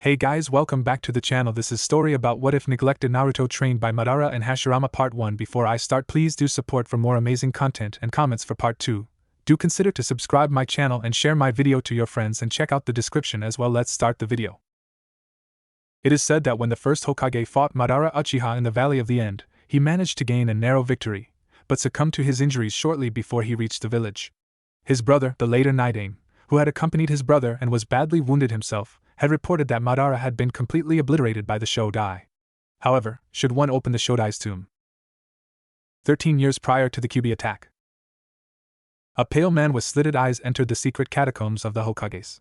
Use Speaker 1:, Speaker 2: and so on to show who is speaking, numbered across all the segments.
Speaker 1: Hey guys, welcome back to the channel. This is story about what if neglected Naruto trained by Madara and Hashirama part 1. Before I start, please do support for more amazing content and comments for part 2. Do consider to subscribe my channel and share my video to your friends and check out the description as well. Let's start the video. It is said that when the first Hokage fought Madara Uchiha in the Valley of the End, he managed to gain a narrow victory, but succumbed to his injuries shortly before he reached the village. His brother, the later Naidame, who had accompanied his brother and was badly wounded himself, had reported that Madara had been completely obliterated by the Shodai. However, should one open the Shodai's tomb? 13 years prior to the Kyuubi attack, a pale man with slitted eyes entered the secret catacombs of the Hokages.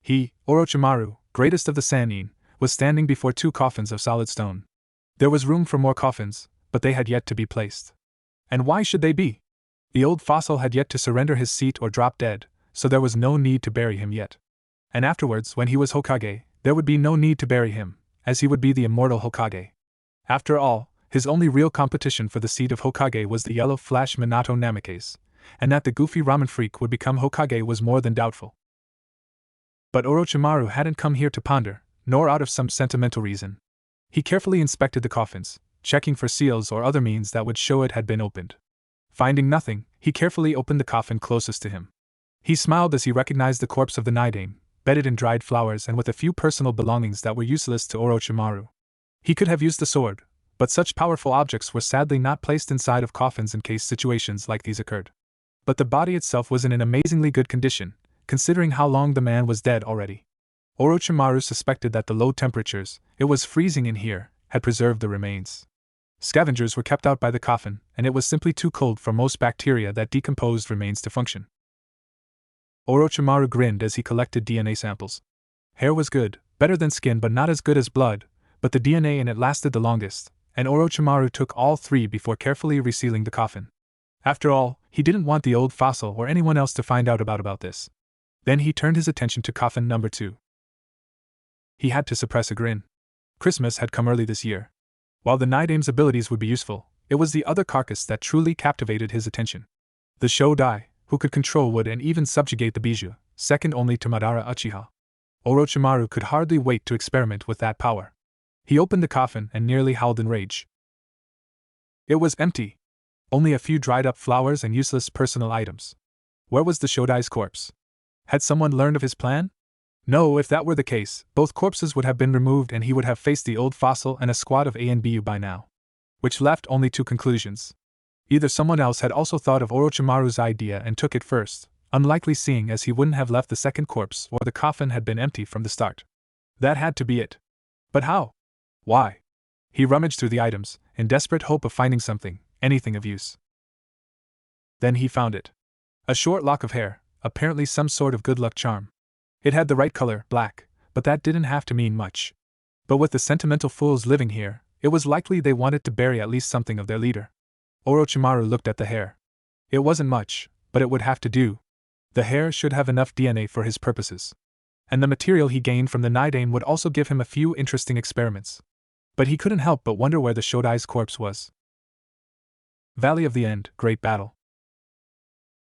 Speaker 1: He, Orochimaru, greatest of the Sannin, was standing before two coffins of solid stone. There was room for more coffins, but they had yet to be placed. And why should they be? The old fossil had yet to surrender his seat or drop dead, so there was no need to bury him yet. And afterwards, when he was Hokage, there would be no need to bury him, as he would be the immortal Hokage. After all, his only real competition for the seat of Hokage was the yellow flash Minato Namikaze, and that the goofy ramen freak would become Hokage was more than doubtful. But Orochimaru hadn't come here to ponder, nor out of some sentimental reason. He carefully inspected the coffins, checking for seals or other means that would show it had been opened. Finding nothing, he carefully opened the coffin closest to him. He smiled as he recognized the corpse of the Naidame, bedded in dried flowers and with a few personal belongings that were useless to Orochimaru. He could have used the sword, but such powerful objects were sadly not placed inside of coffins in case situations like these occurred. But the body itself was in an amazingly good condition, considering how long the man was dead already. Orochimaru suspected that the low temperatures, it was freezing in here, had preserved the remains. Scavengers were kept out by the coffin, and it was simply too cold for most bacteria that decomposed remains to function. Orochimaru grinned as he collected DNA samples. Hair was good, better than skin but not as good as blood, but the DNA in it lasted the longest, and Orochimaru took all three before carefully resealing the coffin. After all, he didn't want the old fossil or anyone else to find out about this. Then he turned his attention to coffin number 2. He had to suppress a grin. Christmas had come early this year. While the Naidame's abilities would be useful, it was the other carcass that truly captivated his attention. The Shodai, who could control wood and even subjugate the Bijuu, second only to Madara Uchiha. Orochimaru could hardly wait to experiment with that power. He opened the coffin and nearly howled in rage. It was empty. Only a few dried-up flowers and useless personal items. Where was the Shodai's corpse? Had someone learned of his plan? No, if that were the case, both corpses would have been removed and he would have faced the old fossil and a squad of ANBU by now. Which left only two conclusions. Either someone else had also thought of Orochimaru's idea and took it first, unlikely seeing as he wouldn't have left the second corpse, or the coffin had been empty from the start. That had to be it. But how? Why? He rummaged through the items, in desperate hope of finding something, anything of use. Then he found it. A short lock of hair, apparently some sort of good luck charm. It had the right color, black, but that didn't have to mean much. But with the sentimental fools living here, it was likely they wanted to bury at least something of their leader. Orochimaru looked at the hair. It wasn't much, but it would have to do. The hair should have enough DNA for his purposes. And the material he gained from the Naidame would also give him a few interesting experiments. But he couldn't help but wonder where the Shodai's corpse was. Valley of the End, Great Battle.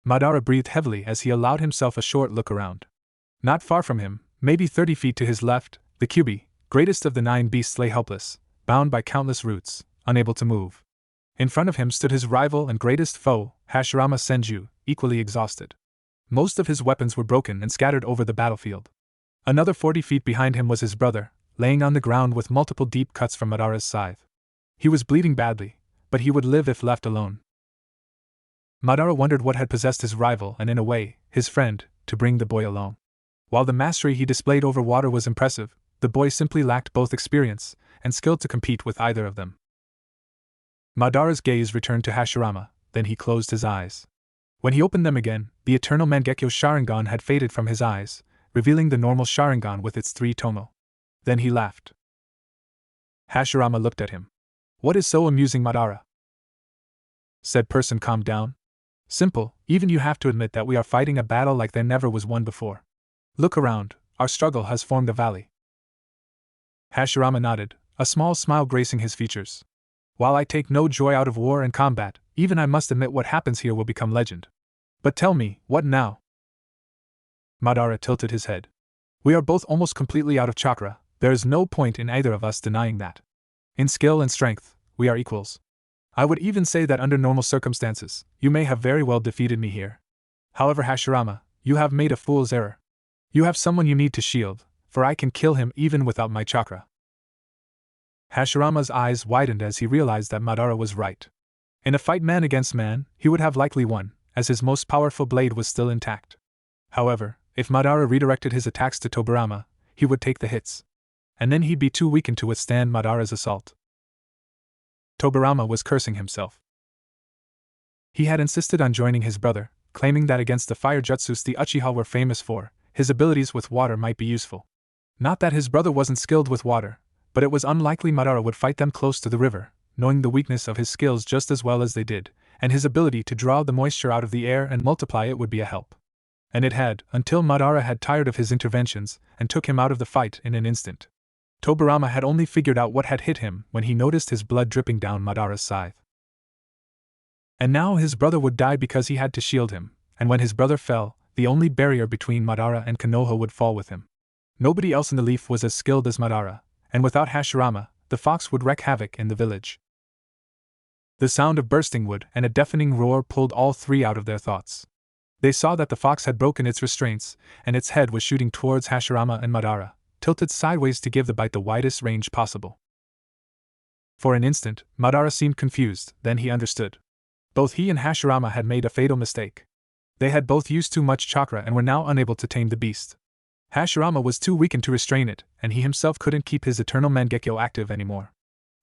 Speaker 1: Madara breathed heavily as he allowed himself a short look around. Not far from him, maybe 30 feet to his left, the Kyuubi, greatest of the 9 beasts, lay helpless, bound by countless roots, unable to move. In front of him stood his rival and greatest foe, Hashirama Senju, equally exhausted. Most of his weapons were broken and scattered over the battlefield. Another 40 feet behind him was his brother, laying on the ground with multiple deep cuts from Madara's scythe. He was bleeding badly, but he would live if left alone. Madara wondered what had possessed his rival and, in a way, his friend, to bring the boy along. While the mastery he displayed over water was impressive, the boy simply lacked both experience and skill to compete with either of them. Madara's gaze returned to Hashirama, then he closed his eyes. When he opened them again, the eternal Mangekyo Sharingan had faded from his eyes, revealing the normal Sharingan with its 3 tomo. Then he laughed. Hashirama looked at him. What is so amusing, Madara? Said person, calm down. Simple, even you have to admit that we are fighting a battle like there never was one before. Look around, our struggle has formed a valley. Hashirama nodded, a small smile gracing his features. While I take no joy out of war and combat, even I must admit what happens here will become legend. But tell me, what now? Madara tilted his head. We are both almost completely out of chakra, There is no point in either of us denying that. In skill and strength, we are equals. I would even say that under normal circumstances, you may have very well defeated me here. However, Hashirama, you have made a fool's error. You have someone you need to shield, for I can kill him even without my chakra. Hashirama's eyes widened as he realized that Madara was right. In a fight man against man, he would have likely won, as his most powerful blade was still intact. However, if Madara redirected his attacks to Tobirama, he would take the hits. And then he'd be too weakened to withstand Madara's assault. Tobirama was cursing himself. He had insisted on joining his brother, claiming that against the fire jutsus the Uchiha were famous for, his abilities with water might be useful. Not that his brother wasn't skilled with water, but it was unlikely Madara would fight them close to the river, knowing the weakness of his skills just as well as they did, and his ability to draw the moisture out of the air and multiply it would be a help. And it had, until Madara had tired of his interventions and took him out of the fight in an instant. Tobirama had only figured out what had hit him when he noticed his blood dripping down Madara's scythe. And now his brother would die because he had to shield him, and when his brother fell, the only barrier between Madara and Konoha would fall with him. Nobody else in the Leaf was as skilled as Madara, and without Hashirama, the fox would wreak havoc in the village. The sound of bursting wood and a deafening roar pulled all three out of their thoughts. They saw that the fox had broken its restraints, and its head was shooting towards Hashirama and Madara, tilted sideways to give the bite the widest range possible. For an instant, Madara seemed confused, then he understood. Both he and Hashirama had made a fatal mistake. They had both used too much chakra and were now unable to tame the beast. Hashirama was too weakened to restrain it, and he himself couldn't keep his eternal Mangekyo active anymore.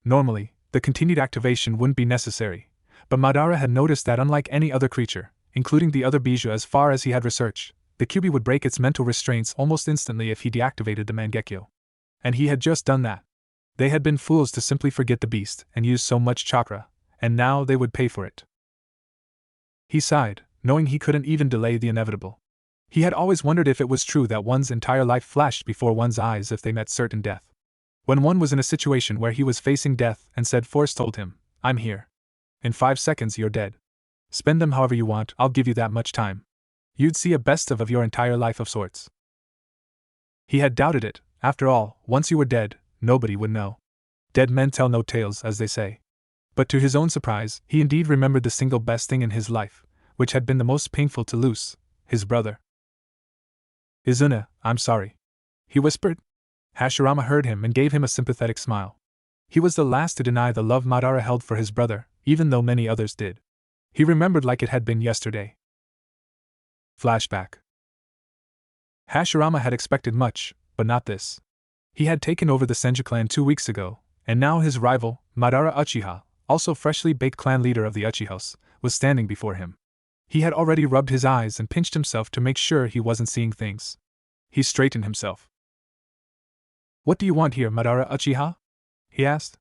Speaker 1: Normally, the continued activation wouldn't be necessary, but Madara had noticed that unlike any other creature, including the other Bijuu as far as he had researched, the Kyuubi would break its mental restraints almost instantly if he deactivated the Mangekyo. And he had just done that. They had been fools to simply forget the beast and use so much chakra, and now they would pay for it. He sighed, knowing he couldn't even delay the inevitable. He had always wondered if it was true that one's entire life flashed before one's eyes if they met certain death. When one was in a situation where he was facing death and said Force told him, "I'm here. In 5 seconds you're dead. Spend them however you want, I'll give you that much time." You'd see a best of your entire life of sorts. He had doubted it. After all, once you were dead, nobody would know. Dead men tell no tales, as they say. But to his own surprise, he indeed remembered the single best thing in his life, which had been the most painful to lose: his brother. "Izuna, I'm sorry," he whispered. Hashirama heard him and gave him a sympathetic smile. He was the last to deny the love Madara held for his brother, even though many others did. He remembered like it had been yesterday. Flashback. Hashirama had expected much, but not this. He had taken over the Senju clan 2 weeks ago, and now his rival, Madara Uchiha, also freshly baked clan leader of the Uchihas, was standing before him. He had already rubbed his eyes and pinched himself to make sure he wasn't seeing things. He straightened himself. "What do you want here, Madara Uchiha?" he asked.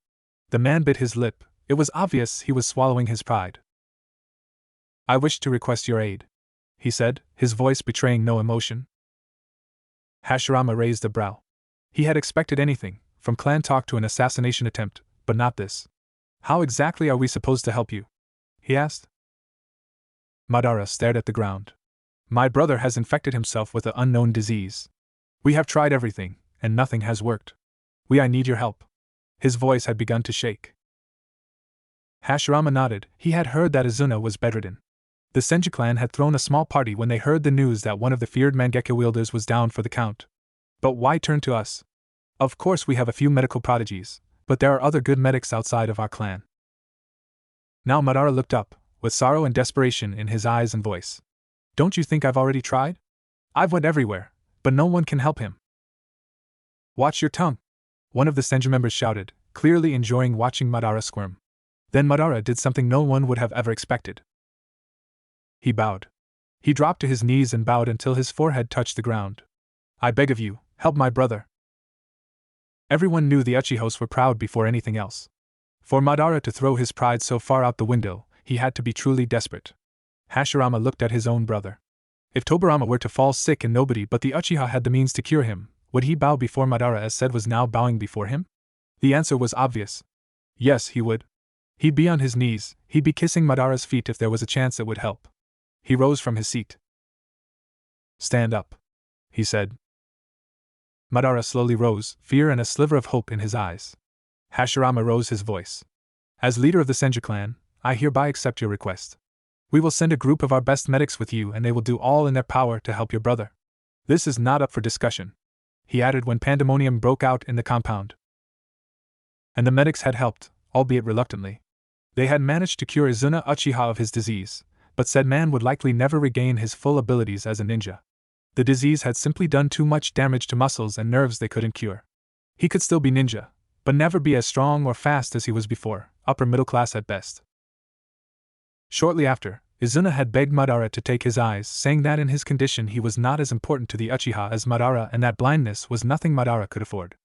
Speaker 1: The man bit his lip. It was obvious he was swallowing his pride. "I wish to request your aid," he said, his voice betraying no emotion. Hashirama raised a brow. He had expected anything, from clan talk to an assassination attempt, but not this. "How exactly are we supposed to help you?" he asked. Madara stared at the ground. "My brother has infected himself with an unknown disease. We have tried everything, and nothing has worked. I need your help." His voice had begun to shake. Hashirama nodded. He had heard that Izuna was bedridden. The Senju clan had thrown a small party when they heard the news that one of the feared Mangekyo wielders was down for the count. But why turn to us? Of course we have a few medical prodigies, but there are other good medics outside of our clan. Now Madara looked up, with sorrow and desperation in his eyes and voice. "Don't you think I've already tried? I've went everywhere, but no one can help him." "Watch your tongue," one of the Senju members shouted, clearly enjoying watching Madara squirm. Then Madara did something no one would have ever expected. He bowed. He dropped to his knees and bowed until his forehead touched the ground. "I beg of you, help my brother." Everyone knew the Uchihos were proud before anything else. For Madara to throw his pride so far out the window, he had to be truly desperate. Hashirama looked at his own brother. If Tobirama were to fall sick and nobody but the Uchiha had the means to cure him, would he bow before Madara as Said was now bowing before him? The answer was obvious. Yes, he would. He'd be on his knees, he'd be kissing Madara's feet if there was a chance it would help. He rose from his seat. "Stand up," he said. Madara slowly rose, fear and a sliver of hope in his eyes. Hashirama rose his voice. As leader of the Senju clan, I hereby accept your request. We will send a group of our best medics with you and they will do all in their power to help your brother. This is not up for discussion, he added when pandemonium broke out in the compound. And the medics had helped, albeit reluctantly. They had managed to cure Izuna Uchiha of his disease, but said man would likely never regain his full abilities as a ninja. The disease had simply done too much damage to muscles and nerves they couldn't cure. He could still be ninja, but never be as strong or fast as he was before, upper middle class at best. Shortly after, Izuna had begged Madara to take his eyes, saying that in his condition he was not as important to the Uchiha as Madara and that blindness was nothing Madara could afford.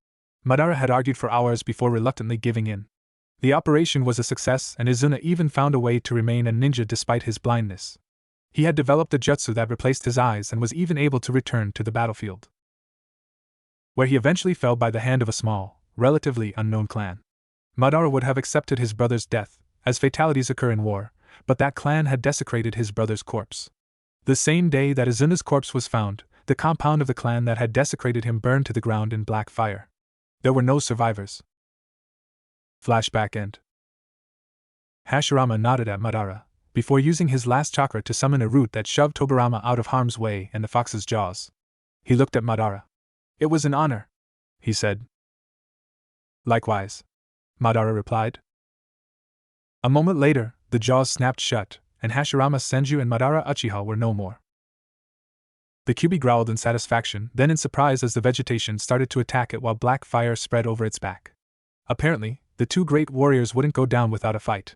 Speaker 1: Madara had argued for hours before reluctantly giving in. The operation was a success and Izuna even found a way to remain a ninja despite his blindness. He had developed a jutsu that replaced his eyes and was even able to return to the battlefield, where he eventually fell by the hand of a small, relatively unknown clan. Madara would have accepted his brother's death, as fatalities occur in war, but that clan had desecrated his brother's corpse. The same day that Izuna's corpse was found, the compound of the clan that had desecrated him burned to the ground in black fire. There were no survivors. Flashback end. Hashirama nodded at Madara, before using his last chakra to summon a root that shoved Tobirama out of harm's way and the fox's jaws. He looked at Madara. It was an honor, he said. Likewise, Madara replied. A moment later, the jaws snapped shut, and Hashirama Senju and Madara Uchiha were no more. The Kyuubi growled in satisfaction, then in surprise as the vegetation started to attack it while black fire spread over its back. Apparently, the two great warriors wouldn't go down without a fight.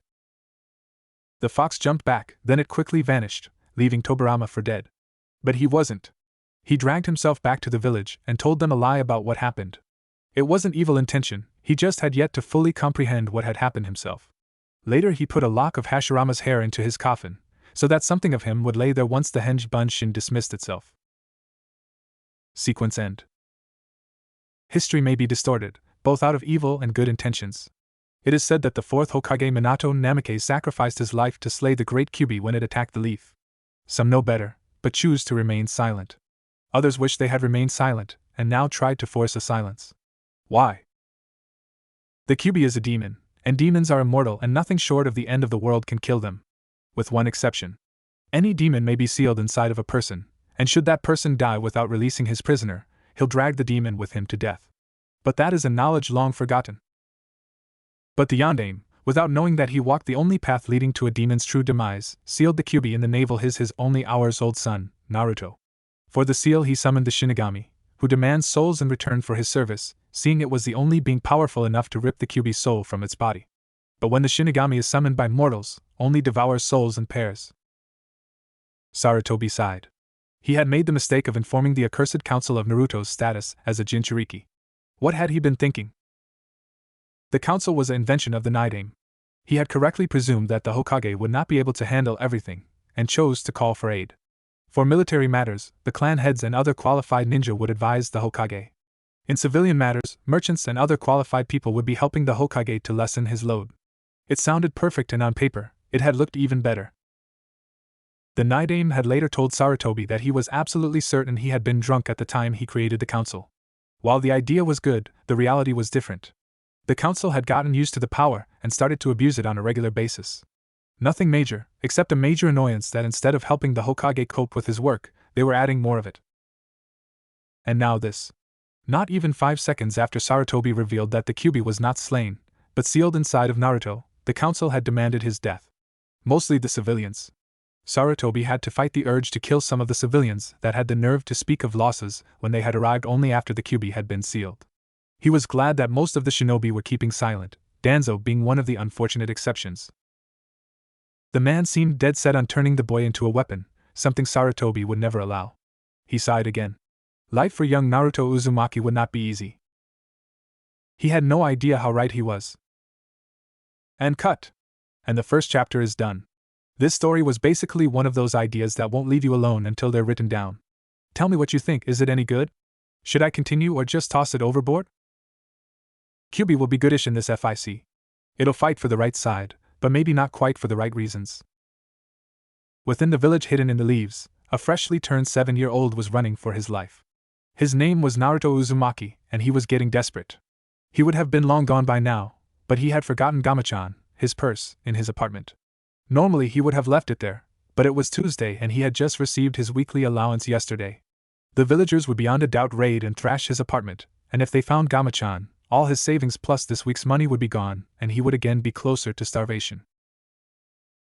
Speaker 1: The fox jumped back, then it quickly vanished, leaving Tobirama for dead. But he wasn't. He dragged himself back to the village and told them a lie about what happened. It wasn't evil intention, he just had yet to fully comprehend what had happened himself. Later he put a lock of Hashirama's hair into his coffin, so that something of him would lay there once the Henge Bunshin dismissed itself. Sequence end. History may be distorted, both out of evil and good intentions. It is said that the fourth Hokage Minato Namikaze sacrificed his life to slay the great Kyuubi when it attacked the leaf. Some know better, but choose to remain silent. Others wish they had remained silent, and now tried to force a silence. Why? The Kyuubi is a demon, and demons are immortal and nothing short of the end of the world can kill them. With one exception. Any demon may be sealed inside of a person, and should that person die without releasing his prisoner, he'll drag the demon with him to death. But that is a knowledge long forgotten. But the Yondaime, without knowing that he walked the only path leading to a demon's true demise, sealed the Kyuubi in the navel his only hours-old son, Naruto. For the seal he summoned the Shinigami, who demands souls in return for his service, seeing it was the only being powerful enough to rip the Kyuubi's soul from its body. But when the Shinigami is summoned by mortals, only devours souls in pairs. Sarutobi sighed. He had made the mistake of informing the accursed council of Naruto's status as a Jinchuriki. What had he been thinking? The council was an invention of the Nidaime. He had correctly presumed that the Hokage would not be able to handle everything, and chose to call for aid. For military matters, the clan heads and other qualified ninja would advise the Hokage. In civilian matters, merchants and other qualified people would be helping the Hokage to lessen his load. It sounded perfect, and on paper, it had looked even better. The Nidaime had later told Sarutobi that he was absolutely certain he had been drunk at the time he created the council. While the idea was good, the reality was different. The council had gotten used to the power and started to abuse it on a regular basis. Nothing major, except a major annoyance that instead of helping the Hokage cope with his work, they were adding more of it. And now this. Not even 5 seconds after Sarutobi revealed that the Kyuubi was not slain, but sealed inside of Naruto, the council had demanded his death. Mostly the civilians. Sarutobi had to fight the urge to kill some of the civilians that had the nerve to speak of losses when they had arrived only after the Kyuubi had been sealed. He was glad that most of the shinobi were keeping silent, Danzo being one of the unfortunate exceptions. The man seemed dead set on turning the boy into a weapon, something Sarutobi would never allow. He sighed again. Life for young Naruto Uzumaki would not be easy. He had no idea how right he was. And cut. And the first chapter is done. This story was basically one of those ideas that won't leave you alone until they're written down. Tell me what you think. Is it any good? Should I continue or just toss it overboard? Kyuubi will be goodish in this fic. It'll fight for the right side, but maybe not quite for the right reasons. Within the village hidden in the leaves, a freshly turned 7-year-old was running for his life. His name was Naruto Uzumaki, and he was getting desperate. He would have been long gone by now, but he had forgotten Gamachan, his purse, in his apartment. Normally he would have left it there, but it was Tuesday and he had just received his weekly allowance yesterday. The villagers would beyond a doubt raid and thrash his apartment, and if they found Gamachan, all his savings plus this week's money would be gone, and he would again be closer to starvation.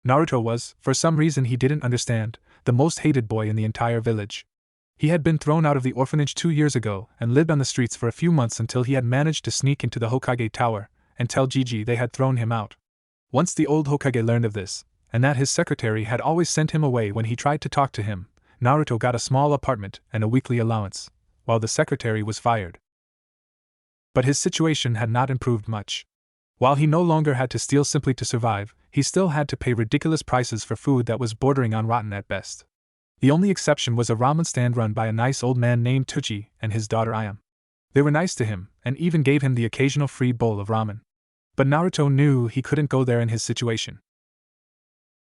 Speaker 1: Naruto was, for some reason he didn't understand, the most hated boy in the entire village. He had been thrown out of the orphanage 2 years ago and lived on the streets for a few months until he had managed to sneak into the Hokage tower and tell Gigi they had thrown him out. Once the old Hokage learned of this, and that his secretary had always sent him away when he tried to talk to him, Naruto got a small apartment and a weekly allowance, while the secretary was fired. But his situation had not improved much. While he no longer had to steal simply to survive, he still had to pay ridiculous prices for food that was bordering on rotten at best. The only exception was a ramen stand run by a nice old man named Tuchi and his daughter Ayam. They were nice to him, and even gave him the occasional free bowl of ramen. But Naruto knew he couldn't go there in his situation.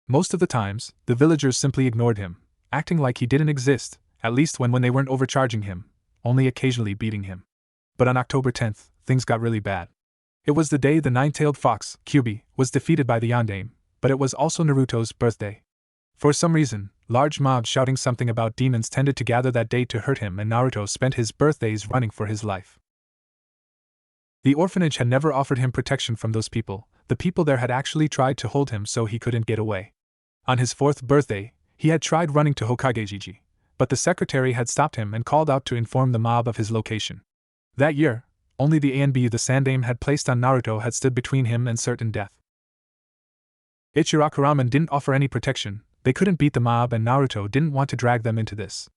Speaker 1: Most of the times, the villagers simply ignored him, acting like he didn't exist, at least when they weren't overcharging him, only occasionally beating him. But on October 10th, things got really bad. It was the day the nine-tailed fox, Kyubi, was defeated by the Yondaime, but it was also Naruto's birthday. For some reason, large mobs shouting something about demons tended to gather that day to hurt him, and Naruto spent his birthdays running for his life. The orphanage had never offered him protection from those people. The people there had actually tried to hold him so he couldn't get away. On his 4th birthday, he had tried running to Hokage Gigi, but the secretary had stopped him and called out to inform the mob of his location. That year, only the ANB the Sandaime had placed on Naruto had stood between him and certain death. Ichiraku Ramen didn't offer any protection. They couldn't beat the mob, and Naruto didn't want to drag them into this.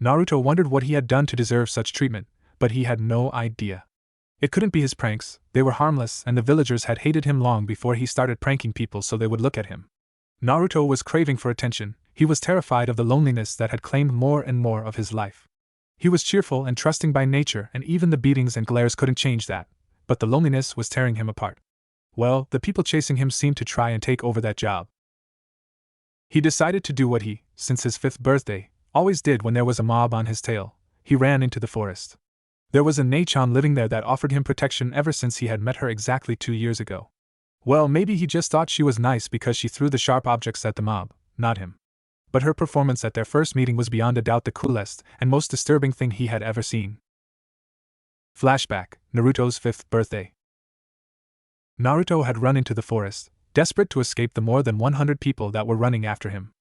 Speaker 1: Naruto wondered what he had done to deserve such treatment, but he had no idea. It couldn't be his pranks, they were harmless, and the villagers had hated him long before he started pranking people so they would look at him. Naruto was craving for attention. He was terrified of the loneliness that had claimed more and more of his life. He was cheerful and trusting by nature, and even the beatings and glares couldn't change that, but the loneliness was tearing him apart. Well, the people chasing him seemed to try and take over that job. He decided to do what he, since his 5th birthday, always did when there was a mob on his tail. He ran into the forest. There was a Nei-chan living there that offered him protection ever since he had met her exactly 2 years ago. Well, maybe he just thought she was nice because she threw the sharp objects at the mob, not him. But her performance at their first meeting was beyond a doubt the coolest and most disturbing thing he had ever seen. Flashback: Naruto's 5th birthday. Naruto had run into the forest, desperate to escape the more than 100 people that were running after him.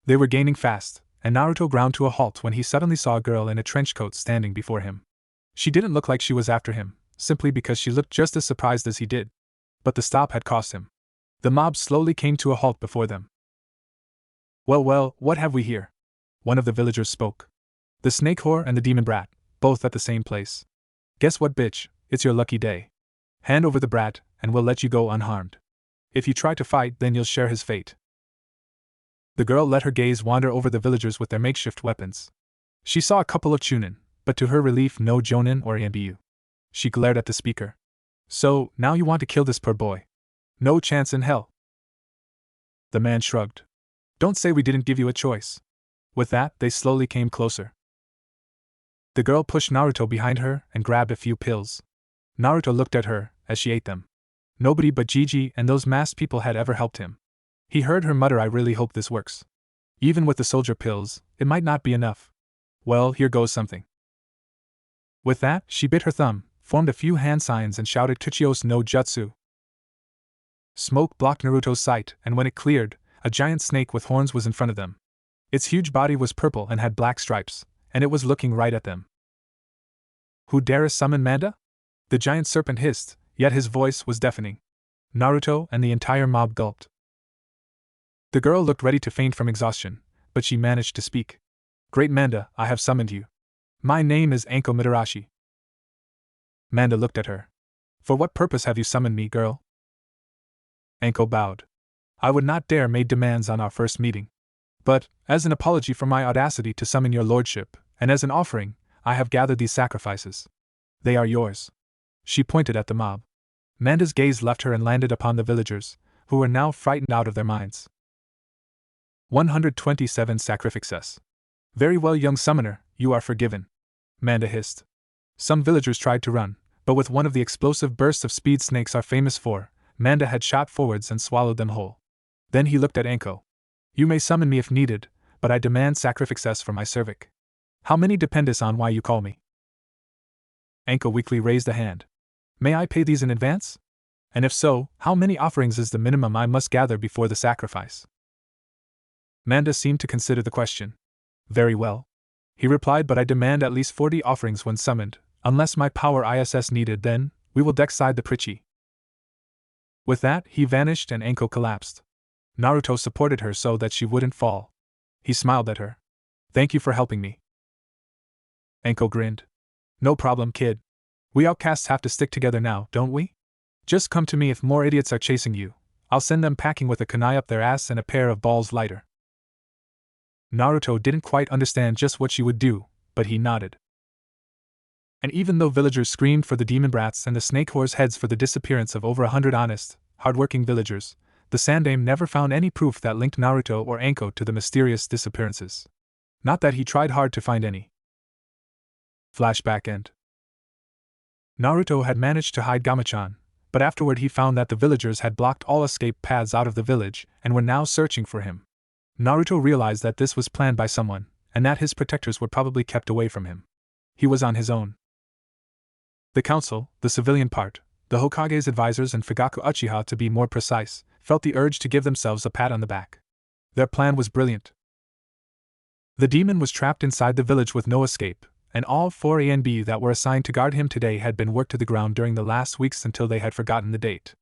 Speaker 1: They were gaining fast, and Naruto ground to a halt when he suddenly saw a girl in a trench coat standing before him. She didn't look like she was after him, simply because she looked just as surprised as he did. But the stop had cost him. The mob slowly came to a halt before them. Well, what have we here? One of the villagers spoke. The snake whore and the demon brat, both at the same place. Guess what, bitch, it's your lucky day. Hand over the brat, and we'll let you go unharmed. If you try to fight, then you'll share his fate. The girl let her gaze wander over the villagers with their makeshift weapons. She saw a couple of chunin, but to her relief no jonin or yambiu. She glared at the speaker. So, now you want to kill this poor boy? No chance in hell. The man shrugged. Don't say we didn't give you a choice. With that, they slowly came closer. The girl pushed Naruto behind her and grabbed a few pills. Naruto looked at her as she ate them. Nobody but Gigi and those masked people had ever helped him. He heard her mutter, I really hope this works. Even with the soldier pills, it might not be enough. Well, here goes something. With that, she bit her thumb, formed a few hand signs and shouted Tuchios no Jutsu. Smoke blocked Naruto's sight, and when it cleared, a giant snake with horns was in front of them. Its huge body was purple and had black stripes, and it was looking right at them. Who dares summon Manda? The giant serpent hissed, yet his voice was deafening. Naruto and the entire mob gulped. The girl looked ready to faint from exhaustion, but she managed to speak. Great Manda, I have summoned you. My name is Anko Midarashi. Manda looked at her. For what purpose have you summoned me, girl? Anko bowed. I would not dare make demands on our first meeting. But, as an apology for my audacity to summon your lordship, and as an offering, I have gathered these sacrifices. They are yours. She pointed at the mob. Manda's gaze left her and landed upon the villagers, who were now frightened out of their minds. 127 Sacrifices. Very well, young summoner, you are forgiven. Manda hissed. Some villagers tried to run, but with one of the explosive bursts of speed snakes are famous for, Manda had shot forwards and swallowed them whole. Then he looked at Anko. You may summon me if needed, but I demand sacrifices for my cervic. How many depends on why you call me? Anko weakly raised a hand. May I pay these in advance? And if so, how many offerings is the minimum I must gather before the sacrifice? Manda seemed to consider the question. Very well. He replied, but I demand at least 40 offerings when summoned, unless my power is needed, then we will decide the Prichi. With that, he vanished and Anko collapsed. Naruto supported her so that she wouldn't fall. He smiled at her. Thank you for helping me. Anko grinned. No problem, kid. We outcasts have to stick together now, don't we? Just come to me if more idiots are chasing you. I'll send them packing with a kunai up their ass and a pair of balls lighter. Naruto didn't quite understand just what she would do, but he nodded. And even though villagers screamed for the demon brats and the snake whores' heads for the disappearance of over 100 honest, hard-working villagers, the Sandaime never found any proof that linked Naruto or Anko to the mysterious disappearances. Not that he tried hard to find any. Flashback end. Naruto had managed to hide Gamachan, but afterward he found that the villagers had blocked all escape paths out of the village and were now searching for him. Naruto realized that this was planned by someone, and that his protectors were probably kept away from him. He was on his own. The council, the civilian part, the Hokage's advisors and Fugaku Uchiha to be more precise, felt the urge to give themselves a pat on the back. Their plan was brilliant. The demon was trapped inside the village with no escape, and all 4 A and B that were assigned to guard him today had been worked to the ground during the last weeks until they had forgotten the date.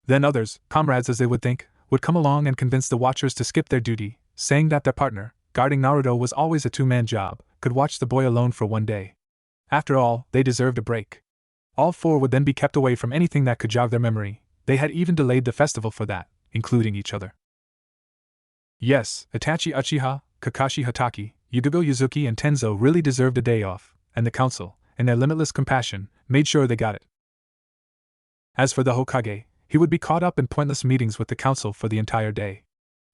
Speaker 1: Then others, comrades as they would think, would come along and convince the watchers to skip their duty, saying that their partner, guarding Naruto was always a two-man job, could watch the boy alone for one day. After all, they deserved a break. All 4 would then be kept away from anything that could jog their memory. They had even delayed the festival for that, including each other. Yes, Itachi Uchiha, Kakashi Hatake, Yudogo Yuzuki and Tenzo really deserved a day off, and the council, in their limitless compassion, made sure they got it. As for the Hokage, he would be caught up in pointless meetings with the council for the entire day.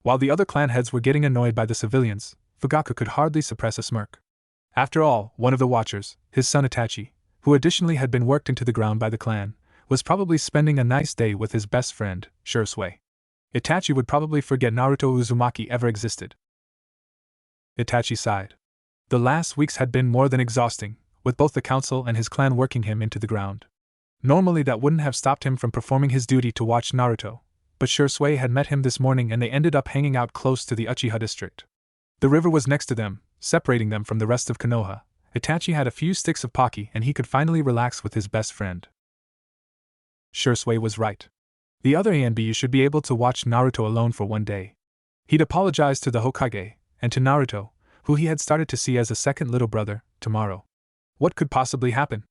Speaker 1: While the other clan heads were getting annoyed by the civilians, Fugaku could hardly suppress a smirk. After all, one of the watchers, his son Itachi, who additionally had been worked into the ground by the clan, was probably spending a nice day with his best friend, Shursui. Itachi would probably forget Naruto Uzumaki ever existed. Itachi sighed. The last weeks had been more than exhausting, with both the council and his clan working him into the ground. Normally that wouldn't have stopped him from performing his duty to watch Naruto, but Shursui had met him this morning and they ended up hanging out close to the Uchiha district. The river was next to them, separating them from the rest of Konoha. Itachi had a few sticks of Pocky and he could finally relax with his best friend. Shursui was right. The other ANBU should be able to watch Naruto alone for one day. He'd apologize to the Hokage, and to Naruto, who he had started to see as a second little brother, tomorrow. What could possibly happen?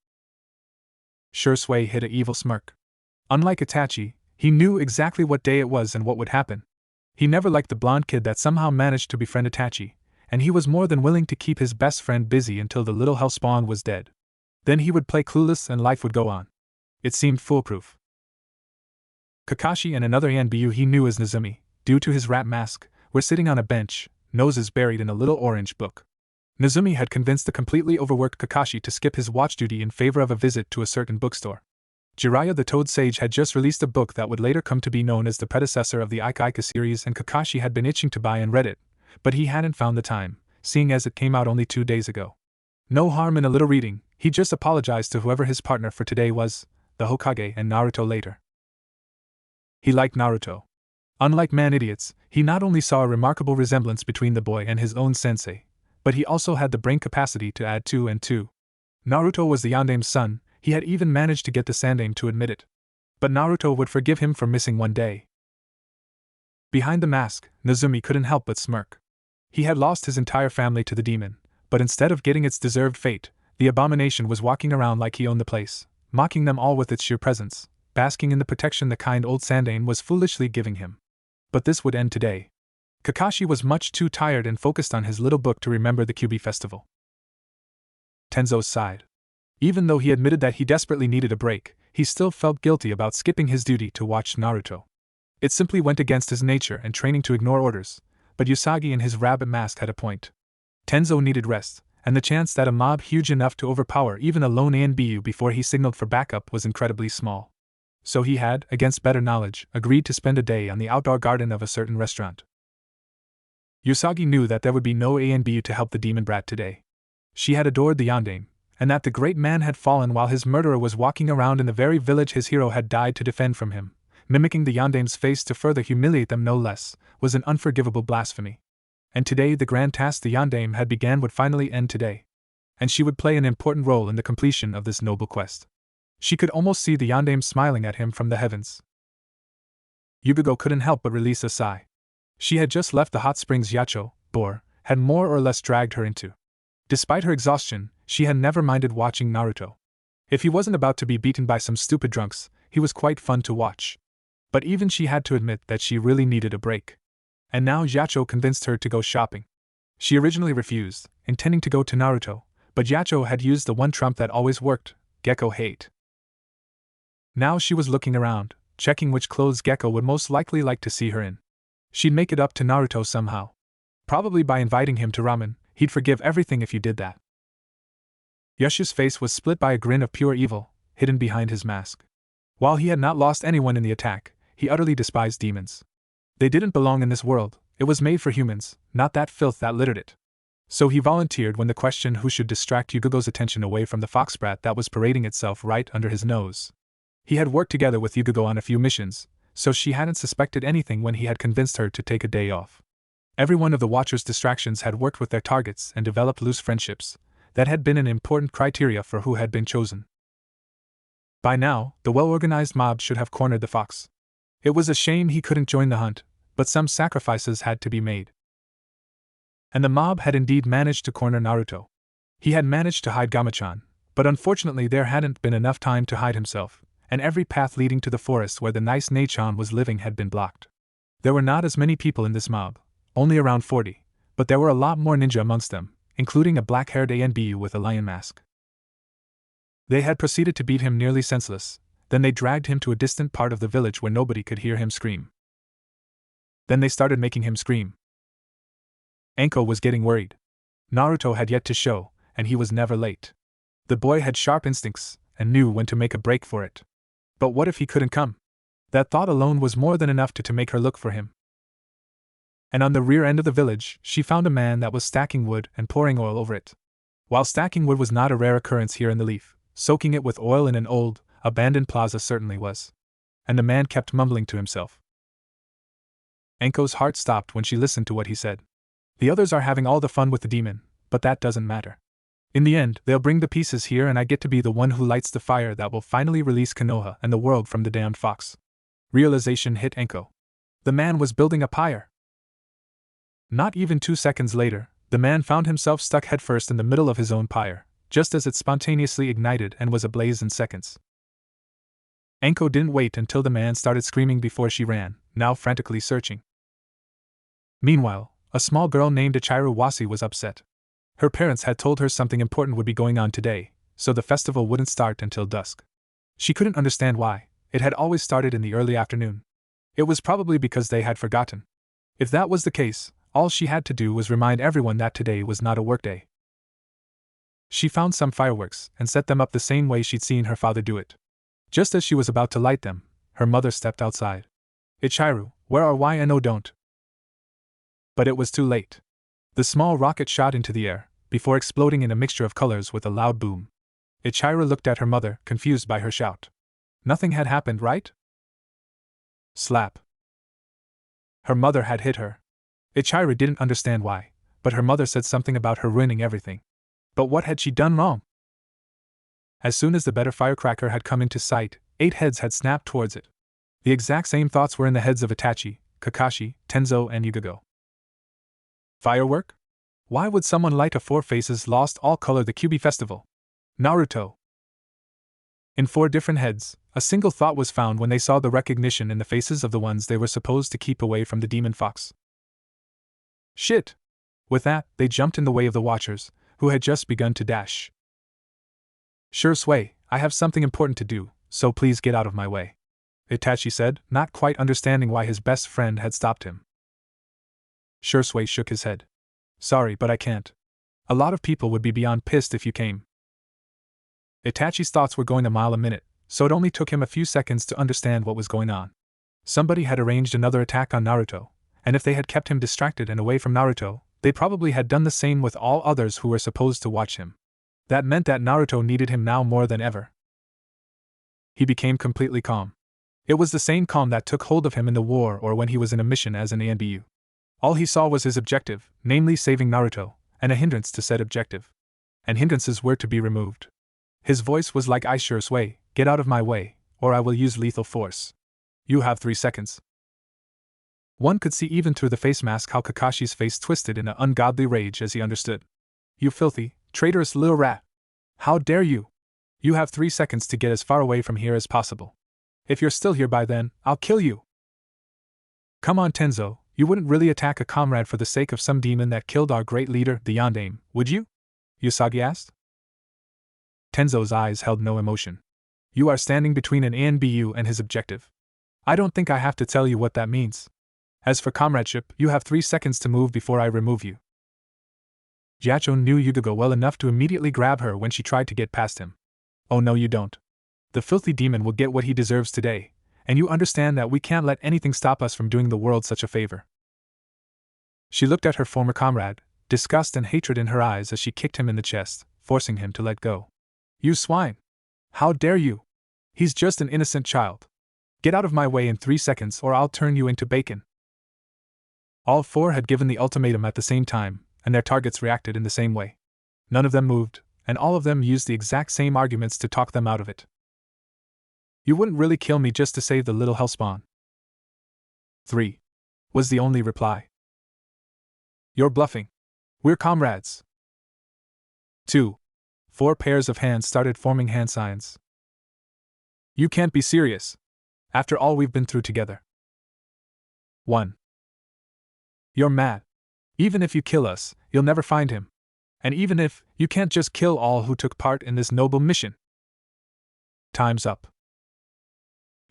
Speaker 1: Shursui hid an evil smirk. Unlike Itachi, he knew exactly what day it was and what would happen. He never liked the blonde kid that somehow managed to befriend Itachi, and he was more than willing to keep his best friend busy until the little hellspawn was dead. Then he would play clueless and life would go on. It seemed foolproof. Kakashi and another ANBU he knew as Nezumi, due to his rat mask, were sitting on a bench, noses buried in a little orange book. Nezumi had convinced the completely overworked Kakashi to skip his watch duty in favor of a visit to a certain bookstore. Jiraiya the Toad Sage had just released a book that would later come to be known as the predecessor of the Ika Ika series, and Kakashi had been itching to buy and read it, but he hadn't found the time, seeing as it came out only 2 days ago. No harm in a little reading, he just apologized to whoever his partner for today was, the Hokage and Naruto later. He liked Naruto. Unlike man-idiots, he not only saw a remarkable resemblance between the boy and his own sensei, but he also had the brain capacity to add 2 and 2. Naruto was the Yandaime's son, he had even managed to get the Sandaime to admit it. But Naruto would forgive him for missing one day. Behind the mask, Nezumi couldn't help but smirk. He had lost his entire family to the demon, but instead of getting its deserved fate, the abomination was walking around like he owned the place, mocking them all with its sheer presence, basking in the protection the kind old Sandaime was foolishly giving him. But this would end today. Kakashi was much too tired and focused on his little book to remember the Kyuubi festival. Tenzo sighed. Even though he admitted that he desperately needed a break, he still felt guilty about skipping his duty to watch Naruto. It simply went against his nature and training to ignore orders, but Usagi in his rabbit mask had a point. Tenzo needed rest, and the chance that a mob huge enough to overpower even a lone ANBU before he signaled for backup was incredibly small. So he had, against better knowledge, agreed to spend a day on the outdoor garden of a certain restaurant. Usagi knew that there would be no ANBU to help the demon brat today. She had adored the yondaime, and that the great man had fallen while his murderer was walking around in the very village his hero had died to defend from him, mimicking the yondaime's face to further humiliate them no less, was an unforgivable blasphemy. And today the grand task the yondaime had began would finally end today. And she would play an important role in the completion of this noble quest. She could almost see the yondaime smiling at him from the heavens. Yugogo couldn't help but release a sigh. She had just left the hot springs Yacho, Bor, had more or less dragged her into. Despite her exhaustion, she had never minded watching Naruto. If he wasn't about to be beaten by some stupid drunks, he was quite fun to watch. But even she had to admit that she really needed a break. And now Yacho convinced her to go shopping. She originally refused, intending to go to Naruto, but Yacho had used the one trump that always worked, Gecko hate. Now she was looking around, checking which clothes Gecko would most likely like to see her in. She'd make it up to Naruto somehow. Probably by inviting him to ramen, he'd forgive everything if you did that. Yoshi's face was split by a grin of pure evil, hidden behind his mask. While he had not lost anyone in the attack, he utterly despised demons. They didn't belong in this world, it was made for humans, not that filth that littered it. So he volunteered when the question who should distract Yugogo's attention away from the fox brat that was parading itself right under his nose. He had worked together with Yugogo on a few missions, so she hadn't suspected anything when he had convinced her to take a day off. Every one of the Watcher's distractions had worked with their targets and developed loose friendships. That had been an important criteria for who had been chosen. By now, the well-organized mob should have cornered the fox. It was a shame he couldn't join the hunt, but some sacrifices had to be made. And the mob had indeed managed to corner Naruto. He had managed to hide Gamachan, but unfortunately there hadn't been enough time to hide himself, and every path leading to the forest where the nice Neichan was living had been blocked. There were not as many people in this mob, only around 40, but there were a lot more ninja amongst them, including a black-haired ANBU with a lion mask. They had proceeded to beat him nearly senseless, then they dragged him to a distant part of the village where nobody could hear him scream. Then they started making him scream. Anko was getting worried. Naruto had yet to show, and he was never late. The boy had sharp instincts, and knew when to make a break for it. But what if he couldn't come? That thought alone was more than enough to make her look for him. And on the rear end of the village, she found a man that was stacking wood and pouring oil over it. While stacking wood was not a rare occurrence here in the Leaf, soaking it with oil in an old, abandoned plaza certainly was. And the man kept mumbling to himself. Anko's heart stopped when she listened to what he said. The others are having all the fun with the demon, but that doesn't matter. In the end, they'll bring the pieces here and I get to be the one who lights the fire that will finally release Konoha and the world from the damned fox. Realization hit Anko. The man was building a pyre. Not even 2 seconds later, the man found himself stuck headfirst in the middle of his own pyre, just as it spontaneously ignited and was ablaze in seconds. Anko didn't wait until the man started screaming before she ran, now frantically searching. Meanwhile, a small girl named Ichiru Wasi was upset. Her parents had told her something important would be going on today, so the festival wouldn't start until dusk. She couldn't understand why. It had always started in the early afternoon. It was probably because they had forgotten. If that was the case, all she had to do was remind everyone that today was not a workday. She found some fireworks and set them up the same way she'd seen her father do it. Just as she was about to light them, her mother stepped outside. Ichiru, where are why and oh don't. But it was too late. The small rocket shot into the air, before exploding in a mixture of colors with a loud boom. Ichiru looked at her mother, confused by her shout. Nothing had happened, right? Slap. Her mother had hit her. Ichiru didn't understand why, but her mother said something about her ruining everything. But what had she done wrong? As soon as the better firecracker had come into sight, 8 heads had snapped towards it. The exact same thoughts were in the heads of Itachi, Kakashi, Tenzo, and Yugogo. Firework? Why would someone light a 4 faces lost all color the Kyuubi festival? Naruto. In 4 different heads, a single thought was found when they saw the recognition in the faces of the ones they were supposed to keep away from the demon fox. Shit! With that, they jumped in the way of the Watchers, who had just begun to dash. Sure Sway, I have something important to do, so please get out of my way. Itachi said, not quite understanding why his best friend had stopped him. Sure Sway shook his head. Sorry, but I can't. A lot of people would be beyond pissed if you came. Itachi's thoughts were going a mile a minute, so it only took him a few seconds to understand what was going on. Somebody had arranged another attack on Naruto, and if they had kept him distracted and away from Naruto, they probably had done the same with all others who were supposed to watch him. That meant that Naruto needed him now more than ever. He became completely calm. It was the same calm that took hold of him in the war or when he was in a mission as an ANBU. All he saw was his objective, namely saving Naruto, and a hindrance to said objective. And hindrances were to be removed. His voice was like I sure sway, get out of my way, or I will use lethal force. You have 3 seconds. One could see even through the face mask how Kakashi's face twisted in an ungodly rage as he understood. You filthy, traitorous little rat! How dare you! You have 3 seconds to get as far away from here as possible. If you're still here by then, I'll kill you! Come on, Tenzo, you wouldn't really attack a comrade for the sake of some demon that killed our great leader, the Yondaime, would you? Usagi asked. Tenzo's eyes held no emotion. You are standing between an ANBU and his objective. I don't think I have to tell you what that means. As for comradeship, you have 3 seconds to move before I remove you. Jacho knew Yudugo well enough to immediately grab her when she tried to get past him. Oh no, you don't. The filthy demon will get what he deserves today, and you understand that we can't let anything stop us from doing the world such a favor. She looked at her former comrade, disgust and hatred in her eyes as she kicked him in the chest, forcing him to let go. You swine! How dare you! He's just an innocent child. Get out of my way in 3 seconds or I'll turn you into bacon. All 4 had given the ultimatum at the same time, and their targets reacted in the same way. None of them moved, and all of them used the exact same arguments to talk them out of it. You wouldn't really kill me just to save the little hellspawn. 3. Was the only reply. You're bluffing. We're comrades. 2. 4 pairs of hands started forming hand signs. You can't be serious. After all we've been through together. 1. You're mad. Even if you kill us, you'll never find him. And even if, you can't just kill all who took part in this noble mission. Time's up.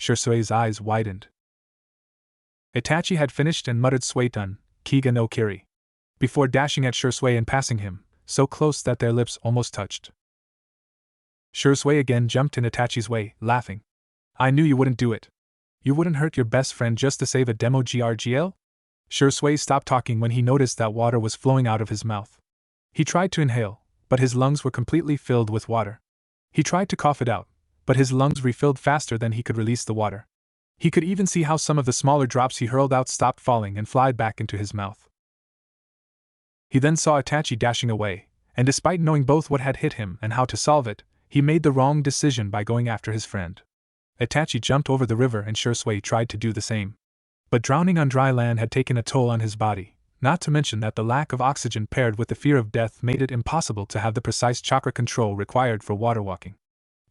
Speaker 1: Shirsue's eyes widened. Itachi had finished and muttered Sueton, Kiga no Kiri, before dashing at Shirsue and passing him, so close that their lips almost touched. Shirsue again jumped in Itachi's way, laughing. I knew you wouldn't do it. You wouldn't hurt your best friend just to save a demo GRGL? Shirsue stopped talking when he noticed that water was flowing out of his mouth. He tried to inhale, but his lungs were completely filled with water. He tried to cough it out, but his lungs refilled faster than he could release the water. He could even see how some of the smaller drops he hurled out stopped falling and flied back into his mouth. He then saw Itachi dashing away, and despite knowing both what had hit him and how to solve it, he made the wrong decision by going after his friend. Itachi jumped over the river and Shirsue tried to do the same. But drowning on dry land had taken a toll on his body, not to mention that the lack of oxygen paired with the fear of death made it impossible to have the precise chakra control required for water walking.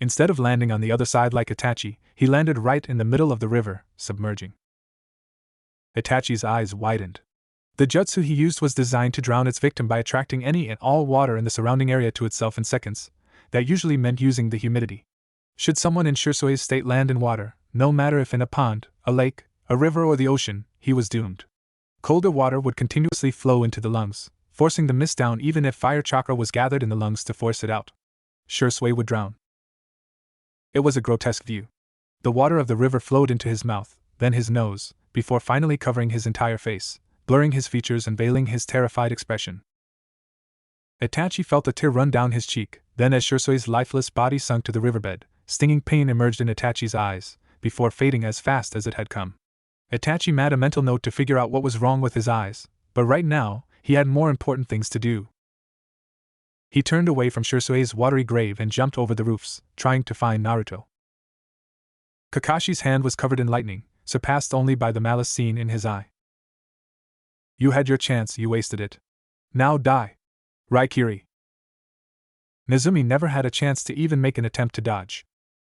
Speaker 1: Instead of landing on the other side like Itachi, he landed right in the middle of the river, submerging. Itachi's eyes widened. The jutsu he used was designed to drown its victim by attracting any and all water in the surrounding area to itself in seconds. That usually meant using the humidity. Should someone in Shirsue's state land in water, no matter if in a pond, a lake, a river or the ocean, he was doomed. Colder water would continuously flow into the lungs, forcing the mist down even if fire chakra was gathered in the lungs to force it out. Shirsue would drown. It was a grotesque view. The water of the river flowed into his mouth, then his nose, before finally covering his entire face, blurring his features and veiling his terrified expression. Itachi felt a tear run down his cheek, then as Shirsue's lifeless body sunk to the riverbed, stinging pain emerged in Itachi's eyes, before fading as fast as it had come. Itachi made a mental note to figure out what was wrong with his eyes, but right now, he had more important things to do. He turned away from Shirsue's watery grave and jumped over the roofs, trying to find Naruto. Kakashi's hand was covered in lightning, surpassed only by the malice seen in his eye. You had your chance, you wasted it. Now die. Raikiri. Nezumi never had a chance to even make an attempt to dodge.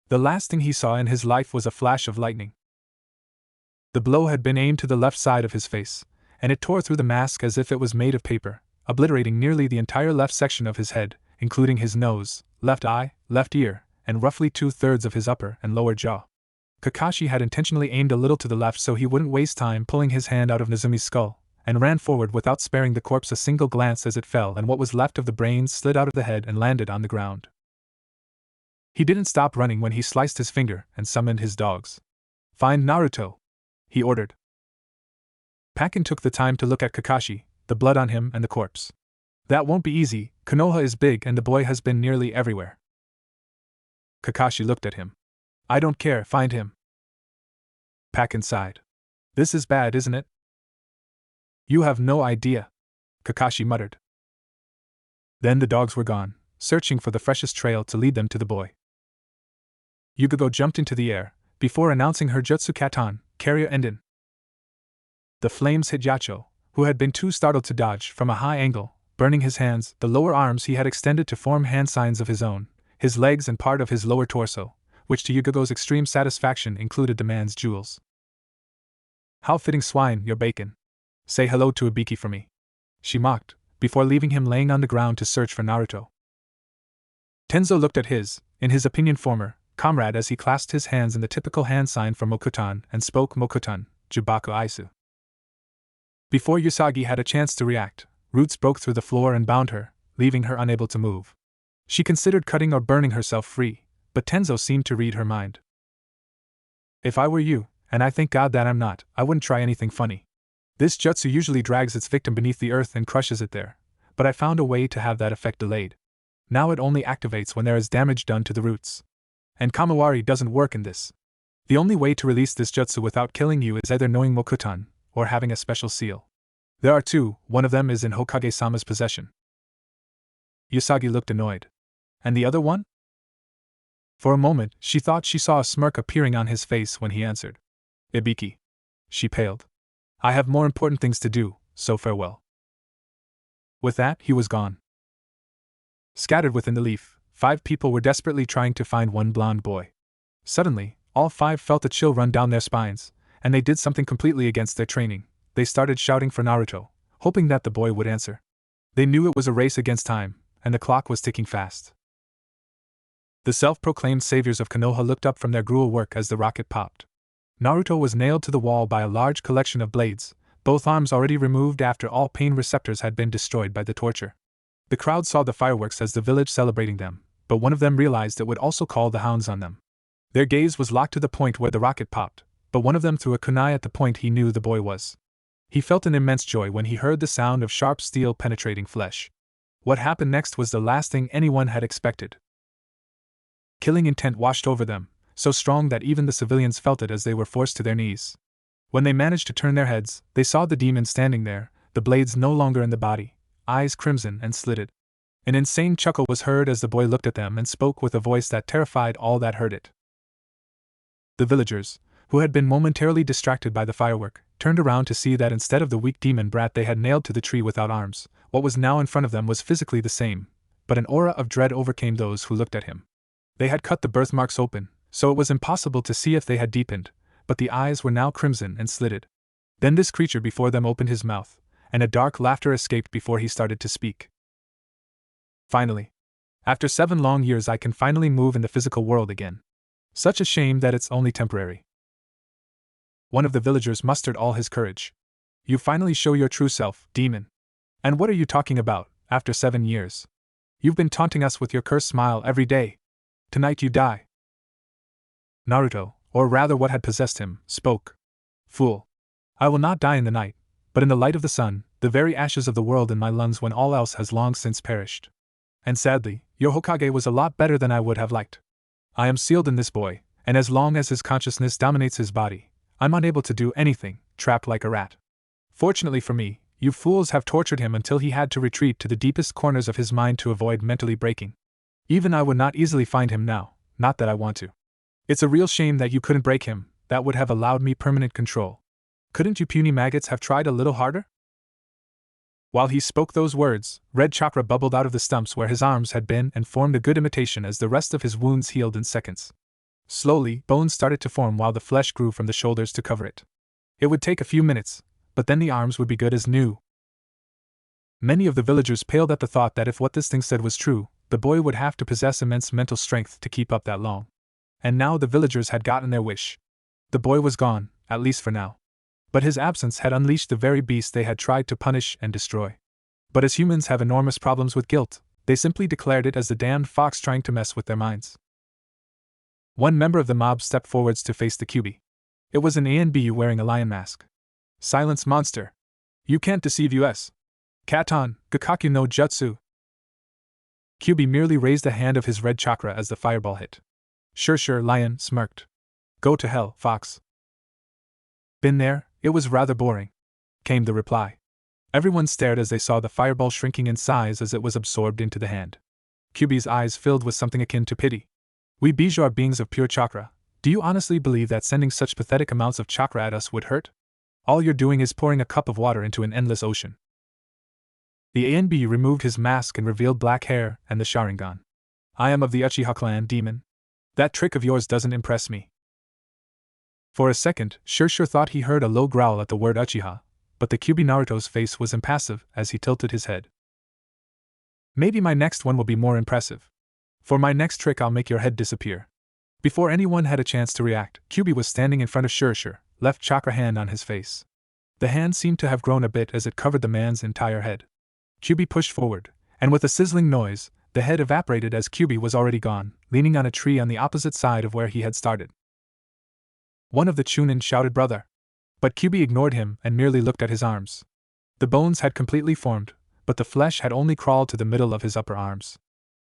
Speaker 1: The last thing he saw in his life was a flash of lightning. The blow had been aimed to the left side of his face, and it tore through the mask as if it was made of paper, obliterating nearly the entire left section of his head, including his nose, left eye, left ear, and roughly 2/3 of his upper and lower jaw. Kakashi had intentionally aimed a little to the left so he wouldn't waste time pulling his hand out of Nezumi's skull, and ran forward without sparing the corpse a single glance as it fell and what was left of the brains slid out of the head and landed on the ground. He didn't stop running when he sliced his finger and summoned his dogs. "Find Naruto," he ordered. Pakin took the time to look at Kakashi, the blood on him and the corpse. "That won't be easy, Konoha is big and the boy has been nearly everywhere." Kakashi looked at him. "I don't care, find him." Pakin sighed. "This is bad, isn't it?" "You have no idea," Kakashi muttered. Then the dogs were gone, searching for the freshest trail to lead them to the boy. Yugogo jumped into the air, before announcing her jutsu katan, Carrier Enden. The flames hit Yacho, who had been too startled to dodge, from a high angle, burning his hands, the lower arms he had extended to form hand signs of his own, his legs and part of his lower torso, which to Yugogo's extreme satisfaction included the man's jewels. "How fitting, swine, your bacon. Say hello to Ibiki for me," she mocked, before leaving him laying on the ground to search for Naruto. Tenzo looked at in his opinion, former comrade as he clasped his hands in the typical hand sign for Mokutan and spoke Mokutan, Jubaku Aisu. Before Usagi had a chance to react, roots broke through the floor and bound her, leaving her unable to move. She considered cutting or burning herself free, but Tenzo seemed to read her mind. "If I were you, and I thank God that I'm not, I wouldn't try anything funny. This jutsu usually drags its victim beneath the earth and crushes it there, but I found a way to have that effect delayed. Now it only activates when there is damage done to the roots. And Kamawari doesn't work in this. The only way to release this jutsu without killing you is either knowing Mokutan, or having a special seal. There are two, one of them is in Hokage-sama's possession." Usagi looked annoyed. "And the other one?" For a moment, she thought she saw a smirk appearing on his face when he answered. "Ibiki." She paled. "I have more important things to do, so farewell." With that, he was gone. Scattered within the leaf, 5 people were desperately trying to find one blonde boy. Suddenly, all 5 felt a chill run down their spines, and they did something completely against their training. They started shouting for Naruto, hoping that the boy would answer. They knew it was a race against time, and the clock was ticking fast. The self-proclaimed saviors of Konoha looked up from their gruel work as the rocket popped. Naruto was nailed to the wall by a large collection of blades, both arms already removed after all pain receptors had been destroyed by the torture. The crowd saw the fireworks as the village celebrating them, but one of them realized it would also call the hounds on them. Their gaze was locked to the point where the rocket popped, but one of them threw a kunai at the point he knew the boy was. He felt an immense joy when he heard the sound of sharp steel penetrating flesh. What happened next was the last thing anyone had expected. Killing intent washed over them, so strong that even the civilians felt it as they were forced to their knees. When they managed to turn their heads, they saw the demon standing there, the blades no longer in the body, eyes crimson and slitted. An insane chuckle was heard as the boy looked at them and spoke with a voice that terrified all that heard it. The villagers, who had been momentarily distracted by the firework, turned around to see that instead of the weak demon brat they had nailed to the tree without arms, what was now in front of them was physically the same, but an aura of dread overcame those who looked at him. They had cut the birthmarks open, so it was impossible to see if they had deepened, but the eyes were now crimson and slitted. Then this creature before them opened his mouth, and a dark laughter escaped before he started to speak. "Finally. After 7 long years I can finally move in the physical world again. Such a shame that it's only temporary." One of the villagers mustered all his courage. "You finally show your true self, demon. And what are you talking about, after 7 years? You've been taunting us with your cursed smile every day. Tonight you die." Naruto, or rather what had possessed him, spoke. "Fool. I will not die in the night, but in the light of the sun, the very ashes of the world in my lungs when all else has long since perished. And sadly, your Hokage was a lot better than I would have liked. I am sealed in this boy, and as long as his consciousness dominates his body, I'm unable to do anything, trapped like a rat. Fortunately for me, you fools have tortured him until he had to retreat to the deepest corners of his mind to avoid mentally breaking. Even I would not easily find him now, not that I want to. It's a real shame that you couldn't break him, that would have allowed me permanent control. Couldn't you puny maggots have tried a little harder?" While he spoke those words, red chakra bubbled out of the stumps where his arms had been and formed a good imitation as the rest of his wounds healed in seconds. Slowly, bones started to form while the flesh grew from the shoulders to cover it. It would take a few minutes, but then the arms would be good as new. Many of the villagers paled at the thought that if what this thing said was true, the boy would have to possess immense mental strength to keep up that long. And now the villagers had gotten their wish. The boy was gone, at least for now. But his absence had unleashed the very beast they had tried to punish and destroy. But as humans have enormous problems with guilt, they simply declared it as the damned fox trying to mess with their minds. One member of the mob stepped forwards to face the QB. It was an ANBU wearing a lion mask. Silence, monster! You can't deceive us! Katon, Gakaku no Jutsu! QB merely raised a hand of his red chakra as the fireball hit. Sure, Lion smirked. Go to hell, Fox. Been there, it was rather boring, came the reply. Everyone stared as they saw the fireball shrinking in size as it was absorbed into the hand. QB's eyes filled with something akin to pity. We Bijou are beings of pure chakra. Do you honestly believe that sending such pathetic amounts of chakra at us would hurt? All you're doing is pouring a cup of water into an endless ocean. The ANB removed his mask and revealed black hair and the Sharingan. I am of the Uchiha clan, demon. That trick of yours doesn't impress me. For a second, Sure thought he heard a low growl at the word Uchiha, but the QB Naruto's face was impassive as he tilted his head. Maybe my next one will be more impressive. For my next trick I'll make your head disappear. Before anyone had a chance to react, QB was standing in front of Sure, left chakra hand on his face. The hand seemed to have grown a bit as it covered the man's entire head. QB pushed forward, and with a sizzling noise, the head evaporated as QB was already gone, leaning on a tree on the opposite side of where he had started. One of the Chunin shouted brother. But QB ignored him and merely looked at his arms. The bones had completely formed, but the flesh had only crawled to the middle of his upper arms.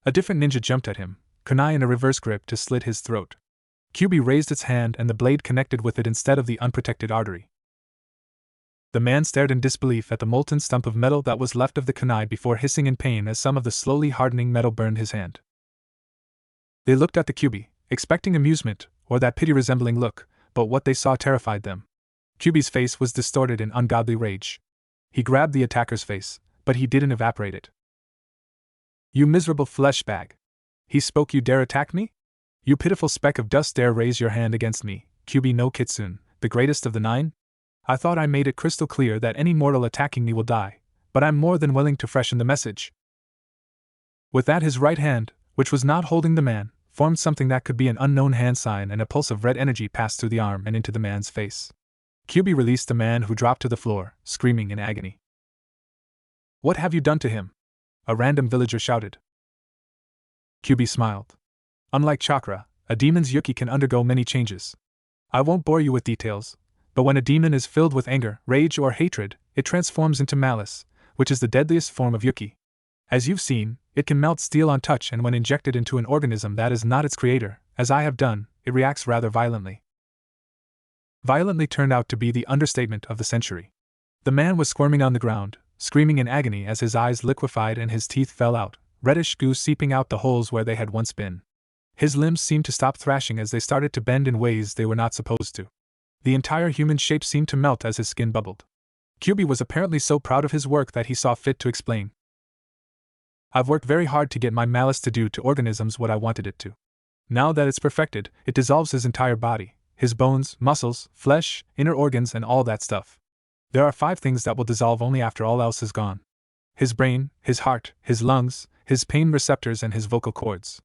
Speaker 1: A different ninja jumped at him, kunai in a reverse grip to slit his throat. QB raised its hand and the blade connected with it instead of the unprotected artery. The man stared in disbelief at the molten stump of metal that was left of the kunai before hissing in pain as some of the slowly hardening metal burned his hand. They looked at the QB, expecting amusement, or that pity-resembling look, but what they saw terrified them. QB's face was distorted in ungodly rage. He grabbed the attacker's face, but he didn't evaporate it. You miserable flesh bag! He spoke. You dare attack me? You pitiful speck of dust dare raise your hand against me, QB no Kitsune, the greatest of the nine? I thought I made it crystal clear that any mortal attacking me will die, but I'm more than willing to freshen the message. With that his right hand, which was not holding the man, formed something that could be an unknown hand sign and a pulse of red energy passed through the arm and into the man's face. QB released the man who dropped to the floor, screaming in agony. What have you done to him? A random villager shouted. QB smiled. Unlike chakra, a demon's yuki can undergo many changes. I won't bore you with details, but when a demon is filled with anger, rage, or hatred, it transforms into malice, which is the deadliest form of yuki. As you've seen, it can melt steel on touch, and when injected into an organism that is not its creator, as I have done, it reacts rather violently. Violently turned out to be the understatement of the century. The man was squirming on the ground, screaming in agony as his eyes liquefied and his teeth fell out, reddish goo seeping out the holes where they had once been. His limbs seemed to stop thrashing as they started to bend in ways they were not supposed to. The entire human shape seemed to melt as his skin bubbled. QB was apparently so proud of his work that he saw fit to explain. I've worked very hard to get my malice to do to organisms what I wanted it to. Now that it's perfected, it dissolves his entire body, his bones, muscles, flesh, inner organs, and all that stuff. There are 5 things that will dissolve only after all else is gone. His brain, his heart, his lungs, his pain receptors, and his vocal cords.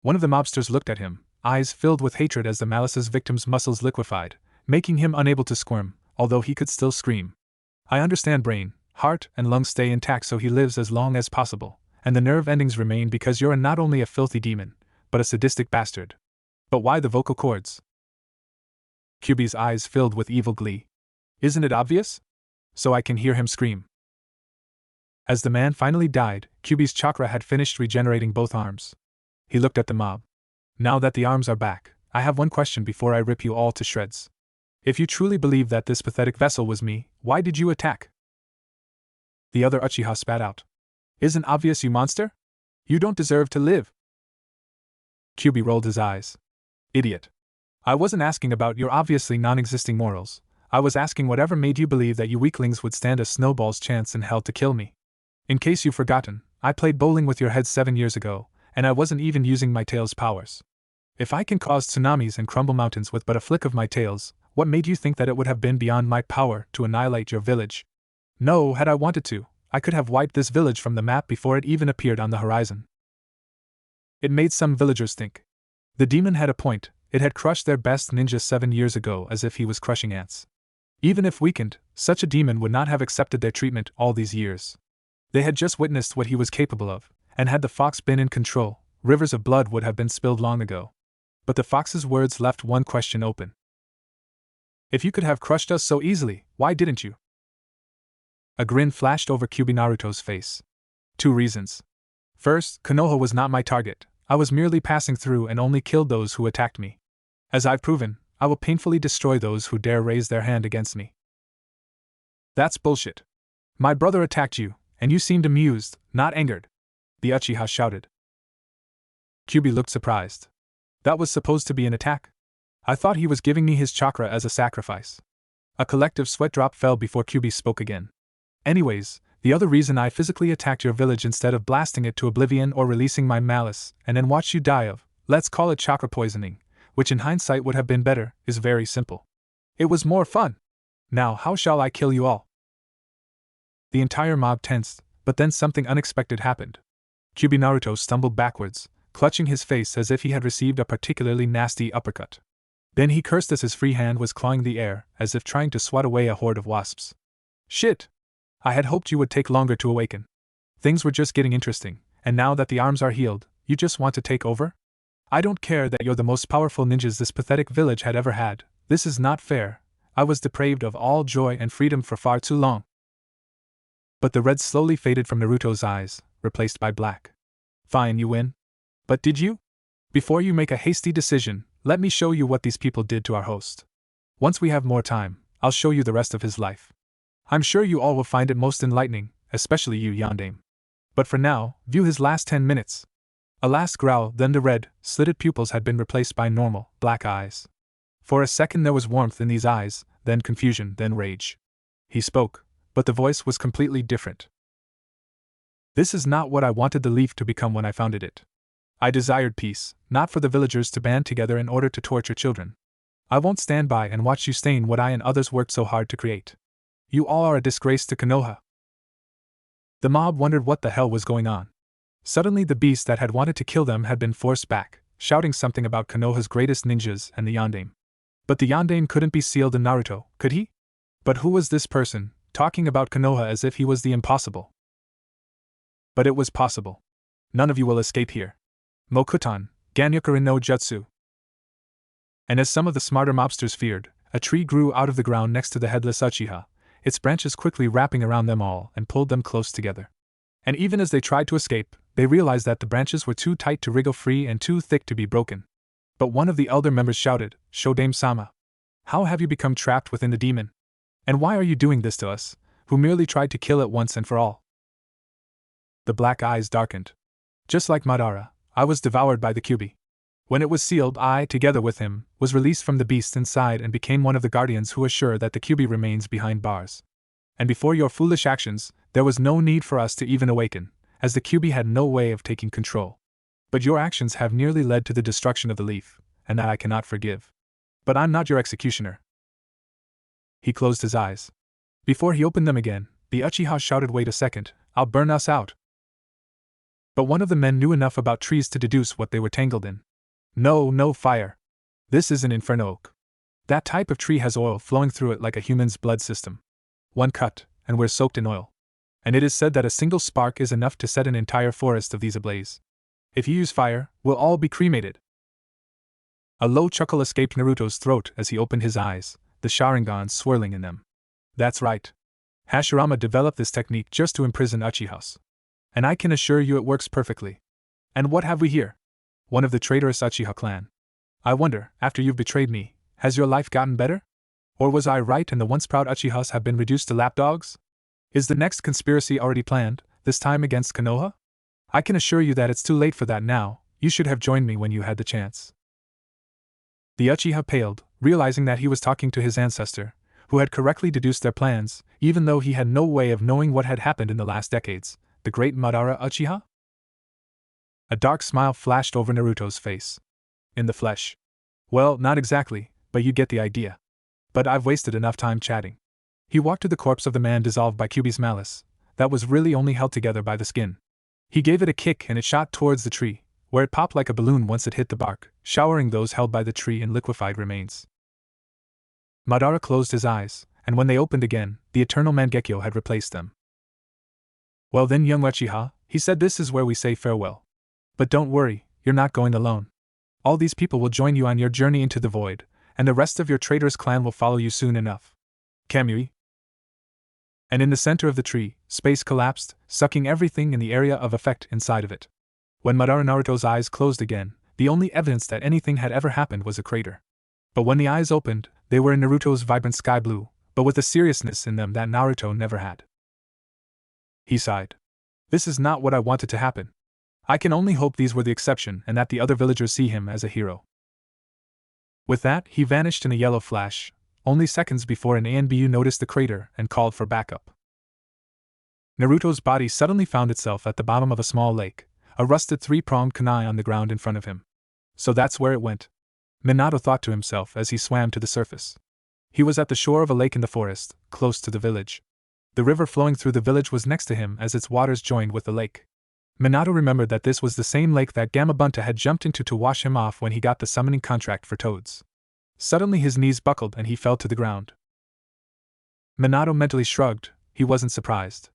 Speaker 1: One of the mobsters looked at him, eyes filled with hatred as the malice's victim's muscles liquefied, making him unable to squirm, although he could still scream. I understand brain, heart, and lungs stay intact so he lives as long as possible, and the nerve endings remain because you're not only a filthy demon, but a sadistic bastard. But why the vocal cords? QB's eyes filled with evil glee. Isn't it obvious? So I can hear him scream. As the man finally died, QB's chakra had finished regenerating both arms. He looked at the mob. Now that the arms are back, I have one question before I rip you all to shreds. If you truly believe that this pathetic vessel was me, why did you attack? The other Uchiha spat out. Isn't obvious, you monster? You don't deserve to live. QB rolled his eyes. Idiot. I wasn't asking about your obviously non-existing morals. I was asking whatever made you believe that you weaklings would stand a snowball's chance in hell to kill me. In case you've forgotten, I played bowling with your head 7 years ago, and I wasn't even using my tail's powers. If I can cause tsunamis and crumble mountains with but a flick of my tails, what made you think that it would have been beyond my power to annihilate your village? No, had I wanted to, I could have wiped this village from the map before it even appeared on the horizon. It made some villagers think. The demon had a point, it had crushed their best ninja 7 years ago as if he was crushing ants. Even if weakened, such a demon would not have accepted their treatment all these years. They had just witnessed what he was capable of, and had the fox been in control, rivers of blood would have been spilled long ago. But the fox's words left one question open. If you could have crushed us so easily, why didn't you? A grin flashed over Kyuubi Naruto's face. 2 reasons. First, Konoha was not my target. I was merely passing through and only killed those who attacked me. As I've proven, I will painfully destroy those who dare raise their hand against me. That's bullshit. My brother attacked you, and you seemed amused, not angered, the Uchiha shouted. Kyuubi looked surprised. That was supposed to be an attack? I thought he was giving me his chakra as a sacrifice. A collective sweat drop fell before Kyuubi spoke again. Anyways, the other reason I physically attacked your village instead of blasting it to oblivion or releasing my malice and then watch you die of, let's call it chakra poisoning, which in hindsight would have been better, is very simple. It was more fun. Now how shall I kill you all? The entire mob tensed, but then something unexpected happened. Kyuubi Naruto stumbled backwards, clutching his face as if he had received a particularly nasty uppercut. Then he cursed as his free hand was clawing the air, as if trying to swat away a horde of wasps. Shit! I had hoped you would take longer to awaken. Things were just getting interesting, and now that the arms are healed, you just want to take over? I don't care that you're the most powerful ninjas this pathetic village had ever had. This is not fair. I was deprived of all joy and freedom for far too long. But the red slowly faded from Naruto's eyes, replaced by black. Fine, you win. But did you? Before you make a hasty decision, let me show you what these people did to our host. Once we have more time, I'll show you the rest of his life. I'm sure you all will find it most enlightening, especially you, Yondaime. But for now, view his last 10 minutes. A last growl, then the red, slitted pupils had been replaced by normal, black eyes. For a second there was warmth in these eyes, then confusion, then rage. He spoke, but the voice was completely different. This is not what I wanted the leaf to become when I founded it. I desired peace, not for the villagers to band together in order to torture children. I won't stand by and watch you stain what I and others worked so hard to create. You all are a disgrace to Konoha. The mob wondered what the hell was going on. Suddenly the beast that had wanted to kill them had been forced back, shouting something about Konoha's greatest ninjas and the Yondaime. But the Yondaime couldn't be sealed in Naruto, could he? But who was this person, talking about Konoha as if he was the impossible? But it was possible. None of you will escape here. Mokutan, Ganyukarin no Jutsu. And as some of the smarter mobsters feared, a tree grew out of the ground next to the headless Uchiha, its branches quickly wrapping around them all and pulled them close together. And even as they tried to escape, they realized that the branches were too tight to wriggle free and too thick to be broken. But one of the elder members shouted, Shodaime-sama. How have you become trapped within the demon? And why are you doing this to us, who merely tried to kill it once and for all? The black eyes darkened. Just like Madara, I was devoured by the Kyuubi. When it was sealed, I, together with him, was released from the beast inside and became one of the guardians who assure that the Kyuubi remains behind bars. And before your foolish actions, there was no need for us to even awaken, as the Kyuubi had no way of taking control. But your actions have nearly led to the destruction of the leaf, and that I cannot forgive. But I'm not your executioner. He closed his eyes. Before he opened them again, the Uchiha shouted, wait a second, I'll burn us out. But one of the men knew enough about trees to deduce what they were tangled in. No fire. This is an inferno oak. That type of tree has oil flowing through it like a human's blood system. One cut, and we're soaked in oil. And it is said that a single spark is enough to set an entire forest of these ablaze. If you use fire, we'll all be cremated. A low chuckle escaped Naruto's throat as he opened his eyes, the Sharingan swirling in them. That's right. Hashirama developed this technique just to imprison Uchihas. And I can assure you it works perfectly. And what have we here? One of the traitorous Uchiha clan. I wonder, after you've betrayed me, has your life gotten better? Or was I right and the once proud Uchihas have been reduced to lapdogs? Is the next conspiracy already planned, this time against Konoha? I can assure you that it's too late for that now. You should have joined me when you had the chance. The Uchiha paled, realizing that he was talking to his ancestor, who had correctly deduced their plans, even though he had no way of knowing what had happened in the last decades. The great Madara Uchiha? A dark smile flashed over Naruto's face. In the flesh. Well, not exactly, but you get the idea. But I've wasted enough time chatting. He walked to the corpse of the man dissolved by Kyuubi's malice, that was really only held together by the skin. He gave it a kick and it shot towards the tree, where it popped like a balloon once it hit the bark, showering those held by the tree in liquefied remains. Madara closed his eyes, and when they opened again, the eternal Mangekyo had replaced them. Well then, young Uchiha, he said, this is where we say farewell. But don't worry, you're not going alone. All these people will join you on your journey into the void, and the rest of your traitorous clan will follow you soon enough. Kamui. And in the center of the tree, space collapsed, sucking everything in the area of effect inside of it. When Madara Naruto's eyes closed again, the only evidence that anything had ever happened was a crater. But when the eyes opened, they were in Naruto's vibrant sky blue, but with a seriousness in them that Naruto never had. He sighed. This is not what I wanted to happen. I can only hope these were the exception and that the other villagers see him as a hero. With that, he vanished in a yellow flash, only seconds before an ANBU noticed the crater and called for backup. Naruto's body suddenly found itself at the bottom of a small lake, a rusted three-pronged kunai on the ground in front of him. So that's where it went. Minato thought to himself as he swam to the surface. He was at the shore of a lake in the forest, close to the village. The river flowing through the village was next to him as its waters joined with the lake. Minato remembered that this was the same lake that Gamabunta had jumped into to wash him off when he got the summoning contract for toads. Suddenly his knees buckled and he fell to the ground. Minato mentally shrugged, he wasn't surprised.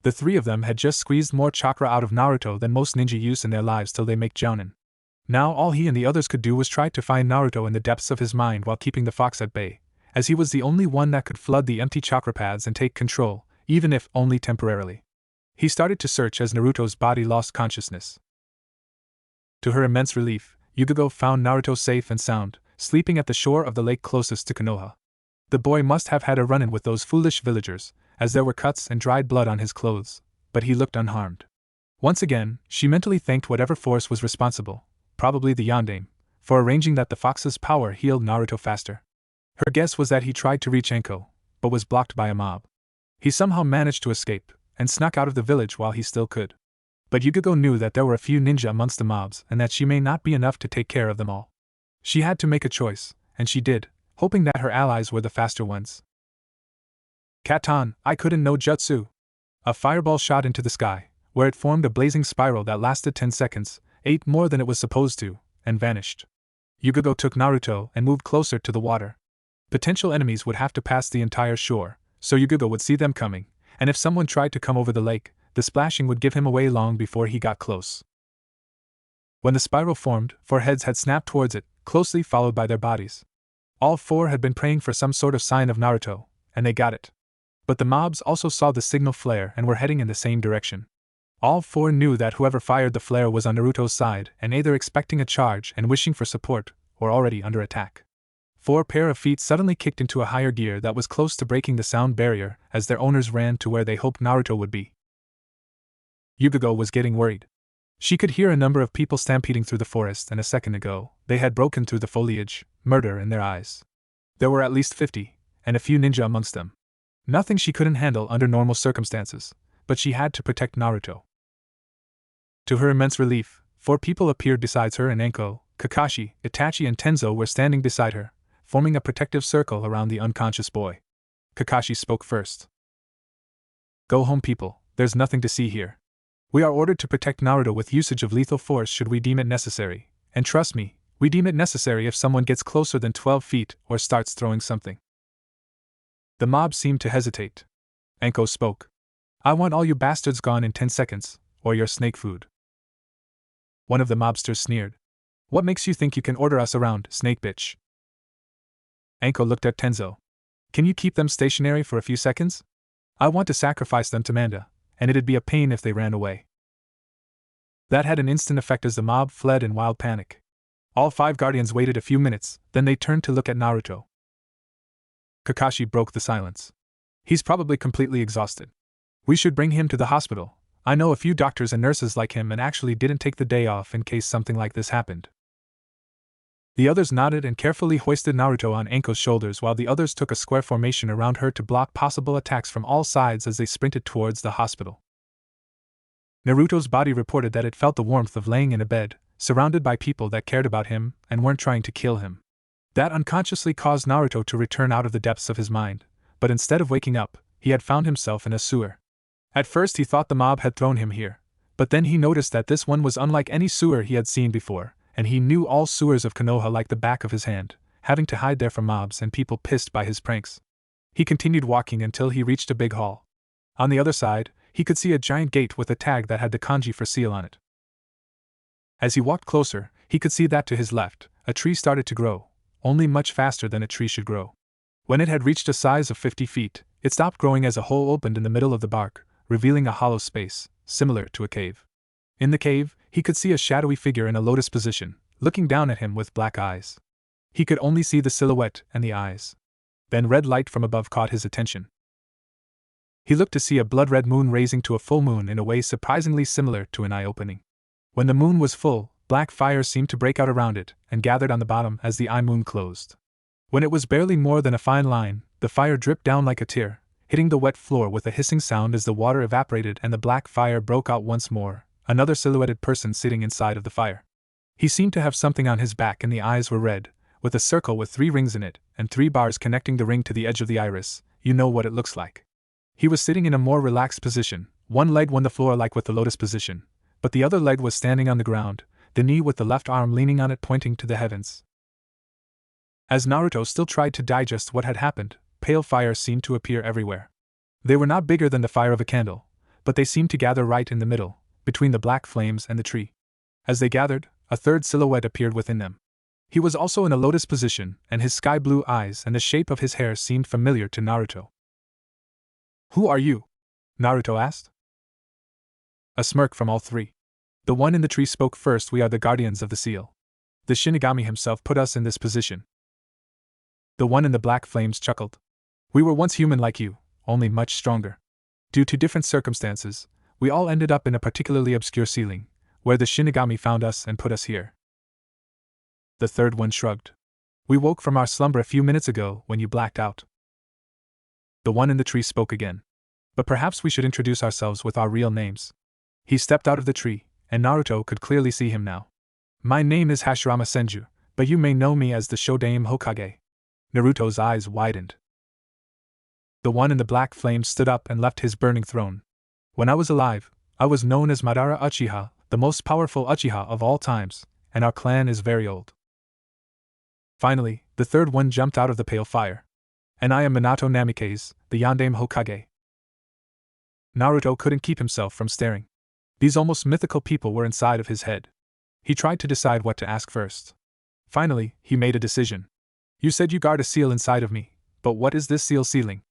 Speaker 1: The three of them had just squeezed more chakra out of Naruto than most ninja use in their lives till they make jounin. Now all he and the others could do was try to find Naruto in the depths of his mind while keeping the fox at bay, as he was the only one that could flood the empty chakra paths and take control, even if only temporarily. He started to search as Naruto's body lost consciousness. To her immense relief, Yugogo found Naruto safe and sound, sleeping at the shore of the lake closest to Konoha. The boy must have had a run-in with those foolish villagers, as there were cuts and dried blood on his clothes, but he looked unharmed. Once again, she mentally thanked whatever force was responsible, probably the Yondaime, for arranging that the fox's power healed Naruto faster. Her guess was that he tried to reach Enko, but was blocked by a mob. He somehow managed to escape, and snuck out of the village while he still could. But Yugogo knew that there were a few ninja amongst the mobs and that she may not be enough to take care of them all. She had to make a choice, and she did, hoping that her allies were the faster ones. Katon, I couldn't no jutsu. A fireball shot into the sky, where it formed a blazing spiral that lasted 10 seconds, ate more than it was supposed to, and vanished. Yugogo took Naruto and moved closer to the water. Potential enemies would have to pass the entire shore, so Yugogo would see them coming, and if someone tried to come over the lake, the splashing would give him away long before he got close. When the spiral formed, 4 heads had snapped towards it, closely followed by their bodies. All 4 had been praying for some sort of sign of Naruto, and they got it. But the mobs also saw the signal flare and were heading in the same direction. All 4 knew that whoever fired the flare was on Naruto's side and either expecting a charge and wishing for support, or already under attack. 4 pair of feet suddenly kicked into a higher gear that was close to breaking the sound barrier as their owners ran to where they hoped Naruto would be. Yugogo was getting worried. She could hear a number of people stampeding through the forest, and a second ago, they had broken through the foliage, murder in their eyes. There were at least 50, and a few ninja amongst them. Nothing she couldn't handle under normal circumstances, but she had to protect Naruto. To her immense relief, 4 people appeared besides her, and Enko, Kakashi, Itachi and Tenzo were standing beside her, forming a protective circle around the unconscious boy. Kakashi spoke first. Go home, people, there's nothing to see here. We are ordered to protect Naruto with usage of lethal force should we deem it necessary, and trust me, we deem it necessary if someone gets closer than 12 feet or starts throwing something. The mob seemed to hesitate. Enko spoke. I want all you bastards gone in 10 seconds, or your snake food. One of the mobsters sneered. What makes you think you can order us around, snake bitch? Enko looked at Tenzo. Can you keep them stationary for a few seconds? I want to sacrifice them to Manda, and it'd be a pain if they ran away. That had an instant effect as the mob fled in wild panic. All 5 guardians waited a few minutes, then they turned to look at Naruto. Kakashi broke the silence. He's probably completely exhausted. We should bring him to the hospital. I know a few doctors and nurses like him and actually didn't take the day off in case something like this happened. The others nodded and carefully hoisted Naruto on Enko's shoulders while the others took a square formation around her to block possible attacks from all sides as they sprinted towards the hospital. Naruto's body reported that it felt the warmth of laying in a bed, surrounded by people that cared about him and weren't trying to kill him. That unconsciously caused Naruto to return out of the depths of his mind, but instead of waking up, he had found himself in a sewer. At first he thought the mob had thrown him here, but then he noticed that this one was unlike any sewer he had seen before, and he knew all sewers of Konoha like the back of his hand, having to hide there from mobs and people pissed by his pranks. He continued walking until he reached a big hall. On the other side, he could see a giant gate with a tag that had the kanji for seal on it. As he walked closer, he could see that to his left, a tree started to grow, only much faster than a tree should grow. When it had reached a size of 50 feet, it stopped growing as a hole opened in the middle of the bark, revealing a hollow space, similar to a cave. In the cave, he could see a shadowy figure in a lotus position, looking down at him with black eyes. He could only see the silhouette and the eyes. Then red light from above caught his attention. He looked to see a blood-red moon raising to a full moon in a way surprisingly similar to an eye opening. When the moon was full, black fire seemed to break out around it and gathered on the bottom as the eye moon closed. When it was barely more than a fine line, the fire dripped down like a tear, hitting the wet floor with a hissing sound as the water evaporated and the black fire broke out once more, another silhouetted person sitting inside of the fire. He seemed to have something on his back and the eyes were red, with a circle with 3 rings in it, and 3 bars connecting the ring to the edge of the iris. You know what it looks like. He was sitting in a more relaxed position, one leg on the floor like with the lotus position, but the other leg was standing on the ground, the knee with the left arm leaning on it pointing to the heavens. As Naruto still tried to digest what had happened, pale fire seemed to appear everywhere. They were not bigger than the fire of a candle, but they seemed to gather right in the middle, between the black flames and the tree. As they gathered, a third silhouette appeared within them. He was also in a lotus position, and his sky-blue eyes and the shape of his hair seemed familiar to Naruto. "Who are you?" Naruto asked. A smirk from all 3. The one in the tree spoke first. "We are the guardians of the seal. The Shinigami himself put us in this position." The one in the black flames chuckled. "We were once human like you, only much stronger. Due to different circumstances, we all ended up in a particularly obscure ceiling, where the Shinigami found us and put us here." The third one shrugged. "We woke from our slumber a few minutes ago when you blacked out." The one in the tree spoke again. "But perhaps we should introduce ourselves with our real names." He stepped out of the tree, and Naruto could clearly see him now. "My name is Hashirama Senju, but you may know me as the Shodaime Hokage." Naruto's eyes widened. The one in the black flames stood up and left his burning throne. "When I was alive, I was known as Madara Uchiha, the most powerful Uchiha of all times, and our clan is very old." Finally, the third one jumped out of the pale fire. "And I am Minato Namikaze, the Yondaime Hokage." Naruto couldn't keep himself from staring. These almost mythical people were inside of his head. He tried to decide what to ask first. Finally, he made a decision. "You said you guard a seal inside of me, but what is this seal sealing?"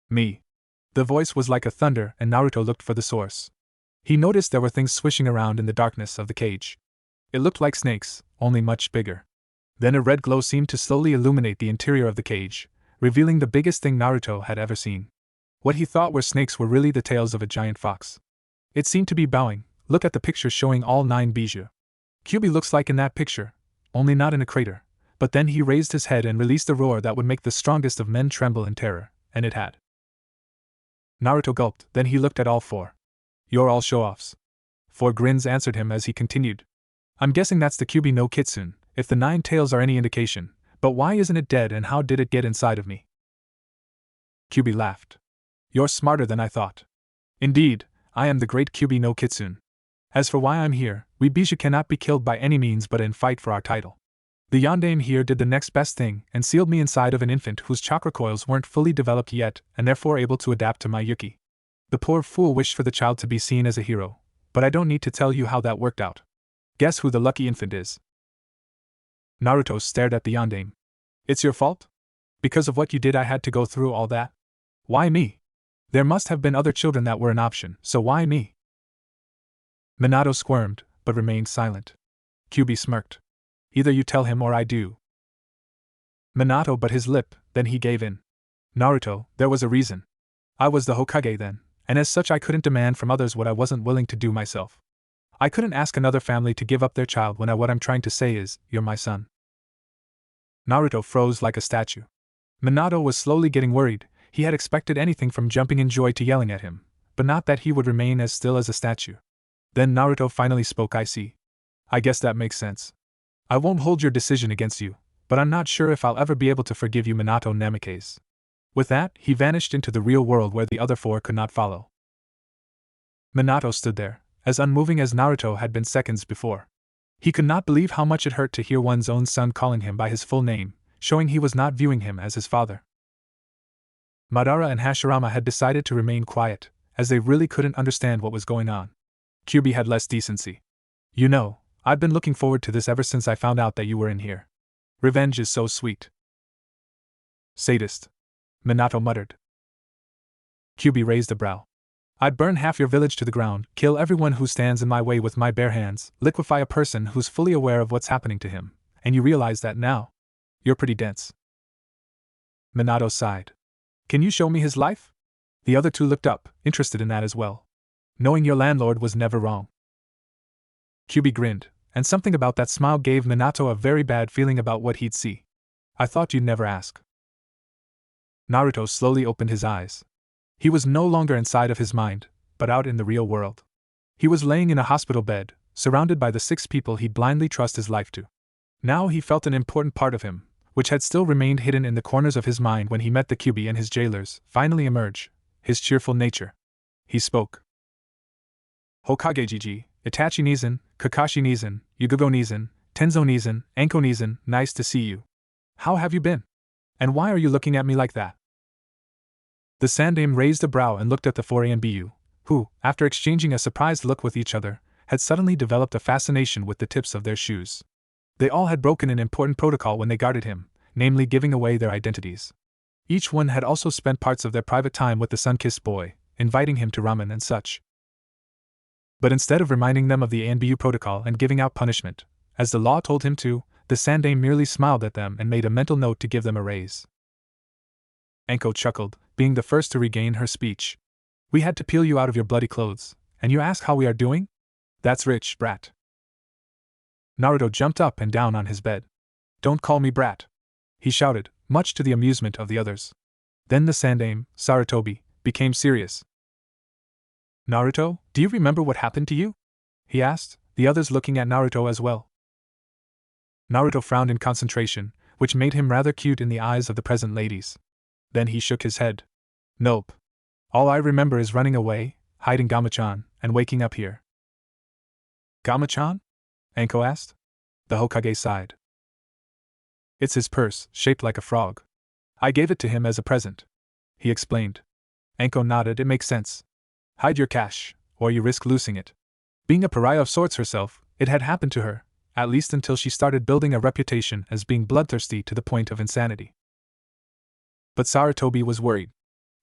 Speaker 1: "Me." The voice was like a thunder, and Naruto looked for the source. He noticed there were things swishing around in the darkness of the cage. It looked like snakes, only much bigger. Then a red glow seemed to slowly illuminate the interior of the cage, revealing the biggest thing Naruto had ever seen. What he thought were snakes were really the tails of a giant fox. It seemed to be bowing. Look at the picture showing all 9 bijou. Kyuubi looks like in that picture, only not in a crater. But then he raised his head and released a roar that would make the strongest of men tremble in terror, and it had. Naruto gulped, then he looked at all 4. "You're all show-offs." 4 grins answered him as he continued. "I'm guessing that's the Kyuubi no Kitsune, if the 9 tails are any indication, but why isn't it dead and how did it get inside of me?" Kyuubi laughed. "You're smarter than I thought. Indeed, I am the great Kyuubi no Kitsune. As for why I'm here, we bijou cannot be killed by any means but in fight for our title. The Yondaime here did the next best thing and sealed me inside of an infant whose chakra coils weren't fully developed yet and therefore able to adapt to my Yuki. The poor fool wished for the child to be seen as a hero, but I don't need to tell you how that worked out. Guess who the lucky infant is?" Naruto stared at the Yondaime. "It's your fault? Because of what you did I had to go through all that? Why me? There must have been other children that were an option, so why me?" Minato squirmed, but remained silent. Kyuubi smirked. "Either you tell him or I do." Minato bit his lip, then he gave in. "Naruto, there was a reason. I was the Hokage then, and as such I couldn't demand from others what I wasn't willing to do myself. I couldn't ask another family to give up their child when what I'm trying to say is, you're my son." Naruto froze like a statue. Minato was slowly getting worried. He had expected anything from jumping in joy to yelling at him, but not that he would remain as still as a statue. Then Naruto finally spoke. "I see. I guess that makes sense. I won't hold your decision against you, but I'm not sure if I'll ever be able to forgive you, Minato Namikaze." With that, he vanished into the real world where the other 4 could not follow. Minato stood there, as unmoving as Naruto had been seconds before. He could not believe how much it hurt to hear one's own son calling him by his full name, showing he was not viewing him as his father. Madara and Hashirama had decided to remain quiet, as they really couldn't understand what was going on. Kyuubi had less decency. You know, I've been looking forward to this ever since I found out that you were in here. Revenge is so sweet. Sadist. Minato muttered. Kyuubi raised a brow. I'd burn half your village to the ground, kill everyone who stands in my way with my bare hands, liquefy a person who's fully aware of what's happening to him, and you realize that now? You're pretty dense. Minato sighed. Can you show me his life? The other two looked up, interested in that as well. Knowing your landlord was never wrong. Kyuubi grinned, and something about that smile gave Minato a very bad feeling about what he'd see. I thought you'd never ask. Naruto slowly opened his eyes. He was no longer inside of his mind, but out in the real world. He was laying in a hospital bed, surrounded by the 6 people he'd blindly trust his life to. Now he felt an important part of him, which had still remained hidden in the corners of his mind when he met the Kyuubi and his jailers, finally emerge, his cheerful nature. He spoke. Hokage Gigi, Itachi Nizan, Kakashi Nizan, Yugogo Nizan, Tenzo Nizan, Anko Nizan, nice to see you. How have you been? And why are you looking at me like that? The Sandaime raised a brow and looked at the 4 Anbu, who, after exchanging a surprised look with each other, had suddenly developed a fascination with the tips of their shoes. They all had broken an important protocol when they guarded him, namely giving away their identities. Each one had also spent parts of their private time with the sun-kissed boy, inviting him to ramen and such. But instead of reminding them of the Anbu protocol and giving out punishment, as the law told him to, the Sandaime merely smiled at them and made a mental note to give them a raise. Anko chuckled, being the first to regain her speech. We had to peel you out of your bloody clothes, and you ask how we are doing? That's rich, brat. Naruto jumped up and down on his bed. Don't call me brat, he shouted, much to the amusement of the others. Then the Sandaime, Sarutobi, became serious. Naruto, do you remember what happened to you? He asked, the others looking at Naruto as well. Naruto frowned in concentration, which made him rather cute in the eyes of the present ladies. Then he shook his head. Nope. All I remember is running away, hiding Gamachan, and waking up here. Gamachan? Anko asked. The Hokage sighed. It's his purse, shaped like a frog. I gave it to him as a present, he explained. Anko nodded. It makes sense. Hide your cash, or you risk losing it. Being a pariah of sorts herself, it had happened to her, at least until she started building a reputation as being bloodthirsty to the point of insanity. But Sarutobi was worried.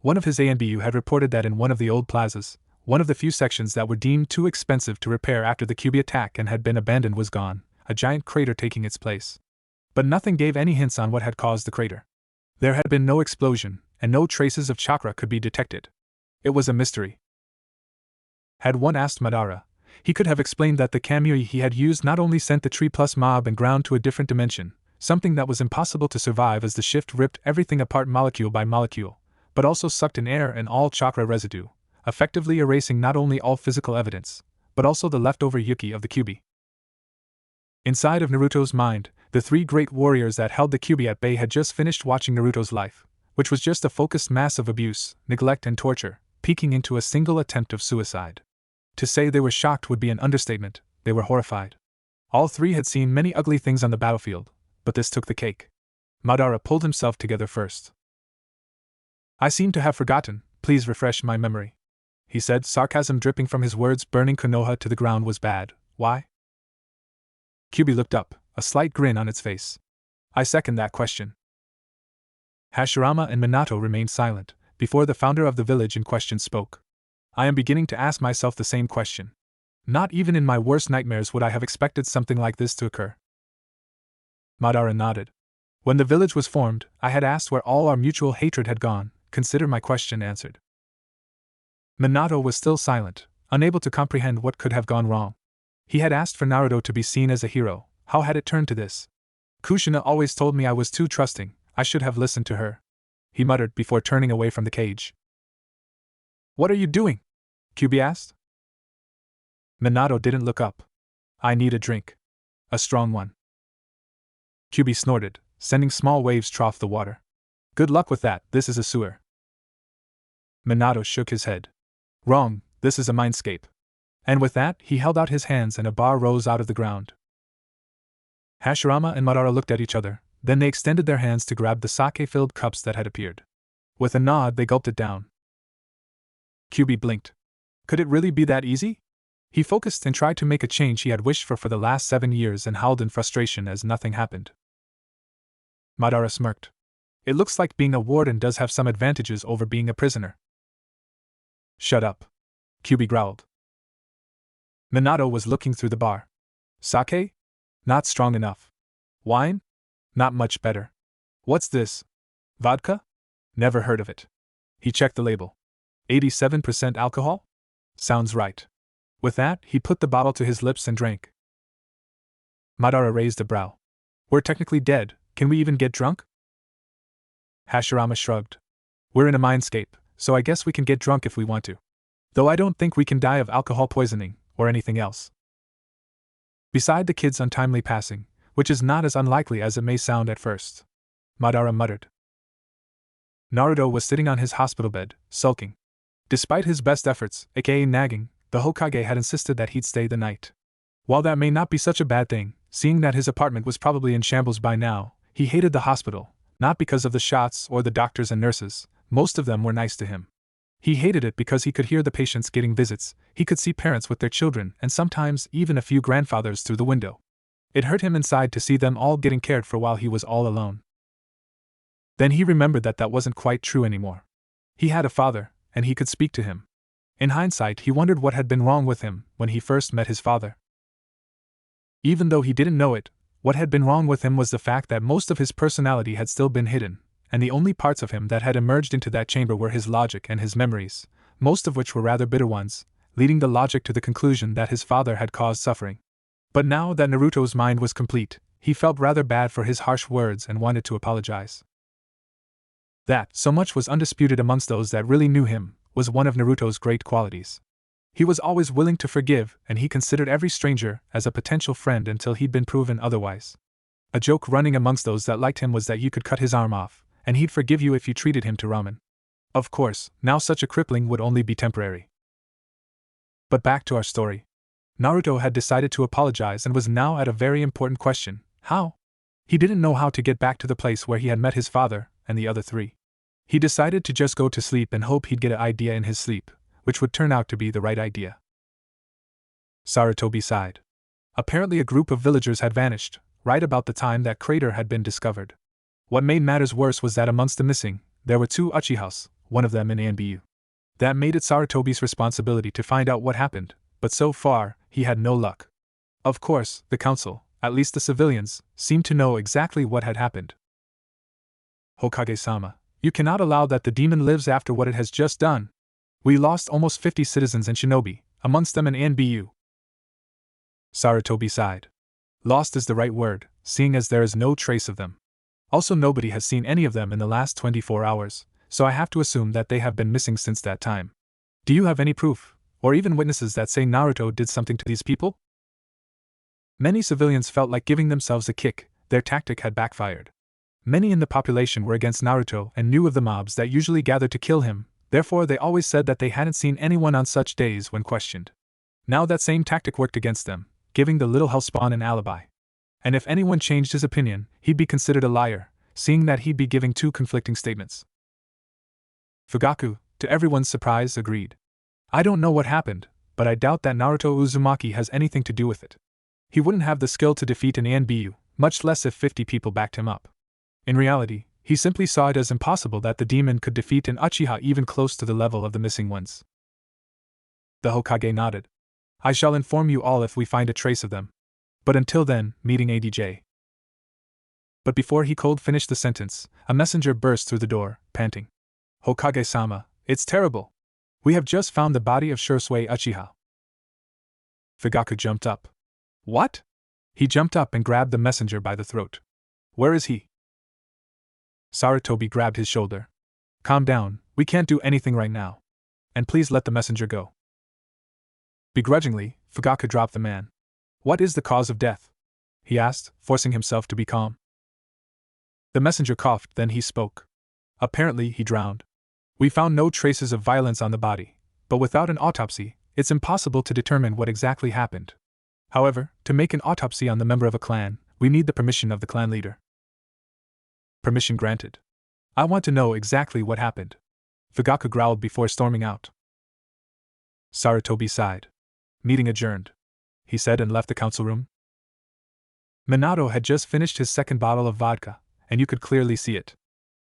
Speaker 1: One of his ANBU had reported that in one of the old plazas, one of the few sections that were deemed too expensive to repair after the Kyuubi attack and had been abandoned was gone, a giant crater taking its place. But nothing gave any hints on what had caused the crater. There had been no explosion, and no traces of chakra could be detected. It was a mystery. Had one asked Madara, he could have explained that the Kamui he had used not only sent the tree plus mob and ground to a different dimension, something that was impossible to survive as the shift ripped everything apart molecule by molecule, but also sucked in air and all chakra residue, effectively erasing not only all physical evidence, but also the leftover Yuki of the Kyuubi. Inside of Naruto's mind, the 3 great warriors that held the Kyuubi at bay had just finished watching Naruto's life, which was just a focused mass of abuse, neglect and torture, peaking into a single attempt of suicide. To say they were shocked would be an understatement. They were horrified. All 3 had seen many ugly things on the battlefield, but this took the cake. Madara pulled himself together first. I seem to have forgotten, please refresh my memory, he said, sarcasm dripping from his words. Burning Konoha to the ground was bad. Why? Kyuubi looked up, a slight grin on its face. I second that question. Hashirama and Minato remained silent, before the founder of the village in question spoke. I am beginning to ask myself the same question. Not even in my worst nightmares would I have expected something like this to occur. Madara nodded. When the village was formed, I had asked where all our mutual hatred had gone. Consider my question answered. Minato was still silent, unable to comprehend what could have gone wrong. He had asked for Naruto to be seen as a hero. How had it turned to this? Kushina always told me I was too trusting. I should have listened to her, he muttered before turning away from the cage. What are you doing? Kyuubi asked. Minato didn't look up. I need a drink. A strong one. Kyuubi snorted, sending small waves trough the water. Good luck with that, this is a sewer. Minato shook his head. Wrong, this is a mindscape. And with that, he held out his hands and a bar rose out of the ground. Hashirama and Madara looked at each other, then they extended their hands to grab the sake-filled cups that had appeared. With a nod, they gulped it down. QB blinked. Could it really be that easy? He focused and tried to make a change he had wished for the last 7 years and howled in frustration as nothing happened. Madara smirked. It looks like being a warden does have some advantages over being a prisoner. Shut up. QB growled. Minato was looking through the bar. Sake? Not strong enough. Wine? Not much better. What's this? Vodka? Never heard of it. He checked the label. 87% alcohol? Sounds right. With that, he put the bottle to his lips and drank. Madara raised a brow. We're technically dead, can we even get drunk? Hashirama shrugged. We're in a mindscape, so I guess we can get drunk if we want to. Though I don't think we can die of alcohol poisoning, or anything else. Beside the kid's untimely passing, which is not as unlikely as it may sound at first, Madara muttered. Naruto was sitting on his hospital bed, sulking. Despite his best efforts, aka nagging, the Hokage had insisted that he'd stay the night. While that may not be such a bad thing, seeing that his apartment was probably in shambles by now, he hated the hospital, not because of the shots or the doctors and nurses, most of them were nice to him. He hated it because he could hear the patients getting visits, he could see parents with their children and sometimes even a few grandfathers through the window. It hurt him inside to see them all getting cared for while he was all alone. Then he remembered that that wasn't quite true anymore. He had a father, and he could speak to him. In hindsight, he wondered what had been wrong with him when he first met his father. Even though he didn't know it, what had been wrong with him was the fact that most of his personality had still been hidden, and the only parts of him that had emerged into that chamber were his logic and his memories, most of which were rather bitter ones, leading the logic to the conclusion that his father had caused suffering. But now that Naruto's mind was complete, he felt rather bad for his harsh words and wanted to apologize. That, so much was undisputed amongst those that really knew him, was one of Naruto's great qualities. He was always willing to forgive, and he considered every stranger as a potential friend until he'd been proven otherwise. A joke running amongst those that liked him was that you could cut his arm off, and he'd forgive you if you treated him to ramen. Of course, now such a crippling would only be temporary. But back to our story. Naruto had decided to apologize and was now at a very important question: how? He didn't know how to get back to the place where he had met his father and the other three. He decided to just go to sleep and hope he'd get an idea in his sleep, which would turn out to be the right idea. Sarutobi sighed. Apparently a group of villagers had vanished, right about the time that crater had been discovered. What made matters worse was that amongst the missing, there were 2 Uchihas, one of them in ANBU. That made it Sarutobi's responsibility to find out what happened, but so far, he had no luck. Of course, the council, at least the civilians, seemed to know exactly what had happened. Hokage-sama, you cannot allow that the demon lives after what it has just done. We lost almost 50 citizens and shinobi, amongst them an ANBU. Sarutobi sighed. Lost is the right word, seeing as there is no trace of them. Also, nobody has seen any of them in the last 24 hours, so I have to assume that they have been missing since that time. Do you have any proof, or even witnesses that say Naruto did something to these people? Many civilians felt like giving themselves a kick, their tactic had backfired. Many in the population were against Naruto and knew of the mobs that usually gathered to kill him, therefore they always said that they hadn't seen anyone on such days when questioned. Now that same tactic worked against them, giving the little hellspawn an alibi. And if anyone changed his opinion, he'd be considered a liar, seeing that he'd be giving 2 conflicting statements. Fugaku, to everyone's surprise, agreed. I don't know what happened, but I doubt that Naruto Uzumaki has anything to do with it. He wouldn't have the skill to defeat an ANBU, much less if 50 people backed him up. In reality, he simply saw it as impossible that the demon could defeat an Uchiha even close to the level of the missing ones. The Hokage nodded. I shall inform you all if we find a trace of them. But until then, meeting ADJ. But before he could finish the sentence, a messenger burst through the door, panting. Hokage-sama, it's terrible. We have just found the body of Shursui Uchiha. Fugaku jumped up. What? He jumped up and grabbed the messenger by the throat. Where is he? Sarutobi grabbed his shoulder. Calm down, we can't do anything right now. And please let the messenger go. Begrudgingly, Fugaku dropped the man. What is the cause of death? He asked, forcing himself to be calm. The messenger coughed, then he spoke. Apparently, he drowned. We found no traces of violence on the body, but without an autopsy, it's impossible to determine what exactly happened. However, to make an autopsy on the member of a clan, we need the permission of the clan leader. Permission granted. I want to know exactly what happened. Fugaku growled before storming out. Sarutobi sighed. Meeting adjourned, he said and left the council room. Minato had just finished his second bottle of vodka, and you could clearly see it.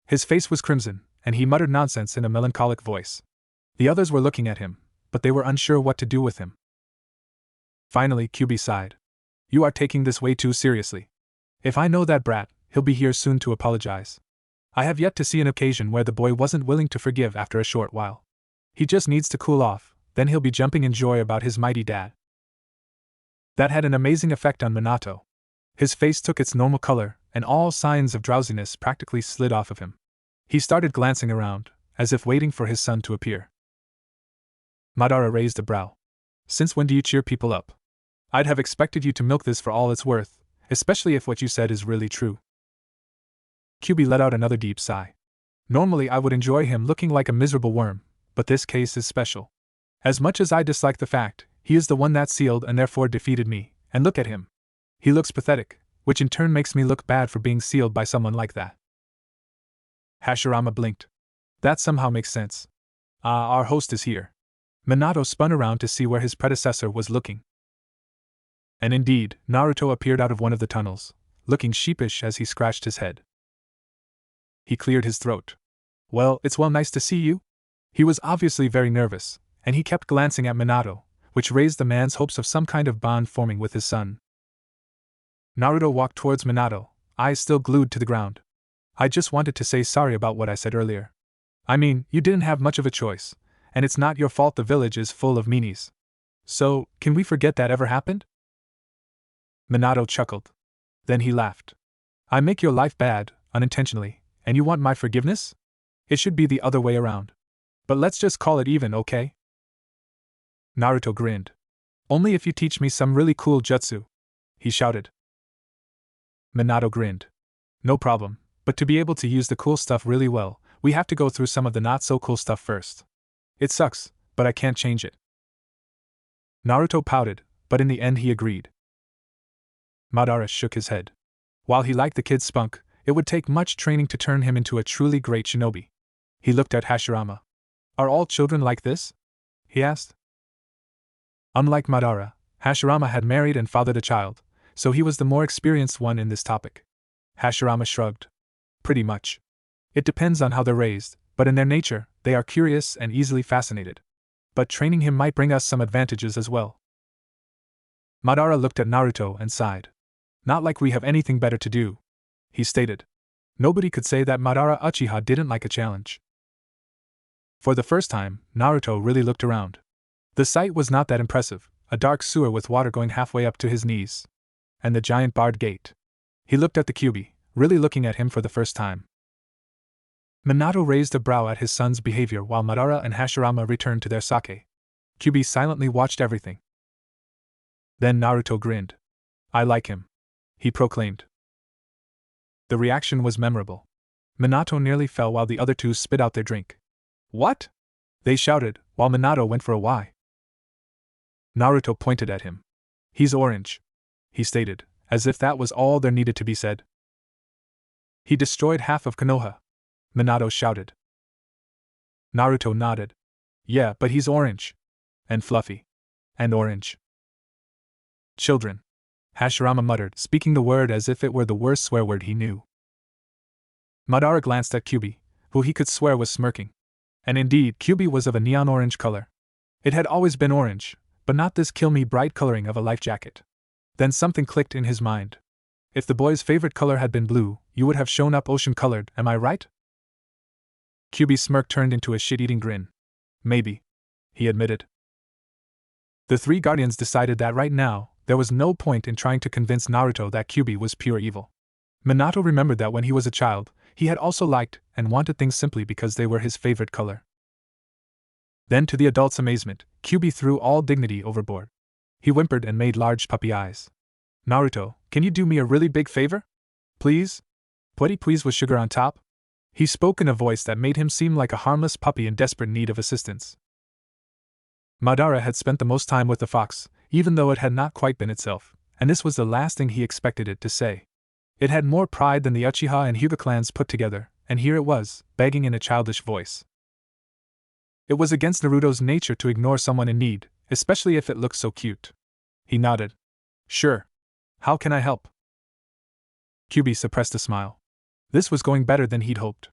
Speaker 1: His face was crimson, and he muttered nonsense in a melancholic voice. The others were looking at him, but they were unsure what to do with him. Finally, Kyubi sighed. You are taking this way too seriously. If I know that brat, he'll be here soon to apologize. I have yet to see an occasion where the boy wasn't willing to forgive after a short while. He just needs to cool off, then he'll be jumping in joy about his mighty dad. That had an amazing effect on Minato. His face took its normal color, and all signs of drowsiness practically slid off of him. He started glancing around, as if waiting for his son to appear. Madara raised a brow. Since when do you cheer people up? I'd have expected you to milk this for all it's worth, especially if what you said is really true. Kyubi let out another deep sigh. Normally I would enjoy him looking like a miserable worm, but this case is special. As much as I dislike the fact, he is the one that sealed and therefore defeated me, and look at him. He looks pathetic, which in turn makes me look bad for being sealed by someone like that. Hashirama blinked. That somehow makes sense. Our host is here. Minato spun around to see where his predecessor was looking. And indeed, Naruto appeared out of one of the tunnels, looking sheepish as he scratched his head. He cleared his throat. Well, it's nice to see you. He was obviously very nervous, and he kept glancing at Minato, which raised the man's hopes of some kind of bond forming with his son. Naruto walked towards Minato, eyes still glued to the ground. I just wanted to say sorry about what I said earlier. I mean, you didn't have much of a choice, and it's not your fault the village is full of meanies. So, can we forget that ever happened? Minato chuckled. Then he laughed. I make your life bad, unintentionally, and you want my forgiveness? It should be the other way around. But let's just call it even, okay? Naruto grinned. Only if you teach me some really cool jutsu, he shouted. Minato grinned. No problem, but to be able to use the cool stuff really well, we have to go through some of the not so cool stuff first. It sucks, but I can't change it. Naruto pouted, but in the end he agreed. Madara shook his head. While he liked the kid's spunk, it would take much training to turn him into a truly great shinobi. He looked at Hashirama. Are all children like this? He asked. Unlike Madara, Hashirama had married and fathered a child, so he was the more experienced one in this topic. Hashirama shrugged. Pretty much. It depends on how they're raised, but in their nature, they are curious and easily fascinated. But training him might bring us some advantages as well. Madara looked at Naruto and sighed. Not like we have anything better to do, he stated. Nobody could say that Madara Uchiha didn't like a challenge. For the first time, Naruto really looked around. The sight was not that impressive, a dark sewer with water going halfway up to his knees. And the giant barred gate. He looked at the Kyubi, really looking at him for the first time. Minato raised a brow at his son's behavior while Madara and Hashirama returned to their sake. Kyubi silently watched everything. Then Naruto grinned. I like him, he proclaimed. The reaction was memorable. Minato nearly fell while the other two spit out their drink. What? They shouted, while Minato went for a why. Naruto pointed at him. He's orange, he stated, as if that was all there needed to be said. He destroyed half of Konoha, Minato shouted. Naruto nodded. Yeah, but he's orange. And fluffy. And orange. Children, Hashirama muttered, speaking the word as if it were the worst swear word he knew. Madara glanced at Kyubi, who he could swear was smirking. And indeed, Kyubi was of a neon orange color. It had always been orange, but not this kill-me-bright coloring of a life jacket. Then something clicked in his mind. If the boy's favorite color had been blue, you would have shown up ocean-colored, am I right? Kyubi's smirk turned into a shit-eating grin. Maybe, he admitted. The three guardians decided that right now, there was no point in trying to convince Naruto that Kyubi was pure evil. Minato remembered that when he was a child, he had also liked and wanted things simply because they were his favorite color. Then, to the adults' amazement, Kyubi threw all dignity overboard. He whimpered and made large puppy eyes. Naruto, can you do me a really big favor? Please? Pretty please with sugar on top? He spoke in a voice that made him seem like a harmless puppy in desperate need of assistance. Madara had spent the most time with the fox, even though it had not quite been itself, and this was the last thing he expected it to say. It had more pride than the Uchiha and Hyuga clans put together, and here it was, begging in a childish voice. It was against Naruto's nature to ignore someone in need, especially if it looked so cute. He nodded. Sure. How can I help? Kyubi suppressed a smile. This was going better than he'd hoped.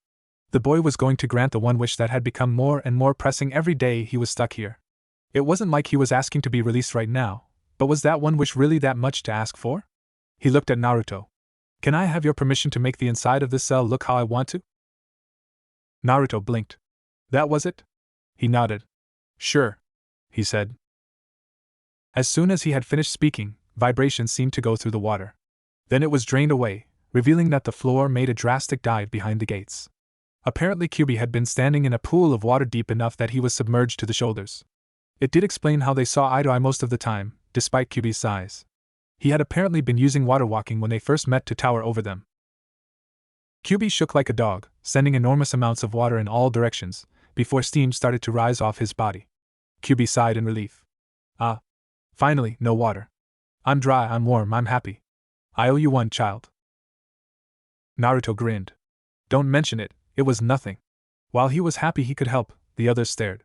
Speaker 1: The boy was going to grant the one wish that had become more and more pressing every day he was stuck here. It wasn't like he was asking to be released right now, but was that one wish really that much to ask for? He looked at Naruto. Can I have your permission to make the inside of this cell look how I want to? Naruto blinked. That was it? He nodded. Sure, he said. As soon as he had finished speaking, vibrations seemed to go through the water. Then it was drained away, revealing that the floor made a drastic dive behind the gates. Apparently Kyubi had been standing in a pool of water deep enough that he was submerged to the shoulders. It did explain how they saw eye to eye most of the time, despite Kyubi's size. He had apparently been using water walking when they first met to tower over them. Kyubi shook like a dog, sending enormous amounts of water in all directions, before steam started to rise off his body. Kyubi sighed in relief. Ah. Finally, no water. I'm dry, I'm warm, I'm happy. I owe you one, child. Naruto grinned. Don't mention it, it was nothing. While he was happy he could help, the others stared.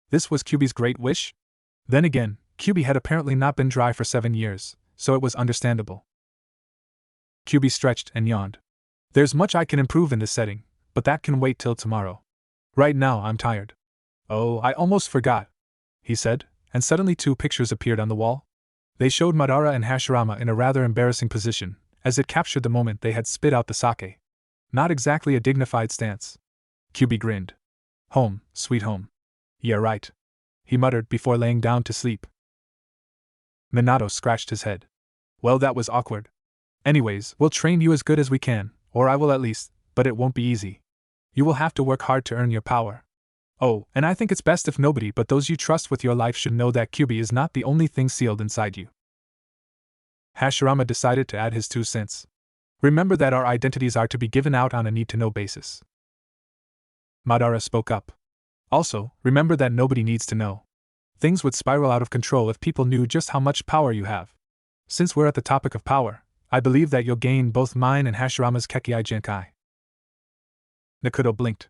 Speaker 1: This was Kyubi's great wish? Then again, Kyubi had apparently not been dry for 7 years, so it was understandable. Kyubi stretched and yawned. There's much I can improve in this setting, but that can wait till tomorrow. Right now I'm tired. Oh, I almost forgot, he said, and suddenly 2 pictures appeared on the wall. They showed Madara and Hashirama in a rather embarrassing position, as it captured the moment they had spit out the sake. Not exactly a dignified stance. Kyubi grinned. Home, sweet home. Yeah, right, he muttered before laying down to sleep. Minato scratched his head. Well, that was awkward. Anyways, we'll train you as good as we can, or I will at least, but it won't be easy. You will have to work hard to earn your power. Oh, and I think it's best if nobody but those you trust with your life should know that Kyubi is not the only thing sealed inside you. Hashirama decided to add his 2 cents. Remember that our identities are to be given out on a need-to-know basis. Madara spoke up. Also, remember that nobody needs to know. Things would spiral out of control if people knew just how much power you have. Since we're at the topic of power, I believe that you'll gain both mine and Hashirama's Kekkai Genkai. Nakuto blinked.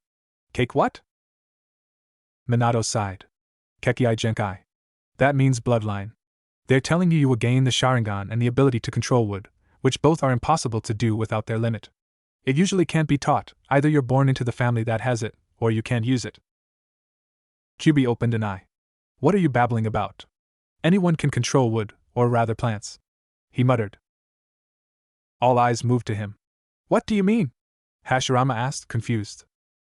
Speaker 1: Cake what? Minato sighed. Kekkai Genkai. That means bloodline. They're telling you will gain the Sharingan and the ability to control wood, which both are impossible to do without their limit. It usually can't be taught, either you're born into the family that has it, or you can't use it. Kyubi opened an eye. What are you babbling about? Anyone can control wood, or rather plants, he muttered. All eyes moved to him. What do you mean? Hashirama asked, confused.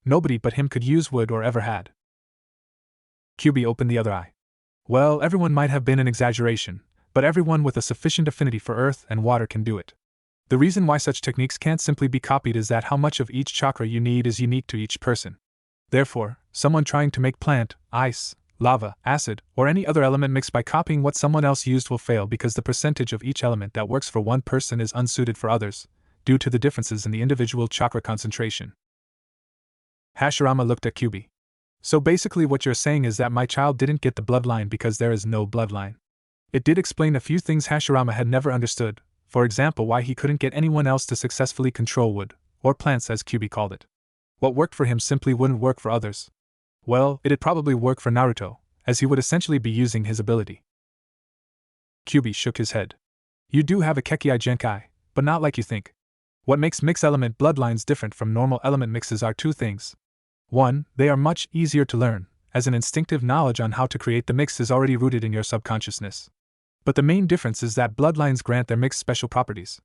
Speaker 1: Nobody but him could use wood or ever had. Kyubi opened the other eye. Well, everyone might have been an exaggeration, but everyone with a sufficient affinity for earth and water can do it. The reason why such techniques can't simply be copied is that how much of each chakra you need is unique to each person. Therefore, someone trying to make plant, ice, lava, acid, or any other element mixed by copying what someone else used will fail because the percentage of each element that works for one person is unsuited for others, due to the differences in the individual chakra concentration. Hashirama looked at Kyubi. So basically what you're saying is that my child didn't get the bloodline because there is no bloodline. It did explain a few things Hashirama had never understood, for example why he couldn't get anyone else to successfully control wood, or plants as Kyubi called it. What worked for him simply wouldn't work for others. Well, it'd probably work for Naruto, as he would essentially be using his ability. Kyubi shook his head. You do have a Kekkai Genkai, but not like you think. What makes mix-element bloodlines different from normal element mixes are 2 things. 1, they are much easier to learn, as an instinctive knowledge on how to create the mix is already rooted in your subconsciousness. But the main difference is that bloodlines grant their mix special properties.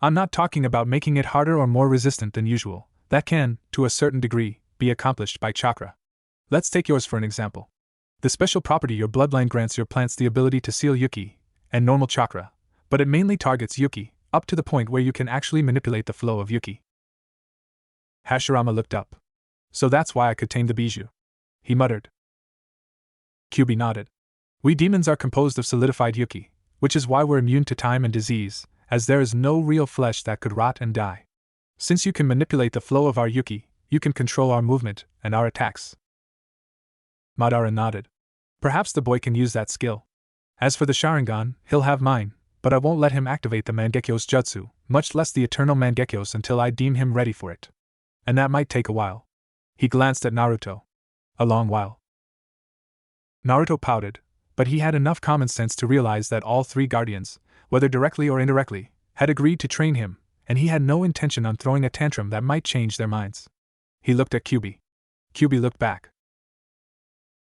Speaker 1: I'm not talking about making it harder or more resistant than usual. That can, to a certain degree, be accomplished by chakra. Let's take yours for an example. The special property your bloodline grants your plants the ability to seal Yuki, and normal chakra, but it mainly targets Yuki, up to the point where you can actually manipulate the flow of Yuki. Hashirama looked up. So that's why I could tame the bijou, he muttered. Kyubi nodded. We demons are composed of solidified Yuki, which is why we're immune to time and disease, as there is no real flesh that could rot and die. Since you can manipulate the flow of our Yuki, you can control our movement and our attacks. Madara nodded. Perhaps the boy can use that skill. As for the Sharingan, he'll have mine, but I won't let him activate the Mangekyou's jutsu, much less the eternal Mangekyous until I deem him ready for it. And that might take a while. He glanced at Naruto. A long while. Naruto pouted, but he had enough common sense to realize that all three guardians, whether directly or indirectly, had agreed to train him, and he had no intention on throwing a tantrum that might change their minds. He looked at Kyuubi. Kyuubi looked back.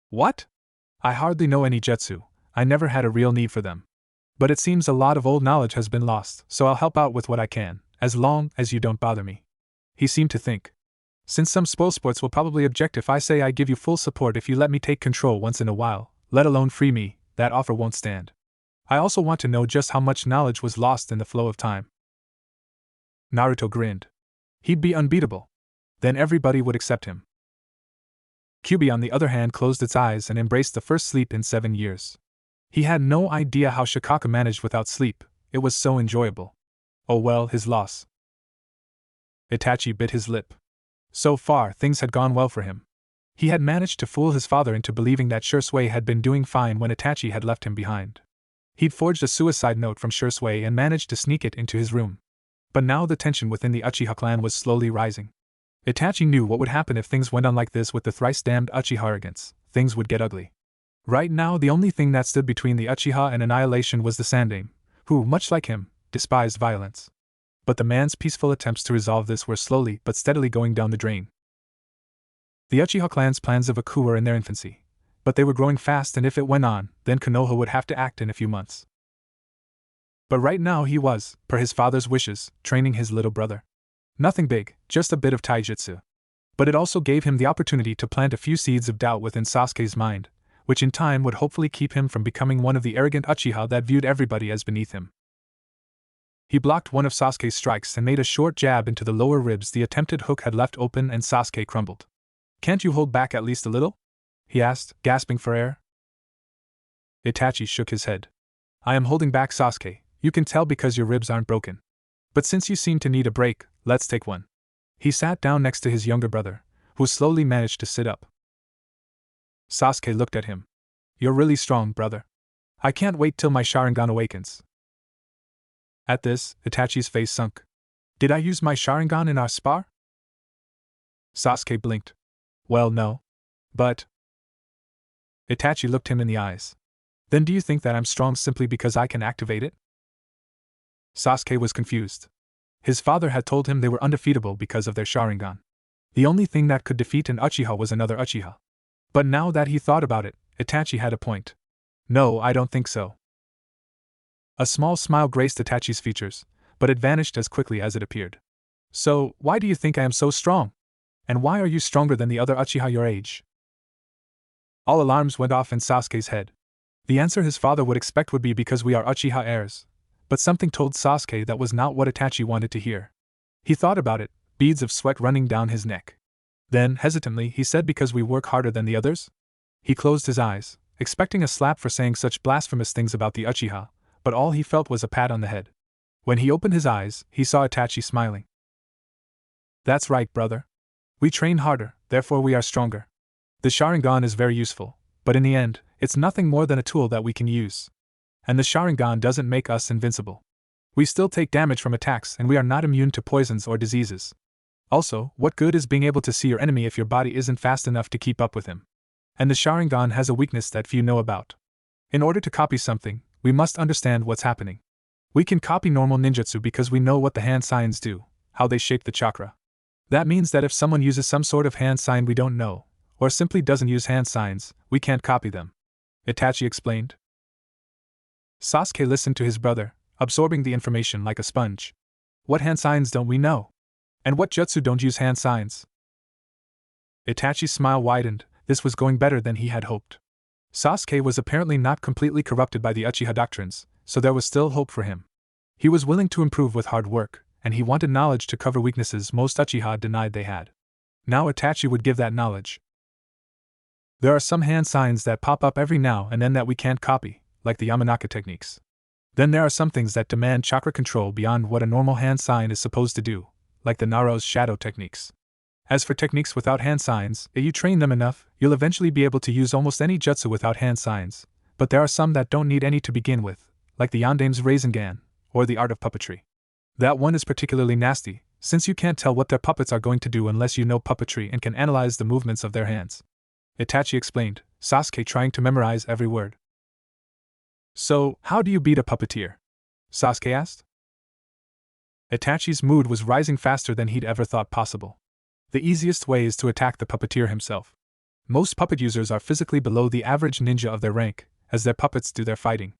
Speaker 1: What? I hardly know any jutsu, I never had a real need for them. But it seems a lot of old knowledge has been lost, so I'll help out with what I can, as long as you don't bother me. He seemed to think. Since some spoil sports will probably object if I say I give you full support if you let me take control once in a while, let alone free me, that offer won't stand. I also want to know just how much knowledge was lost in the flow of time. Naruto grinned. He'd be unbeatable. Then everybody would accept him. Kyuubi on the other hand closed its eyes and embraced the first sleep in 7 years. He had no idea how Shikaka managed without sleep, it was so enjoyable. Oh well, his loss. Itachi bit his lip. So far, things had gone well for him. He had managed to fool his father into believing that Shursui had been doing fine when Itachi had left him behind. He'd forged a suicide note from Shursui and managed to sneak it into his room. But now the tension within the Uchiha clan was slowly rising. Itachi knew what would happen if things went on like this with the thrice-damned Uchiha arrogance. Things would get ugly. Right now, the only thing that stood between the Uchiha and annihilation was the Sandaime, who, much like him, despised violence. But the man's peaceful attempts to resolve this were slowly but steadily going down the drain. The Uchiha clan's plans of a coup were in their infancy, but they were growing fast, and if it went on, then Konoha would have to act in a few months. But right now he was, per his father's wishes, training his little brother. Nothing big, just a bit of taijutsu. But it also gave him the opportunity to plant a few seeds of doubt within Sasuke's mind, which in time would hopefully keep him from becoming one of the arrogant Uchiha that viewed everybody as beneath him. He blocked one of Sasuke's strikes and made a short jab into the lower ribs the attempted hook had left open, and Sasuke crumbled. "Can't you hold back at least a little?" he asked, gasping for air. Itachi shook his head. "I am holding back, Sasuke, you can tell because your ribs aren't broken. But since you seem to need a break, let's take one." He sat down next to his younger brother, who slowly managed to sit up. Sasuke looked at him. "You're really strong, brother. I can't wait till my Sharingan awakens." At this, Itachi's face sunk. "Did I use my Sharingan in our spar?" Sasuke blinked. "Well, no. But..." Itachi looked him in the eyes. "Then do you think that I'm strong simply because I can activate it?" Sasuke was confused. His father had told him they were undefeatable because of their Sharingan. The only thing that could defeat an Uchiha was another Uchiha. But now that he thought about it, Itachi had a point. "No, I don't think so." A small smile graced Itachi's features, but it vanished as quickly as it appeared. "So, why do you think I am so strong? And why are you stronger than the other Uchiha your age?" All alarms went off in Sasuke's head. The answer his father would expect would be because we are Uchiha heirs. But something told Sasuke that was not what Itachi wanted to hear. He thought about it, beads of sweat running down his neck. Then, hesitantly, he said, "Because we work harder than the others?" He closed his eyes, expecting a slap for saying such blasphemous things about the Uchiha, but all he felt was a pat on the head. When he opened his eyes, he saw Itachi smiling. "That's right, brother. We train harder, therefore we are stronger. The Sharingan is very useful, but in the end, it's nothing more than a tool that we can use. And the Sharingan doesn't make us invincible. We still take damage from attacks, and we are not immune to poisons or diseases. Also, what good is being able to see your enemy if your body isn't fast enough to keep up with him? And the Sharingan has a weakness that few know about. In order to copy something, we must understand what's happening. We can copy normal ninjutsu because we know what the hand signs do, how they shape the chakra. That means that if someone uses some sort of hand sign we don't know, or simply doesn't use hand signs, we can't copy them," Itachi explained. Sasuke listened to his brother, absorbing the information like a sponge. "What hand signs don't we know? And what jutsu don't use hand signs?" Itachi's smile widened. This was going better than he had hoped. Sasuke was apparently not completely corrupted by the Uchiha doctrines, so there was still hope for him. He was willing to improve with hard work, and he wanted knowledge to cover weaknesses most Uchiha denied they had. Now Itachi would give that knowledge. "There are some hand signs that pop up every now and then that we can't copy, like the Yamanaka techniques. Then there are some things that demand chakra control beyond what a normal hand sign is supposed to do, like the Naruto's shadow techniques. As for techniques without hand signs, if you train them enough, you'll eventually be able to use almost any jutsu without hand signs, but there are some that don't need any to begin with, like the Yandaime's Rasengan, or the art of puppetry. That one is particularly nasty, since you can't tell what their puppets are going to do unless you know puppetry and can analyze the movements of their hands. Itachi explained, Sasuke trying to memorize every word. So, how do you beat a puppeteer? Sasuke asked. Itachi's mood was rising faster than he'd ever thought possible. The easiest way is to attack the puppeteer himself. Most puppet users are physically below the average ninja of their rank, as their puppets do their fighting.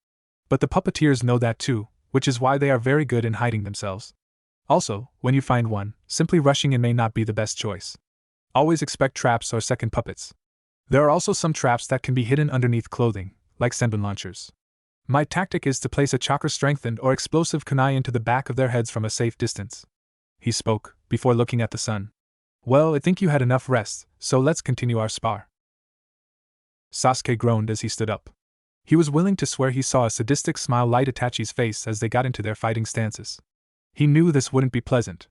Speaker 1: But the puppeteers know that too, which is why they are very good in hiding themselves. Also, when you find one, simply rushing in may not be the best choice. Always expect traps or second puppets. There are also some traps that can be hidden underneath clothing, like senbon launchers. My tactic is to place a chakra-strengthened or explosive kunai into the back of their heads from a safe distance. He spoke, before looking at the sun. Well, I think you had enough rest, so let's continue our spar. Sasuke groaned as he stood up. He was willing to swear he saw a sadistic smile light Itachi's face as they got into their fighting stances. He knew this wouldn't be pleasant.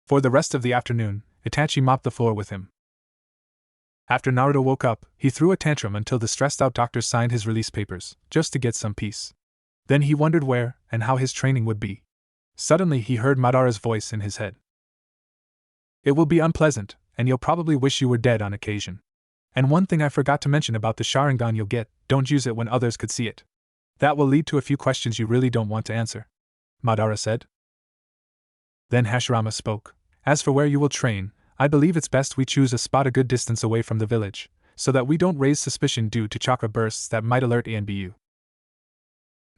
Speaker 1: For the rest of the afternoon, Itachi mopped the floor with him. After Naruto woke up, he threw a tantrum until the stressed-out doctor signed his release papers, just to get some peace. Then he wondered where and how his training would be. Suddenly he heard Madara's voice in his head. It will be unpleasant, and you'll probably wish you were dead on occasion. And one thing I forgot to mention about the Sharingan you'll get, don't use it when others could see it. That will lead to a few questions you really don't want to answer, Madara said. Then Hashirama spoke. As for where you will train, I believe it's best we choose a spot a good distance away from the village, so that we don't raise suspicion due to chakra bursts that might alert ANBU.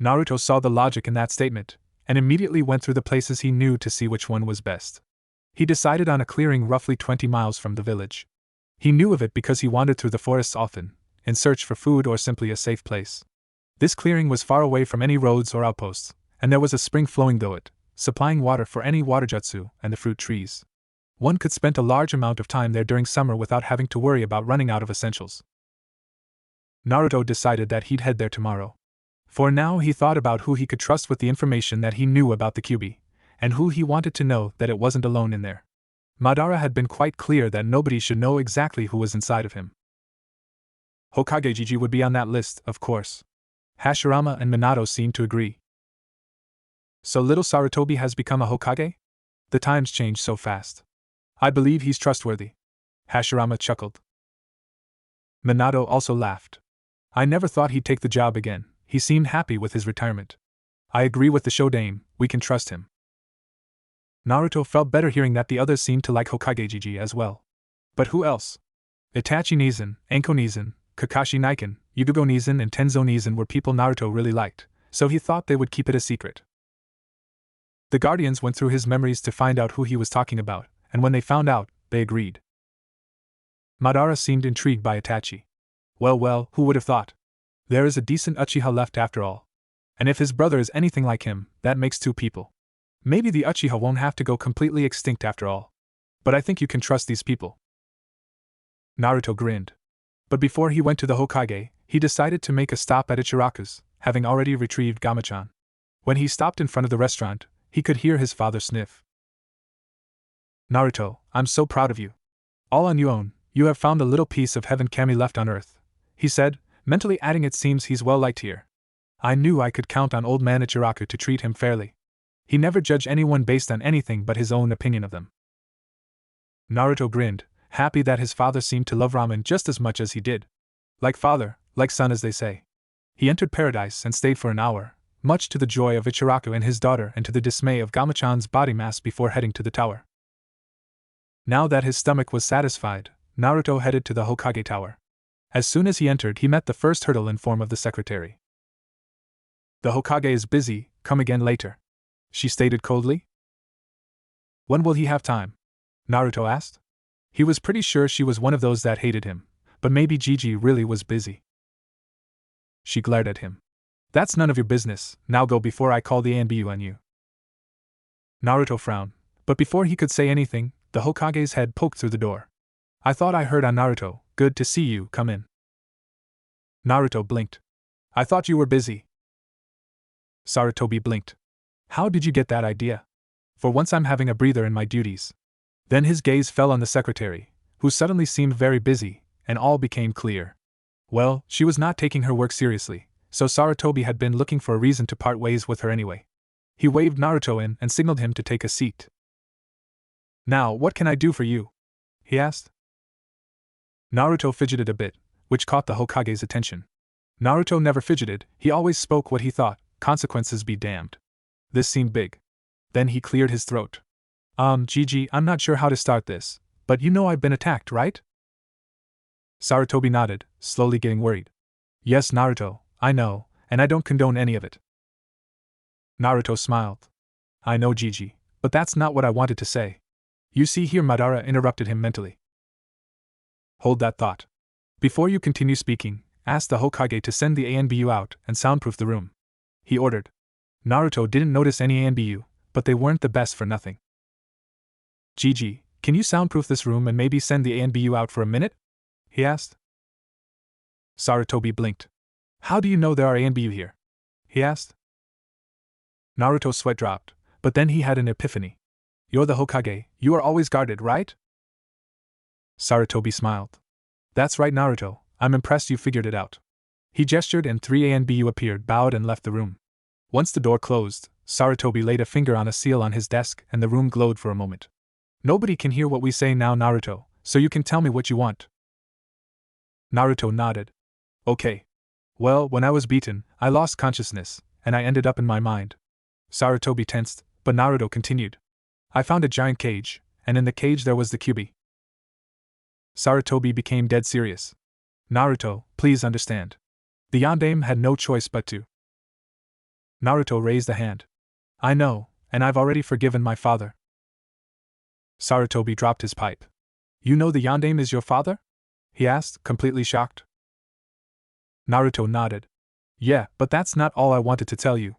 Speaker 1: Naruto saw the logic in that statement, and immediately went through the places he knew to see which one was best. He decided on a clearing roughly 20 miles from the village. He knew of it because he wandered through the forests often, in search for food or simply a safe place. This clearing was far away from any roads or outposts, and there was a spring flowing through it, supplying water for any water jutsu and the fruit trees. One could spend a large amount of time there during summer without having to worry about running out of essentials. Naruto decided that he'd head there tomorrow. For now he thought about who he could trust with the information that he knew about the Kyuubi, and who he wanted to know that it wasn't alone in there. Madara had been quite clear that nobody should know exactly who was inside of him. Hokage Gigi would be on that list, of course. Hashirama and Minato seemed to agree. So little Sarutobi has become a Hokage? The times change so fast. I believe he's trustworthy. Hashirama chuckled. Minato also laughed. I never thought he'd take the job again, he seemed happy with his retirement. I agree with the Shodaime, we can trust him. Naruto felt better hearing that the others seemed to like Hokage Gigi as well. But who else? Itachi Nizan, Anko Nizan, Kakashi Niken, Yugogo Nizan and Tenzo Nizan were people Naruto really liked, so he thought they would keep it a secret. The Guardians went through his memories to find out who he was talking about, and when they found out, they agreed. Madara seemed intrigued by Itachi. Well, who would have thought? There is a decent Uchiha left after all. And if his brother is anything like him, that makes two people. Maybe the Uchiha won't have to go completely extinct after all. But I think you can trust these people. Naruto grinned. But before he went to the Hokage, he decided to make a stop at Ichiraku's, having already retrieved Gamachan. When he stopped in front of the restaurant, he could hear his father sniff. Naruto, I'm so proud of you. All on your own, you have found a little piece of heaven Kami left on earth, he said, mentally adding it seems he's well liked here. I knew I could count on old man Ichiraku to treat him fairly. He never judged anyone based on anything but his own opinion of them. Naruto grinned, happy that his father seemed to love ramen just as much as he did. Like father, like son as they say. He entered paradise and stayed for an hour, much to the joy of Ichiraku and his daughter and to the dismay of Gamachan's body mass before heading to the tower. Now that his stomach was satisfied, Naruto headed to the Hokage tower. As soon as he entered, he met the first hurdle in form of the secretary. The Hokage is busy, come again later, she stated coldly. When will he have time? Naruto asked. He was pretty sure she was one of those that hated him, but maybe Gigi really was busy. She glared at him. That's none of your business, now go before I call the ANBU on you. Naruto frowned, but before he could say anything, the Hokage's head poked through the door. I thought I heard on Naruto, good to see you, come in. Naruto blinked. I thought you were busy. Sarutobi blinked. How did you get that idea? For once I'm having a breather in my duties. Then his gaze fell on the secretary, who suddenly seemed very busy, and all became clear. Well, she was not taking her work seriously, so Sarutobi had been looking for a reason to part ways with her anyway. He waved Naruto in and signaled him to take a seat. Now, what can I do for you? He asked. Naruto fidgeted a bit, which caught the Hokage's attention. Naruto never fidgeted, he always spoke what he thought, consequences be damned. This seemed big. Then he cleared his throat. Gigi, I'm not sure how to start this, but you know I've been attacked, right? Sarutobi nodded, slowly getting worried. Yes, Naruto, I know, and I don't condone any of it. Naruto smiled. I know, Gigi, but that's not what I wanted to say. You see here, Madara interrupted him mentally. Hold that thought. Before you continue speaking, ask the Hokage to send the ANBU out and soundproof the room. He ordered. Naruto didn't notice any ANBU, but they weren't the best for nothing. Gigi, can you soundproof this room and maybe send the ANBU out for a minute? He asked. Sarutobi blinked. How do you know there are ANBU here? He asked. Naruto's sweat dropped, but then he had an epiphany. You're the Hokage, you are always guarded, right? Sarutobi smiled. That's right, Naruto, I'm impressed you figured it out. He gestured and 3 ANBU appeared, bowed and left the room. Once the door closed, Sarutobi laid a finger on a seal on his desk and the room glowed for a moment. Nobody can hear what we say now, Naruto, so you can tell me what you want. Naruto nodded. Okay. Well, when I was beaten, I lost consciousness, and I ended up in my mind. Sarutobi tensed, but Naruto continued. I found a giant cage, and in the cage there was the Kyuubi. Sarutobi became dead serious. Naruto, please understand. The Yondaime had no choice but to. Naruto raised a hand. I know, and I've already forgiven my father. Sarutobi dropped his pipe. You know the Yondaime is your father? He asked, completely shocked. Naruto nodded. Yeah, but that's not all I wanted to tell you.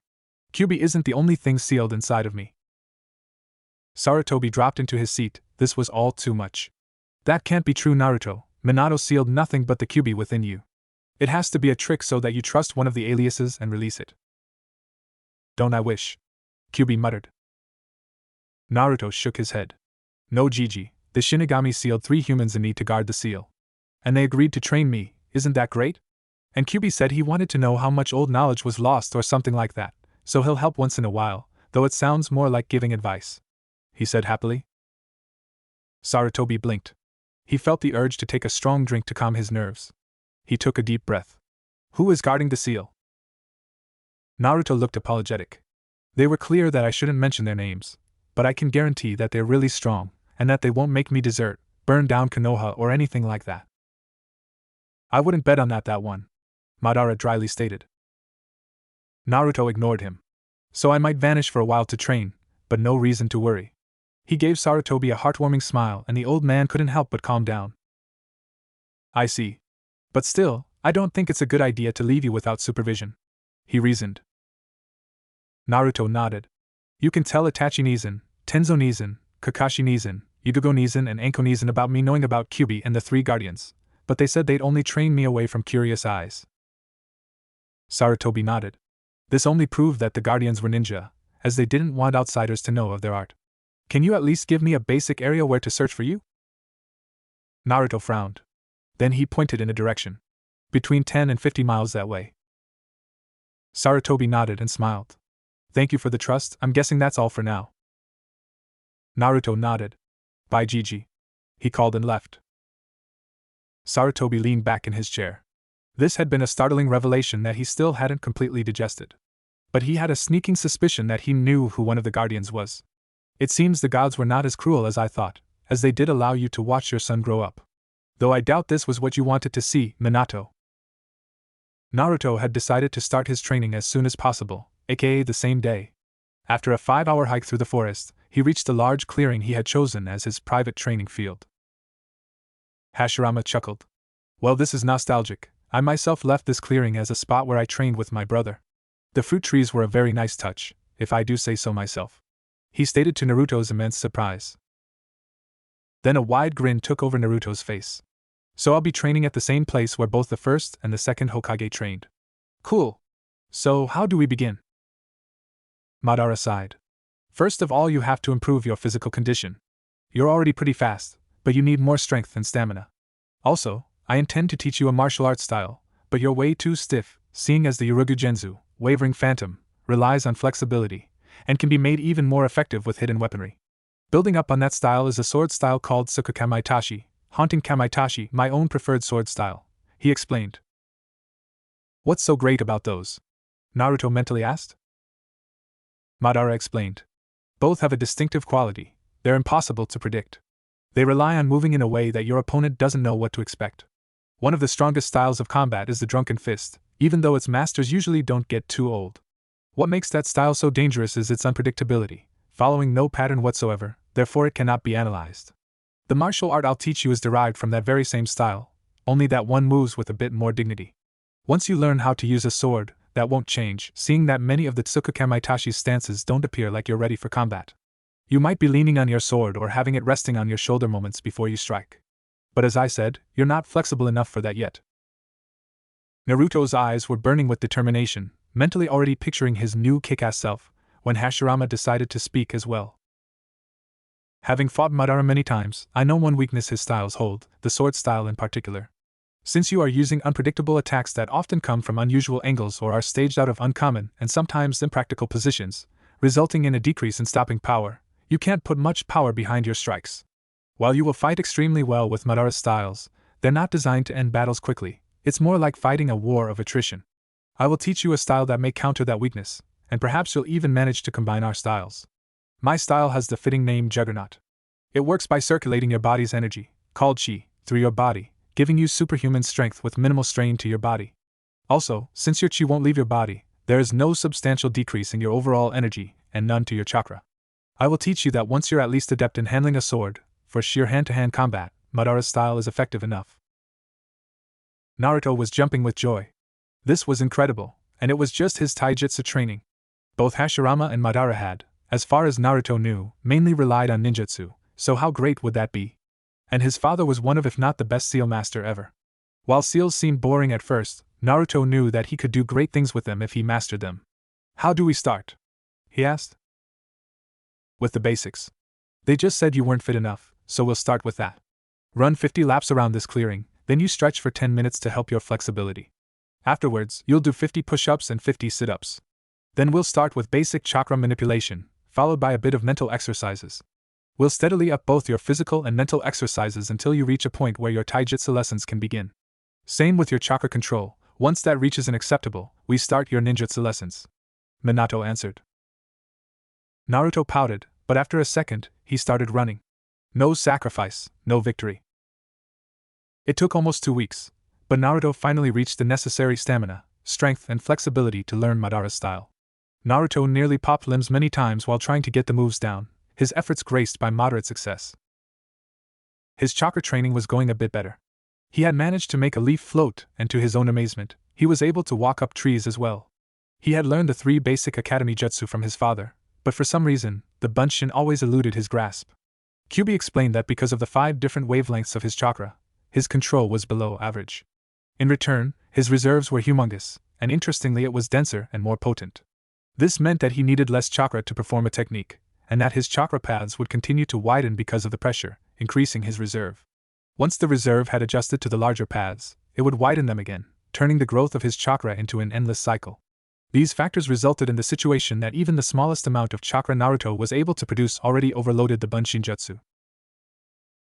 Speaker 1: Kyuubi isn't the only thing sealed inside of me. Sarutobi dropped into his seat, this was all too much. That can't be true, Naruto, Minato sealed nothing but the Kyuubi within you. It has to be a trick so that you trust one of the aliases and release it. Don't I wish? Kyuubi muttered. Naruto shook his head. No, Gigi, the Shinigami sealed 3 humans in need to guard the seal. And they agreed to train me, isn't that great? And Kyuubi said he wanted to know how much old knowledge was lost or something like that, so he'll help once in a while, though it sounds more like giving advice. He said happily. Sarutobi blinked. He felt the urge to take a strong drink to calm his nerves. He took a deep breath. Who is guarding the seal? Naruto looked apologetic. They were clear that I shouldn't mention their names, but I can guarantee that they're really strong, and that they won't make me desert, burn down Konoha or anything like that. I wouldn't bet on that one, Madara dryly stated. Naruto ignored him. So I might vanish for a while to train, but no reason to worry. He gave Sarutobi a heartwarming smile and the old man couldn't help but calm down. I see. But still, I don't think it's a good idea to leave you without supervision. He reasoned. Naruto nodded. You can tell Itachi Nizan, Tenzo Nizan, Kakashi Nizan, Igugo Nizan and Anko Nizan about me knowing about Kyuubi and the 3 guardians, but they said they'd only train me away from curious eyes. Sarutobi nodded. This only proved that the guardians were ninja, as they didn't want outsiders to know of their art. Can you at least give me a basic area where to search for you? Naruto frowned. Then he pointed in a direction. Between 10 and 50 miles that way. Sarutobi nodded and smiled. Thank you for the trust, I'm guessing that's all for now. Naruto nodded. Bye, Gigi. He called and left. Sarutobi leaned back in his chair. This had been a startling revelation that he still hadn't completely digested. But he had a sneaking suspicion that he knew who one of the guardians was. It seems the gods were not as cruel as I thought, as they did allow you to watch your son grow up. Though I doubt this was what you wanted to see, Minato. Naruto had decided to start his training as soon as possible, aka the same day. After a 5-hour hike through the forest, he reached the large clearing he had chosen as his private training field. Hashirama chuckled. Well, this is nostalgic. I myself left this clearing as a spot where I trained with my brother. The fruit trees were a very nice touch, if I do say so myself. He stated to Naruto's immense surprise. Then a wide grin took over Naruto's face. So I'll be training at the same place where both the first and the second Hokage trained. Cool. So how do we begin? Madara sighed. First of all, you have to improve your physical condition. You're already pretty fast, but you need more strength and stamina. Also, I intend to teach you a martial arts style, but you're way too stiff, seeing as the Urugu Genzu, Wavering Phantom, relies on flexibility, and can be made even more effective with hidden weaponry. Building up on that style is a sword style called Tsuku Kamaitachi, Haunting Kamaitachi, my own preferred sword style, he explained. What's so great about those? Naruto mentally asked. Madara explained. Both have a distinctive quality, they're impossible to predict. They rely on moving in a way that your opponent doesn't know what to expect. One of the strongest styles of combat is the drunken fist, even though its masters usually don't get too old. What makes that style so dangerous is its unpredictability, following no pattern whatsoever, therefore it cannot be analyzed. The martial art I'll teach you is derived from that very same style, only that one moves with a bit more dignity. Once you learn how to use a sword, that won't change, seeing that many of the Tsuku Kamaitachi's stances don't appear like you're ready for combat. You might be leaning on your sword or having it resting on your shoulder moments before you strike. But as I said, you're not flexible enough for that yet. Naruto's eyes were burning with determination, mentally already picturing his new kick-ass self, when Hashirama decided to speak as well. Having fought Madara many times, I know one weakness his styles hold, the sword style in particular. Since you are using unpredictable attacks that often come from unusual angles or are staged out of uncommon and sometimes impractical positions, resulting in a decrease in stopping power, you can't put much power behind your strikes. While you will fight extremely well with Madara's styles, they're not designed to end battles quickly, it's more like fighting a war of attrition. I will teach you a style that may counter that weakness, and perhaps you'll even manage to combine our styles. My style has the fitting name Juggernaut. It works by circulating your body's energy, called Chi, through your body, giving you superhuman strength with minimal strain to your body. Also, since your Chi won't leave your body, there is no substantial decrease in your overall energy, and none to your chakra. I will teach you that once you're at least adept in handling a sword, for sheer hand-to-hand combat, Madara's style is effective enough. Naruto was jumping with joy. This was incredible, and it was just his taijutsu training. Both Hashirama and Madara had, as far as Naruto knew, mainly relied on ninjutsu, so how great would that be? And his father was one of if not the best seal master ever. While seals seemed boring at first, Naruto knew that he could do great things with them if he mastered them. How do we start? He asked. With the basics. They just said you weren't fit enough, so we'll start with that. Run 50 laps around this clearing, then you stretch for 10 minutes to help your flexibility. Afterwards, you'll do 50 push-ups and 50 sit-ups. Then we'll start with basic chakra manipulation, followed by a bit of mental exercises. We'll steadily up both your physical and mental exercises until you reach a point where your taijutsu lessons can begin. Same with your chakra control, once that reaches an acceptable, we start your ninjutsu lessons. Minato answered. Naruto pouted, but after a second, he started running. No sacrifice, no victory. It took almost 2 weeks, but Naruto finally reached the necessary stamina, strength and flexibility to learn Madara's style. Naruto nearly popped limbs many times while trying to get the moves down, his efforts graced by moderate success. His chakra training was going a bit better. He had managed to make a leaf float, and to his own amazement, he was able to walk up trees as well. He had learned the 3 basic academy jutsu from his father, but for some reason, the bunshin always eluded his grasp. Kyubi explained that because of the 5 different wavelengths of his chakra, his control was below average. In return, his reserves were humongous, and interestingly it was denser and more potent. This meant that he needed less chakra to perform a technique, and that his chakra paths would continue to widen because of the pressure, increasing his reserve. Once the reserve had adjusted to the larger paths, it would widen them again, turning the growth of his chakra into an endless cycle. These factors resulted in the situation that even the smallest amount of chakra Naruto was able to produce already overloaded the Bunshin Jutsu.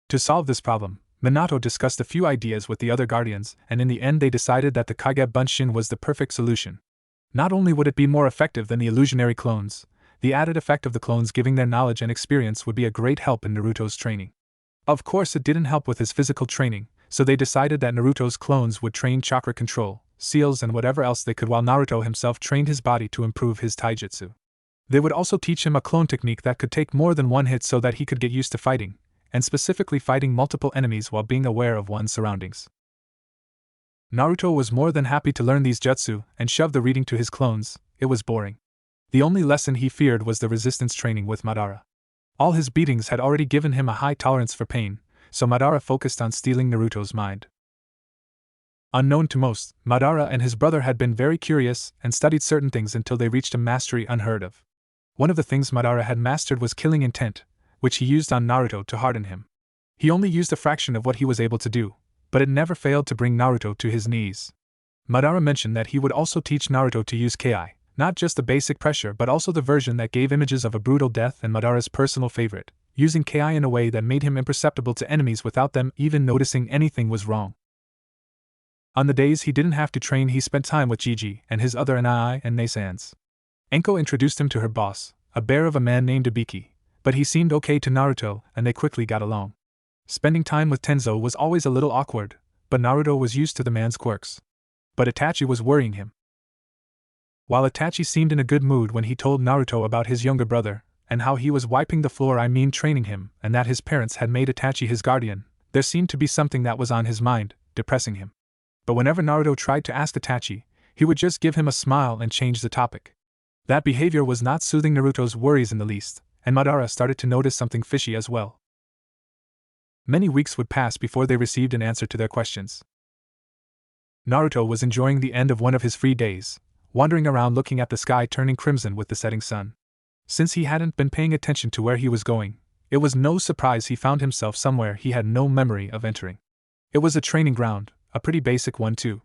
Speaker 1: To solve this problem, Minato discussed a few ideas with the other guardians, and in the end they decided that the Kage Bunshin was the perfect solution. Not only would it be more effective than the illusionary clones, the added effect of the clones giving their knowledge and experience would be a great help in Naruto's training. Of course it didn't help with his physical training, so they decided that Naruto's clones would train chakra control, seals and whatever else they could while Naruto himself trained his body to improve his taijutsu. They would also teach him a clone technique that could take more than one hit so that he could get used to fighting, and specifically fighting multiple enemies while being aware of one's surroundings. Naruto was more than happy to learn these jutsu and shove the reading to his clones. It was boring. The only lesson he feared was the resistance training with Madara. All his beatings had already given him a high tolerance for pain, so Madara focused on stealing Naruto's mind. Unknown to most, Madara and his brother had been very curious and studied certain things until they reached a mastery unheard of. One of the things Madara had mastered was killing intent, which he used on Naruto to harden him. He only used a fraction of what he was able to do, but it never failed to bring Naruto to his knees. Madara mentioned that he would also teach Naruto to use Ki, not just the basic pressure but also the version that gave images of a brutal death and Madara's personal favorite, using Ki in a way that made him imperceptible to enemies without them even noticing anything was wrong. On the days he didn't have to train, he spent time with Gigi and his other Nai and Naisans. Enko introduced him to her boss, a bear of a man named Ibiki, but he seemed okay to Naruto and they quickly got along. Spending time with Tenzo was always a little awkward, but Naruto was used to the man's quirks. But Itachi was worrying him. While Itachi seemed in a good mood when he told Naruto about his younger brother, and how he was wiping the floor, training him, and that his parents had made Itachi his guardian, there seemed to be something that was on his mind, depressing him. But whenever Naruto tried to ask Itachi, he would just give him a smile and change the topic. That behavior was not soothing Naruto's worries in the least, and Madara started to notice something fishy as well. Many weeks would pass before they received an answer to their questions. Naruto was enjoying the end of one of his free days, wandering around looking at the sky turning crimson with the setting sun. Since he hadn't been paying attention to where he was going, it was no surprise he found himself somewhere he had no memory of entering. It was a training ground, a pretty basic one too.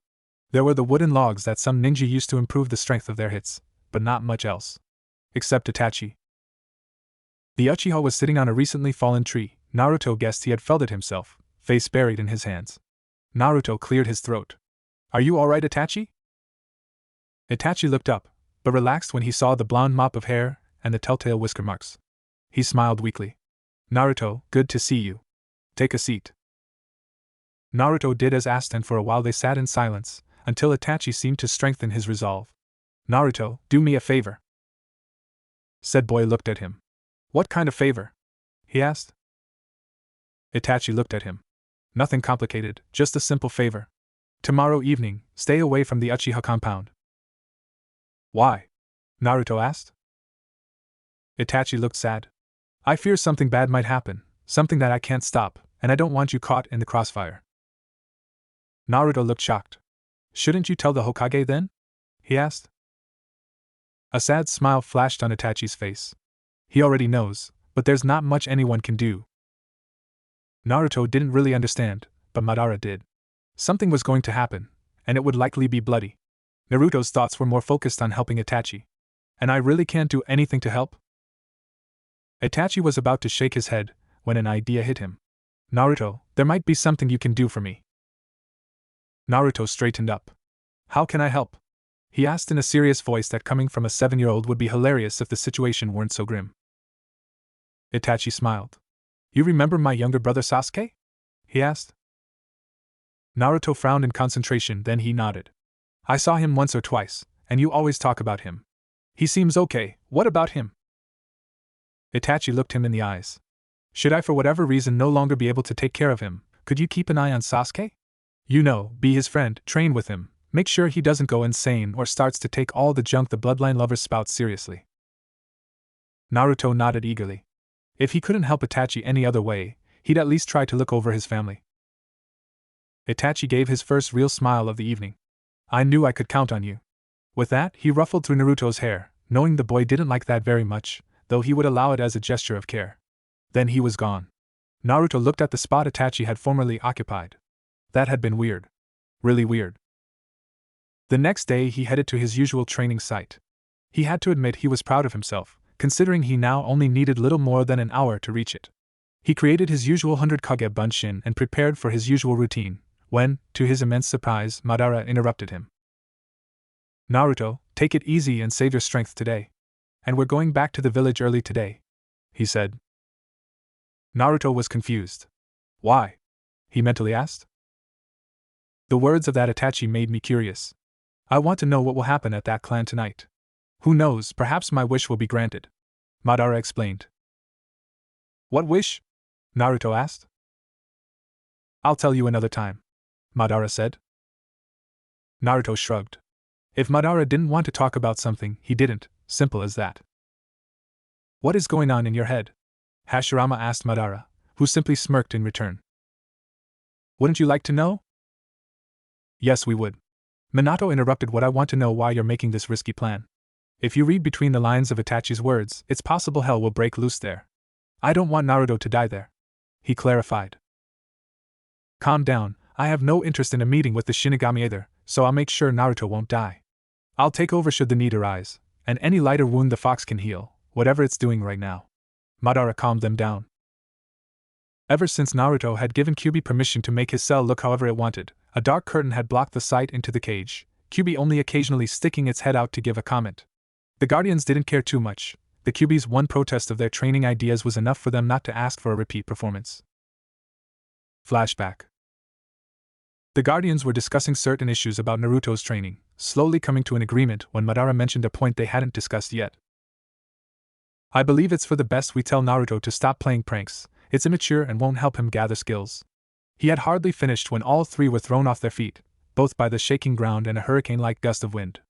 Speaker 1: There were the wooden logs that some ninja used to improve the strength of their hits, but not much else. Except Itachi. The Uchiha was sitting on a recently fallen tree. Naruto guessed he had felled it himself, face buried in his hands. Naruto cleared his throat. "Are you alright, Itachi?" Itachi looked up, but relaxed when he saw the blonde mop of hair and the telltale whisker marks. He smiled weakly. "Naruto, good to see you. Take a seat." Naruto did as asked, and for a while they sat in silence, until Itachi seemed to strengthen his resolve. "Naruto, do me a favor." Said boy looked at him. "What kind of favor?" he asked. Itachi looked at him. "Nothing complicated, just a simple favor. Tomorrow evening, stay away from the Uchiha compound." "Why?" Naruto asked. Itachi looked sad. "I fear something bad might happen, something that I can't stop, and I don't want you caught in the crossfire." Naruto looked shocked. "Shouldn't you tell the Hokage then?" he asked. A sad smile flashed on Itachi's face. "He already knows, but there's not much anyone can do." Naruto didn't really understand, but Madara did. Something was going to happen, and it would likely be bloody. Naruto's thoughts were more focused on helping Itachi. "And I really can't do anything to help?" Itachi was about to shake his head, when an idea hit him. "Naruto, there might be something you can do for me." Naruto straightened up. "How can I help?" he asked in a serious voice that coming from a 7-year-old would be hilarious if the situation weren't so grim. Itachi smiled. "You remember my younger brother Sasuke?" he asked. Naruto frowned in concentration, then he nodded. "I saw him once or twice, and you always talk about him. He seems okay. What about him?" Itachi looked him in the eyes. "Should I for whatever reason no longer be able to take care of him, could you keep an eye on Sasuke? You know, be his friend, train with him, make sure he doesn't go insane or starts to take all the junk the bloodline lovers spout seriously." Naruto nodded eagerly. If he couldn't help Itachi any other way, he'd at least try to look over his family. Itachi gave his first real smile of the evening. "I knew I could count on you." With that, he ruffled through Naruto's hair, knowing the boy didn't like that very much, though he would allow it as a gesture of care. Then he was gone. Naruto looked at the spot Itachi had formerly occupied. That had been weird. Really weird. The next day he headed to his usual training site. He had to admit he was proud of himself, considering he now only needed little more than an hour to reach it. He created his usual 100 Kage Bunshin and prepared for his usual routine, when, to his immense surprise, Madara interrupted him. "Naruto, take it easy and save your strength today. And we're going back to the village early today," he said. Naruto was confused. "Why?" he mentally asked. "The words of that Itachi made me curious. I want to know what will happen at that clan tonight. Who knows, perhaps my wish will be granted," Madara explained. "What wish?" Naruto asked. "I'll tell you another time," Madara said. Naruto shrugged. If Madara didn't want to talk about something, he didn't, simple as that. "What is going on in your head?" Hashirama asked Madara, who simply smirked in return. "Wouldn't you like to know?" "Yes, we would." Minato interrupted. "What I want to know why you're making this risky plan. If you read between the lines of Itachi's words, it's possible hell will break loose there. I don't want Naruto to die there," he clarified. "Calm down, I have no interest in a meeting with the Shinigami either, so I'll make sure Naruto won't die. I'll take over should the need arise, and any lighter wound the fox can heal, whatever it's doing right now." Madara calmed them down. Ever since Naruto had given Kyuubi permission to make his cell look however it wanted, a dark curtain had blocked the sight into the cage, Kyuubi only occasionally sticking its head out to give a comment. The Guardians didn't care too much. The Kyuubi's one protest of their training ideas was enough for them not to ask for a repeat performance. Flashback. The Guardians were discussing certain issues about Naruto's training, slowly coming to an agreement when Madara mentioned a point they hadn't discussed yet. I believe it's for the best we tell Naruto to stop playing pranks. It's immature and won't help him gather skills. He had hardly finished when all three were thrown off their feet, both by the shaking ground and a hurricane-like gust of wind.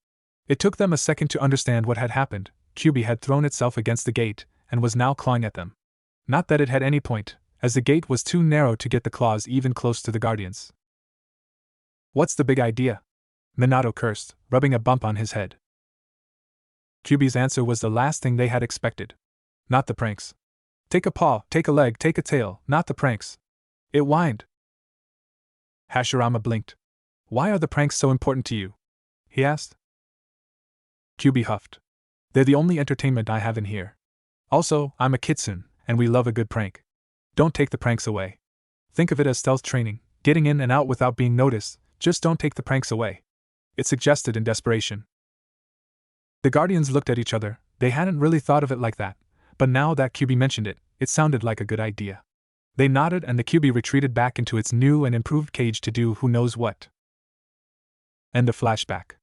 Speaker 1: It took them a second to understand what had happened. Kyuubi had thrown itself against the gate, and was now clawing at them. Not that it had any point, as the gate was too narrow to get the claws even close to the Guardians. What's the big idea? Minato cursed, rubbing a bump on his head. Kyuubi's answer was the last thing they had expected. Not the pranks. Take a paw, take a leg, take a tail, not the pranks. It whined. Hashirama blinked. Why are the pranks so important to you? He asked. Kyuubi huffed. They're the only entertainment I have in here. Also, I'm a kitsune, and we love a good prank. Don't take the pranks away. Think of it as stealth training, getting in and out without being noticed, just don't take the pranks away. It suggested in desperation. The Guardians looked at each other. They hadn't really thought of it like that, but now that Kyuubi mentioned it, it sounded like a good idea. They nodded and the Kyuubi retreated back into its new and improved cage to do who knows what. End of flashback.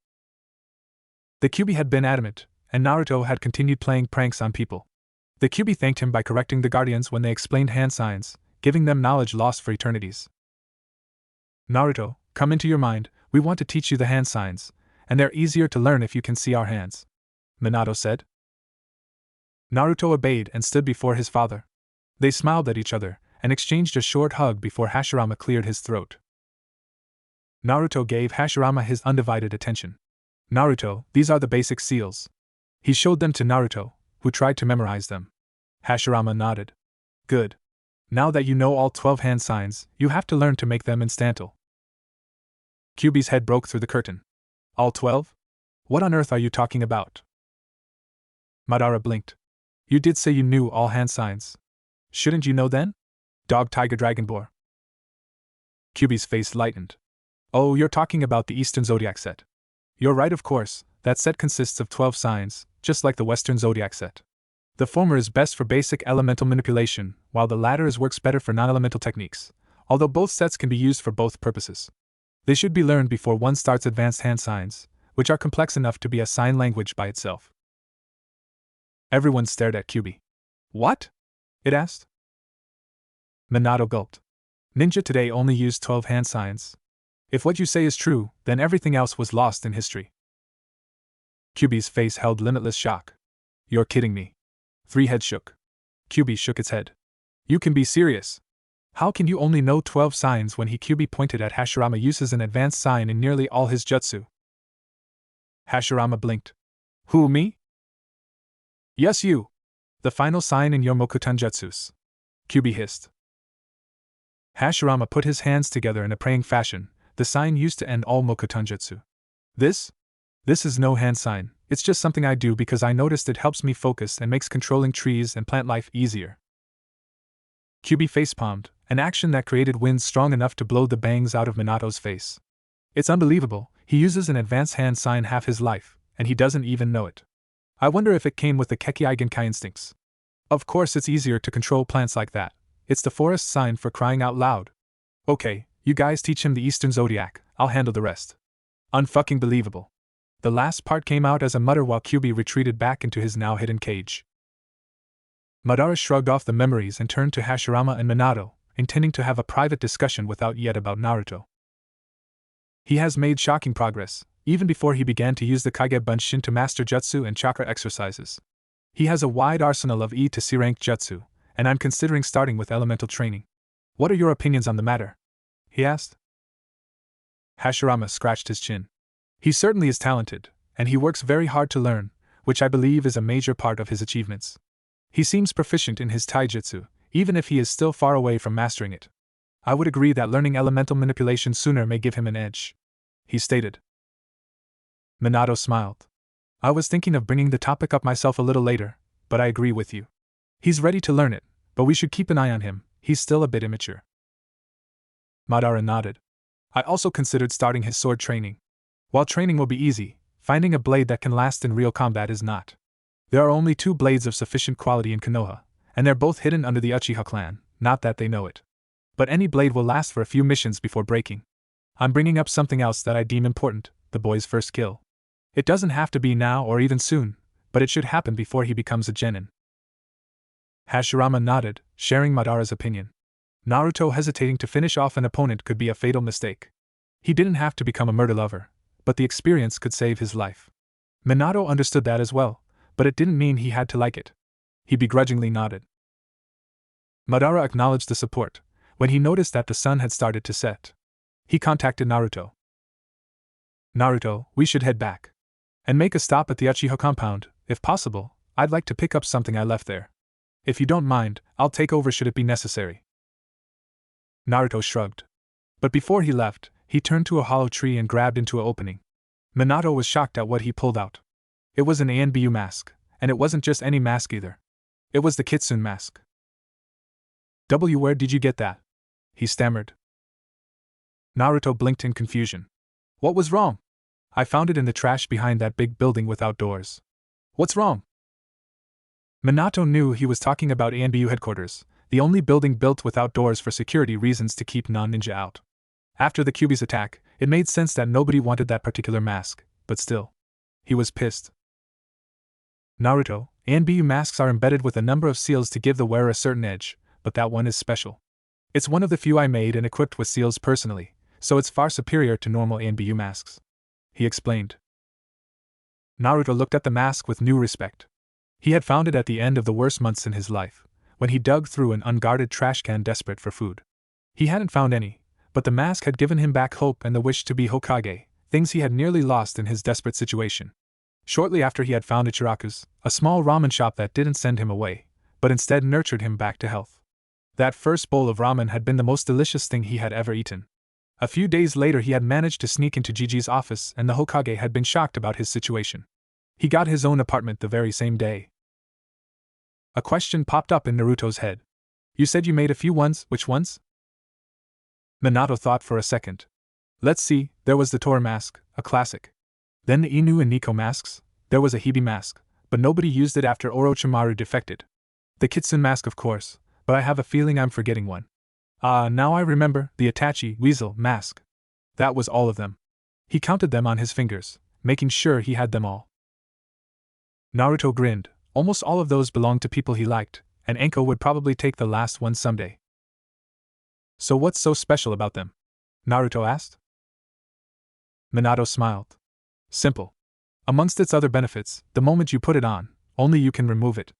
Speaker 1: The Kyuubi had been adamant, and Naruto had continued playing pranks on people. The Kyuubi thanked him by correcting the Guardians when they explained hand signs, giving them knowledge lost for eternities. Naruto, come into your mind, we want to teach you the hand signs, and they're easier to learn if you can see our hands, Minato said. Naruto obeyed and stood before his father. They smiled at each other, and exchanged a short hug before Hashirama cleared his throat. Naruto gave Hashirama his undivided attention. Naruto, these are the basic seals. He showed them to Naruto, who tried to memorize them. Hashirama nodded. Good. Now that you know all 12 hand signs, you have to learn to make them instantal. Kyuubi's head broke through the curtain. All 12? What on earth are you talking about? Madara blinked. You did say you knew all hand signs. Shouldn't you know then? Dog, tiger, dragon, boar. Kyuubi's face lightened. Oh, you're talking about the Eastern Zodiac set. You're right, of course, that set consists of 12 signs, just like the Western Zodiac set. The former is best for basic elemental manipulation, while the latter works better for non-elemental techniques, although both sets can be used for both purposes. They should be learned before one starts advanced hand signs, which are complex enough to be a sign language by itself. Everyone stared at Kyuubi. What? It asked. Minato gulped. Ninja today only used 12 hand signs. If what you say is true, then everything else was lost in history. Kyuubi's face held limitless shock. You're kidding me. 3 heads shook. Kyuubi shook its head. You can be serious. How can you only know 12 signs when Kyuubi pointed at Hashirama uses an advanced sign in nearly all his jutsu? Hashirama blinked. Who, me? Yes, you. The final sign in your Mokutan jutsus. Kyuubi hissed. Hashirama put his hands together in a praying fashion, the sign used to end all Mokutan jutsu. This is no hand sign, it's just something I do because I noticed it helps me focus and makes controlling trees and plant life easier. Kyuubi facepalmed, an action that created winds strong enough to blow the bangs out of Minato's face. It's unbelievable, he uses an advanced hand sign half his life, and he doesn't even know it. I wonder if it came with the Kekkei Genkai instincts. Of course it's easier to control plants like that. It's the forest sign for crying out loud. Okay, you guys teach him the Eastern Zodiac, I'll handle the rest. Unfucking believable. The last part came out as a mutter while Kyuubi retreated back into his now hidden cage. Madara shrugged off the memories and turned to Hashirama and Minato, intending to have a private discussion without yet about Naruto. He has made shocking progress, even before he began to use the Kage Bunshin to master jutsu and chakra exercises. He has a wide arsenal of E to C rank jutsu, and I'm considering starting with elemental training. What are your opinions on the matter? He asked. Hashirama scratched his chin. He certainly is talented, and he works very hard to learn, which I believe is a major part of his achievements. He seems proficient in his taijutsu, even if he is still far away from mastering it. I would agree that learning elemental manipulation sooner may give him an edge, he stated. Minato smiled. I was thinking of bringing the topic up myself a little later, but I agree with you. He's ready to learn it, but we should keep an eye on him. he's still a bit immature. Madara nodded. I also considered starting his sword training. While training will be easy, finding a blade that can last in real combat is not. There are only 2 blades of sufficient quality in Konoha, and they're both hidden under the Uchiha clan, not that they know it. But any blade will last for a few missions before breaking. I'm bringing up something else that I deem important, the boy's first kill. It doesn't have to be now or even soon, but it should happen before he becomes a genin. Hashirama nodded, sharing Madara's opinion. Naruto hesitating to finish off an opponent could be a fatal mistake. He didn't have to become a murder lover, but the experience could save his life. Minato understood that as well, but it didn't mean he had to like it. He begrudgingly nodded. Madara acknowledged the support when he noticed that the sun had started to set. He contacted Naruto. Naruto, we should head back and make a stop at the Uchiha compound. If possible, I'd like to pick up something I left there. If you don't mind, I'll take over should it be necessary. Naruto shrugged. But before he left, he turned to a hollow tree and grabbed into an opening. Minato was shocked at what he pulled out. It was an Anbu mask, and it wasn't just any mask either. It was the Kitsune mask. Where did you get that? He stammered. Naruto blinked in confusion. What was wrong? I found it in the trash behind that big building without doors. What's wrong? Minato knew he was talking about Anbu headquarters, the only building built without doors for security reasons to keep non-ninja out. After the Kyuubi's attack, it made sense that nobody wanted that particular mask, but still. He was pissed. Naruto, Anbu masks are embedded with a number of seals to give the wearer a certain edge, but that one is special. It's one of the few I made and equipped with seals personally, so it's far superior to normal Anbu masks. He explained. Naruto looked at the mask with new respect. He had found it at the end of the worst months in his life, when he dug through an unguarded trash can desperate for food. He hadn't found any, but the mask had given him back hope and the wish to be Hokage, things he had nearly lost in his desperate situation. Shortly after he had found Ichiraku's, a small ramen shop that didn't send him away, but instead nurtured him back to health. That first bowl of ramen had been the most delicious thing he had ever eaten. A few days later he had managed to sneak into Gigi's office and the Hokage had been shocked about his situation. He got his own apartment the very same day. A question popped up in Naruto's head. You said you made a few ones, which ones? Minato thought for a second. Let's see, there was the Tor mask, a classic. Then the Inu and Nico masks, there was a Hibi mask, but nobody used it after Orochimaru defected. The Kitsune mask of course, but I have a feeling I'm forgetting one. Now I remember, the Itachi Weasel mask. That was all of them. He counted them on his fingers, making sure he had them all. Naruto grinned. Almost all of those belonged to people he liked, and Enko would probably take the last one someday. So what's so special about them? Naruto asked. Minato smiled. Simple. Amongst its other benefits, the moment you put it on, only you can remove it.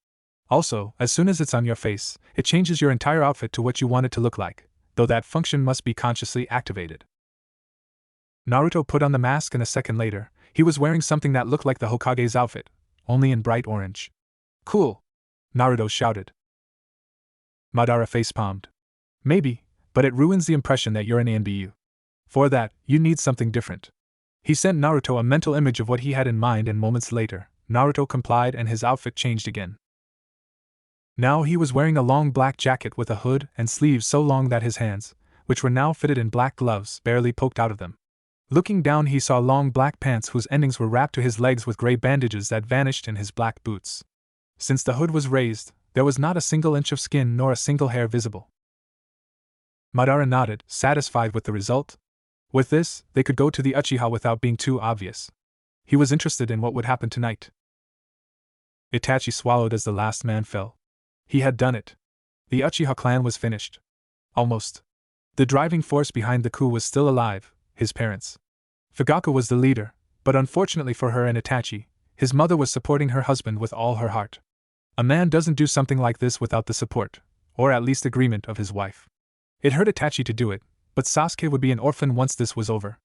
Speaker 1: Also, as soon as it's on your face, it changes your entire outfit to what you want it to look like, though that function must be consciously activated. Naruto put on the mask and a second later, he was wearing something that looked like the Hokage's outfit, only in bright orange. Cool! Naruto shouted. Madara facepalmed. Maybe, but it ruins the impression that you're an Anbu. For that, you need something different. He sent Naruto a mental image of what he had in mind and moments later, Naruto complied and his outfit changed again. Now he was wearing a long black jacket with a hood and sleeves so long that his hands, which were now fitted in black gloves, barely poked out of them. Looking down he saw long black pants whose endings were wrapped to his legs with gray bandages that vanished in his black boots. Since the hood was raised, there was not a single inch of skin nor a single hair visible. Madara nodded, satisfied with the result. With this, they could go to the Uchiha without being too obvious. He was interested in what would happen tonight. Itachi swallowed as the last man fell. He had done it. The Uchiha clan was finished. Almost. The driving force behind the coup was still alive, his parents. Fugaku was the leader, but unfortunately for her and Itachi, his mother was supporting her husband with all her heart. A man doesn't do something like this without the support, or at least agreement of his wife. It hurt Itachi to do it, but Sasuke would be an orphan once this was over.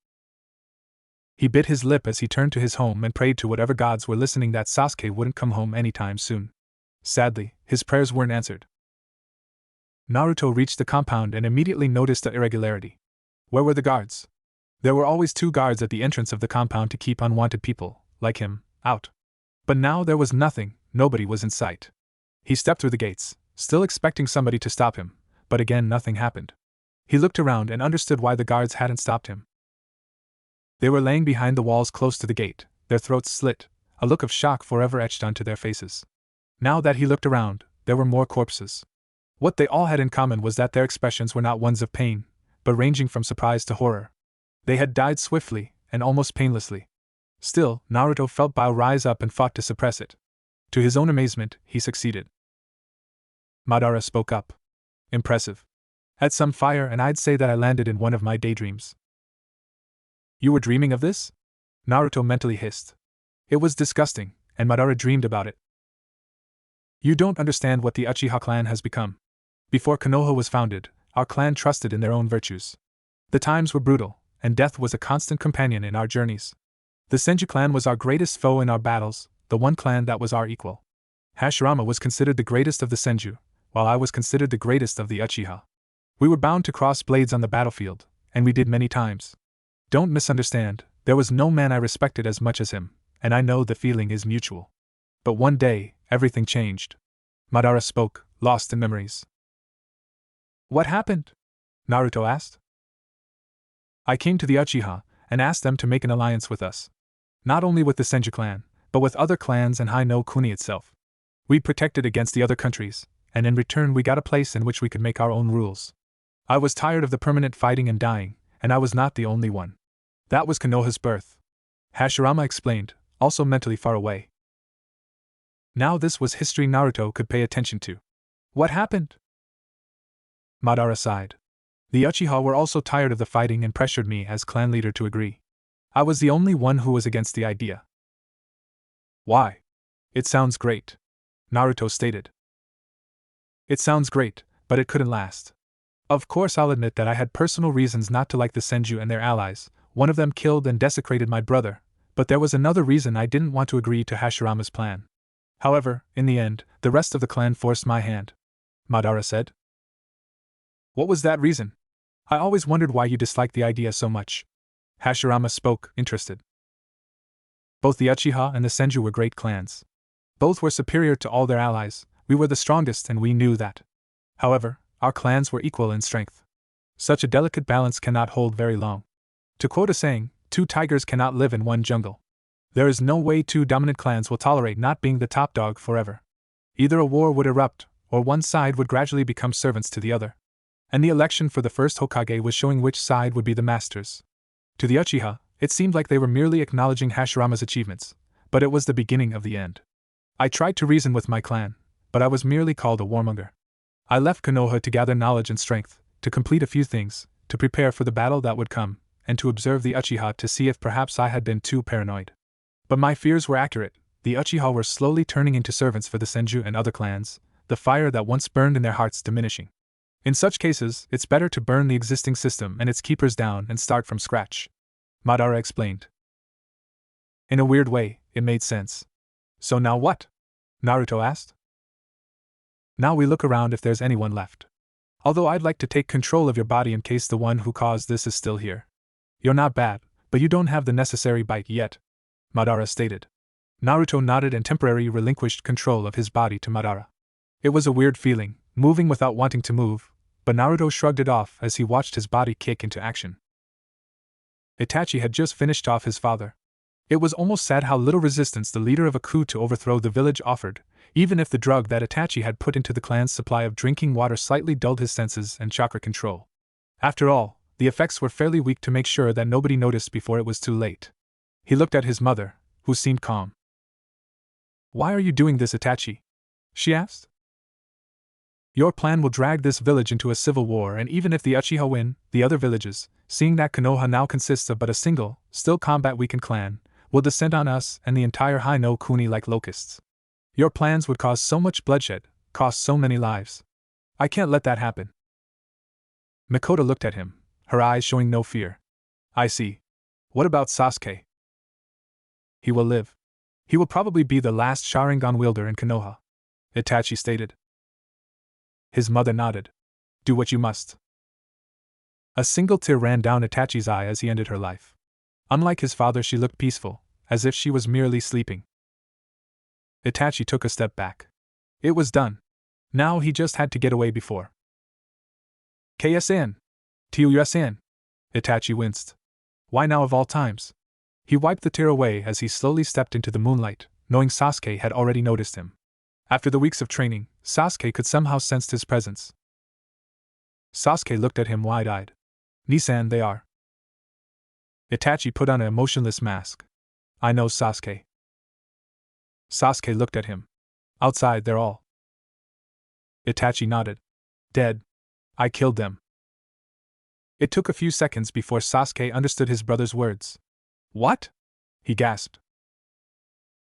Speaker 1: He bit his lip as he turned to his home and prayed to whatever gods were listening that Sasuke wouldn't come home anytime soon. Sadly, his prayers weren't answered. Naruto reached the compound and immediately noticed the irregularity. Where were the guards? There were always 2 guards at the entrance of the compound to keep unwanted people, like him, out. But now there was nothing, nobody was in sight. He stepped through the gates, still expecting somebody to stop him, but again nothing happened. He looked around and understood why the guards hadn't stopped him. They were laying behind the walls close to the gate, their throats slit, a look of shock forever etched onto their faces. Now that he looked around, there were more corpses. What they all had in common was that their expressions were not ones of pain, but ranging from surprise to horror. They had died swiftly, and almost painlessly. Still, Naruto felt bile rise up and fought to suppress it. To his own amazement, he succeeded. Madara spoke up. Impressive. Had some fire, and I'd say that I landed in one of my daydreams. You were dreaming of this? Naruto mentally hissed. It was disgusting, and Madara dreamed about it. You don't understand what the Uchiha clan has become. Before Konoha was founded, our clan trusted in their own virtues. The times were brutal, and death was a constant companion in our journeys. The Senju clan was our greatest foe in our battles, the one clan that was our equal. Hashirama was considered the greatest of the Senju, while I was considered the greatest of the Uchiha. We were bound to cross blades on the battlefield, and we did many times. Don't misunderstand, there was no man I respected as much as him, and I know the feeling is mutual. But one day, everything changed. Madara spoke, lost in memories. What happened? Naruto asked. I came to the Uchiha, and asked them to make an alliance with us. Not only with the Senju clan, but with other clans and Hino Kuni itself. We protected against the other countries, and in return we got a place in which we could make our own rules. I was tired of the permanent fighting and dying, and I was not the only one. That was Konoha's birth. Hashirama explained, also mentally far away. Now this was history Naruto could pay attention to. What happened? Madara sighed. The Uchiha were also tired of the fighting and pressured me as clan leader to agree. I was the only one who was against the idea. Why? It sounds great, Naruto stated. It sounds great, but it couldn't last. Of course I'll admit that I had personal reasons not to like the Senju and their allies. One of them killed and desecrated my brother, but there was another reason I didn't want to agree to Hashirama's plan. However, in the end, the rest of the clan forced my hand, Madara said. What was that reason? I always wondered why you disliked the idea so much. Hashirama spoke, interested. Both the Uchiha and the Senju were great clans. Both were superior to all their allies, we were the strongest and we knew that. However, our clans were equal in strength. Such a delicate balance cannot hold very long. To quote a saying, 2 tigers cannot live in one jungle. There is no way 2 dominant clans will tolerate not being the top dog forever. Either a war would erupt, or one side would gradually become servants to the other. And the election for the first Hokage was showing which side would be the masters. To the Uchiha, it seemed like they were merely acknowledging Hashirama's achievements, but it was the beginning of the end. I tried to reason with my clan, but I was merely called a warmonger. I left Konoha to gather knowledge and strength, to complete a few things, to prepare for the battle that would come, and to observe the Uchiha to see if perhaps I had been too paranoid. But my fears were accurate. The Uchiha were slowly turning into servants for the Senju and other clans, the fire that once burned in their hearts diminishing. In such cases, it's better to burn the existing system and its keepers down and start from scratch, Madara explained. In a weird way, it made sense. So now what? Naruto asked. Now we look around if there's anyone left. Although I'd like to take control of your body in case the one who caused this is still here. You're not bad, but you don't have the necessary bite yet, Madara stated. Naruto nodded and temporarily relinquished control of his body to Madara. It was a weird feeling, moving without wanting to move, but Naruto shrugged it off as he watched his body kick into action. Itachi had just finished off his father. It was almost sad how little resistance the leader of a coup to overthrow the village offered, even if the drug that Itachi had put into the clan's supply of drinking water slightly dulled his senses and chakra control. After all, the effects were fairly weak to make sure that nobody noticed before it was too late. He looked at his mother, who seemed calm. Why are you doing this, Itachi? She asked. Your plan will drag this village into a civil war, and even if the Uchiha win, the other villages, seeing that Konoha now consists of but a single, still combat-weakened clan, will descend on us and the entire Hino Kuni like locusts. Your plans would cause so much bloodshed, cost so many lives. I can't let that happen. Makoto looked at him, her eyes showing no fear. I see. What about Sasuke? He will live. He will probably be the last Sharingan wielder in Konoha, Itachi stated. His mother nodded. Do what you must. A single tear ran down Itachi's eye as he ended her life. Unlike his father, she looked peaceful, as if she was merely sleeping. Itachi took a step back. It was done. Now he just had to get away before KSN. TUSN. Itachi winced. Why now of all times? He wiped the tear away as he slowly stepped into the moonlight, knowing Sasuke had already noticed him. After the weeks of training, Sasuke could somehow sense his presence. Sasuke looked at him wide-eyed. Nissan, they are. Itachi put on an emotionless mask. I know, Sasuke. Sasuke looked at him. Outside, they're all. Itachi nodded. Dead. I killed them. It took a few seconds before Sasuke understood his brother's words. What? He gasped.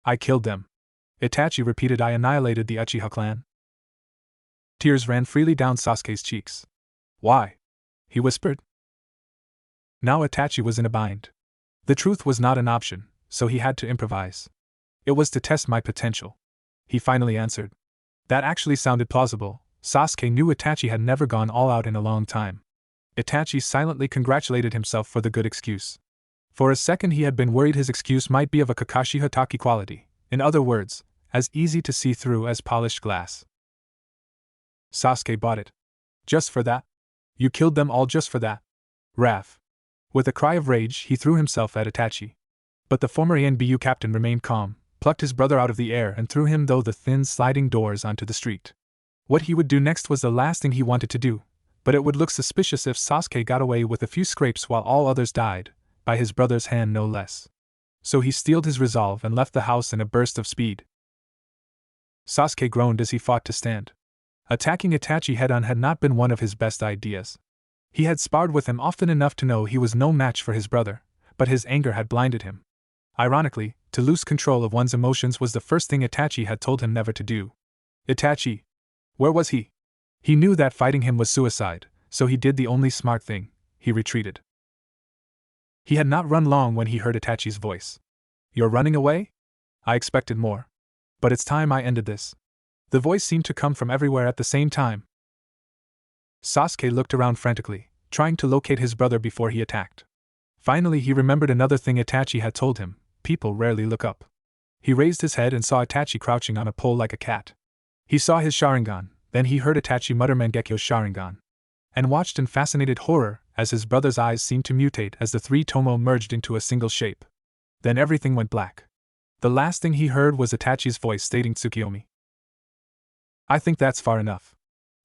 Speaker 1: I killed them. Itachi repeated. I annihilated the Uchiha clan. Tears ran freely down Sasuke's cheeks. Why? He whispered. Now Itachi was in a bind. The truth was not an option, so he had to improvise. It was to test my potential. He finally answered. That actually sounded plausible. Sasuke knew Itachi had never gone all out in a long time. Itachi silently congratulated himself for the good excuse. For a second he had been worried his excuse might be of a Kakashi Hatake quality, in other words, as easy to see through as polished glass. Sasuke bought it. Just for that? You killed them all just for that? Wrath. With a cry of rage, he threw himself at Itachi. But the former ANBU captain remained calm, plucked his brother out of the air and threw him through the thin sliding doors onto the street. What he would do next was the last thing he wanted to do, but it would look suspicious if Sasuke got away with a few scrapes while all others died, by his brother's hand no less. So he steeled his resolve and left the house in a burst of speed. Sasuke groaned as he fought to stand. Attacking Itachi head-on had not been one of his best ideas. He had sparred with him often enough to know he was no match for his brother, but his anger had blinded him. Ironically, to lose control of one's emotions was the first thing Itachi had told him never to do. Itachi. Where was he? He knew that fighting him was suicide, so he did the only smart thing: he retreated. He had not run long when he heard Itachi's voice. You're running away? I expected more. But it's time I ended this. The voice seemed to come from everywhere at the same time. Sasuke looked around frantically, trying to locate his brother before he attacked. Finally he remembered another thing Itachi had told him: people rarely look up. He raised his head and saw Itachi crouching on a pole like a cat. He saw his Sharingan, then he heard Itachi mutter Mangekyo's Sharingan. And watched in fascinated horror as his brother's eyes seemed to mutate as the three Tomo merged into a single shape. Then everything went black. The last thing he heard was Itachi's voice stating Tsukiyomi. I think that's far enough.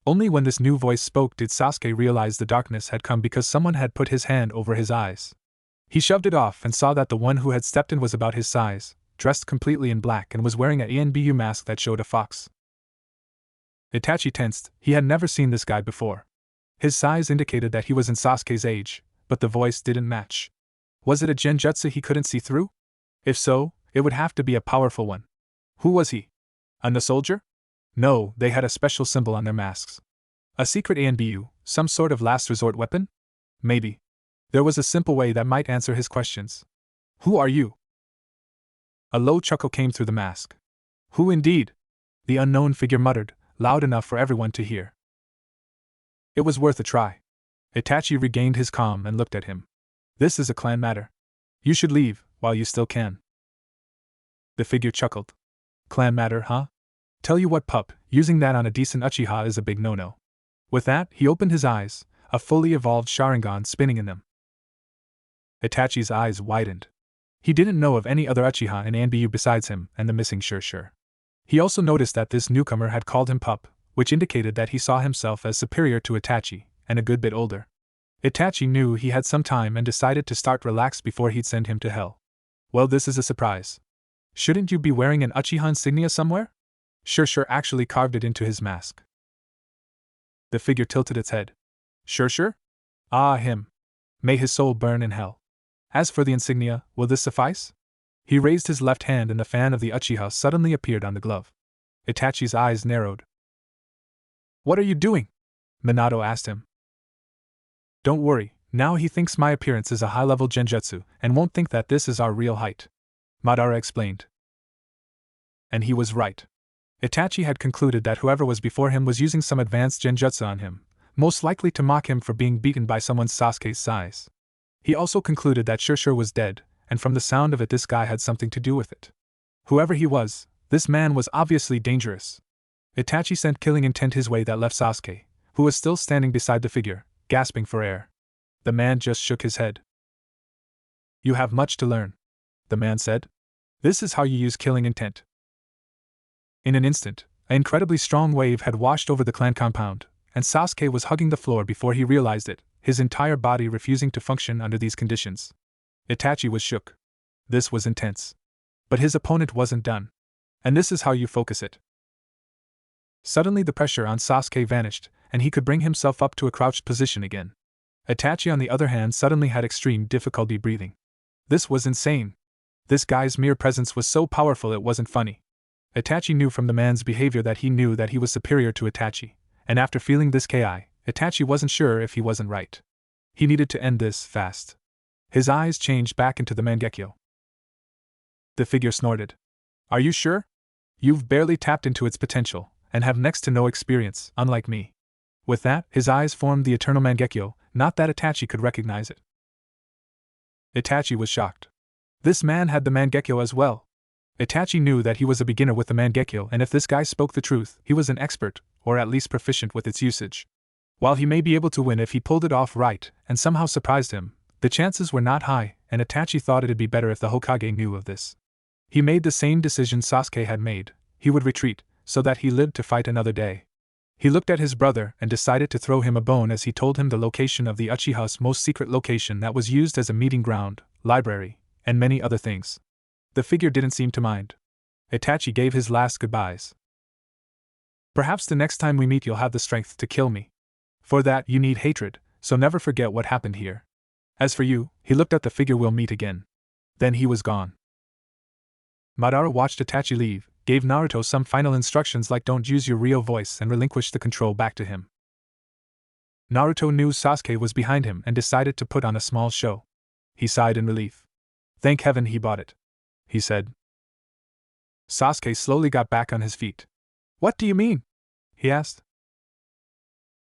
Speaker 1: Only when this new voice spoke did Sasuke realize the darkness had come because someone had put his hand over his eyes. He shoved it off and saw that the one who had stepped in was about his size, dressed completely in black and was wearing a ENBU mask that showed a fox. Itachi tensed. He had never seen this guy before. His size indicated that he was in Sasuke's age, but the voice didn't match. Was it a genjutsu he couldn't see through? If so, it would have to be a powerful one. Who was he? A soldier? No, they had a special symbol on their masks. A secret ANBU, some sort of last resort weapon? Maybe. There was a simple way that might answer his questions. Who are you? A low chuckle came through the mask. Who indeed? The unknown figure muttered, loud enough for everyone to hear. It was worth a try. Itachi regained his calm and looked at him. This is a clan matter. You should leave, while you still can. The figure chuckled. Clan matter, huh? Tell you what, pup, using that on a decent Uchiha is a big no-no. With that, he opened his eyes, a fully evolved Sharingan spinning in them. Itachi's eyes widened. He didn't know of any other Uchiha in ANBU besides him and the missing Shur. He also noticed that this newcomer had called him pup, which indicated that he saw himself as superior to Itachi, and a good bit older. Itachi knew he had some time and decided to start relax before he'd send him to hell. Well, this is a surprise. Shouldn't you be wearing an Uchiha insignia somewhere? Shur actually carved it into his mask. The figure tilted its head. Shur? Ah, him. May his soul burn in hell. As for the insignia, will this suffice? He raised his left hand and the fan of the Uchiha suddenly appeared on the glove. Itachi's eyes narrowed. What are you doing? Minato asked him. Don't worry, now he thinks my appearance is a high-level genjutsu and won't think that this is our real height. Madara explained. And he was right. Itachi had concluded that whoever was before him was using some advanced genjutsu on him, most likely to mock him for being beaten by someone Sasuke's size. He also concluded that Shur was dead, and from the sound of it this guy had something to do with it. Whoever he was, this man was obviously dangerous. Itachi sent killing intent his way that left Sasuke, who was still standing beside the figure, gasping for air. The man just shook his head. "You have much to learn," the man said. "This is how you use killing intent." In an instant, an incredibly strong wave had washed over the clan compound, and Sasuke was hugging the floor before he realized it, his entire body refusing to function under these conditions. Itachi was shook. This was intense. But his opponent wasn't done. And this is how you focus it. Suddenly the pressure on Sasuke vanished, and he could bring himself up to a crouched position again. Itachi, on the other hand, suddenly had extreme difficulty breathing. This was insane. This guy's mere presence was so powerful it wasn't funny. Itachi knew from the man's behavior that he knew that he was superior to Itachi, and after feeling this ki, Itachi wasn't sure if he wasn't right. He needed to end this fast. His eyes changed back into the Mangekyo. The figure snorted. "Are you sure? You've barely tapped into its potential, and have next to no experience, unlike me." With that, his eyes formed the eternal Mangekyo, not that Itachi could recognize it. Itachi was shocked. This man had the Mangekyo as well. Itachi knew that he was a beginner with the Mangekyo, and if this guy spoke the truth, he was an expert, or at least proficient with its usage. While he may be able to win if he pulled it off right, and somehow surprised him, the chances were not high, and Itachi thought it'd be better if the Hokage knew of this. He made the same decision Sasuke had made: he would retreat, so that he lived to fight another day. He looked at his brother and decided to throw him a bone as he told him the location of the Uchiha's most secret location that was used as a meeting ground, library, and many other things. The figure didn't seem to mind. Itachi gave his last goodbyes. "Perhaps the next time we meet you'll have the strength to kill me. For that you need hatred, so never forget what happened here. As for you," he looked at the figure, "we'll meet again." Then he was gone. Madara watched Itachi leave, gave Naruto some final instructions like don't use your real voice, and relinquished the control back to him. Naruto knew Sasuke was behind him and decided to put on a small show. He sighed in relief. "Thank heaven he bought it," he said. Sasuke slowly got back on his feet. "What do you mean?" he asked.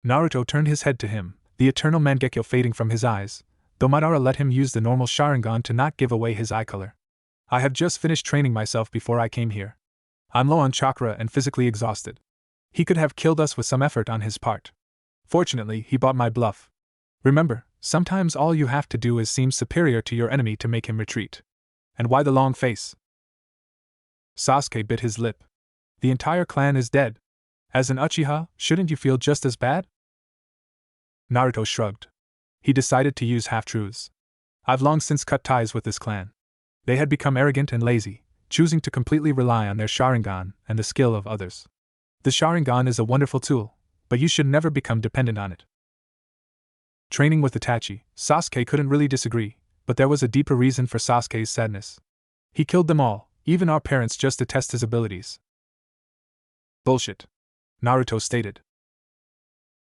Speaker 1: Naruto turned his head to him, the eternal Mangekyo fading from his eyes, though Madara let him use the normal Sharingan to not give away his eye color. "I have just finished training myself before I came here. I'm low on chakra and physically exhausted. He could have killed us with some effort on his part. Fortunately, he bought my bluff. Remember, sometimes all you have to do is seem superior to your enemy to make him retreat." "And why the long face?" Sasuke bit his lip. "The entire clan is dead. As an Uchiha, shouldn't you feel just as bad?" Naruto shrugged. He decided to use half-truths. "I've long since cut ties with this clan. They had become arrogant and lazy, choosing to completely rely on their Sharingan and the skill of others. The Sharingan is a wonderful tool, but you should never become dependent on it." Training with Itachi, Sasuke couldn't really disagree, but there was a deeper reason for Sasuke's sadness. He killed them all, even our parents, just to test his abilities. "Bullshit," Naruto stated.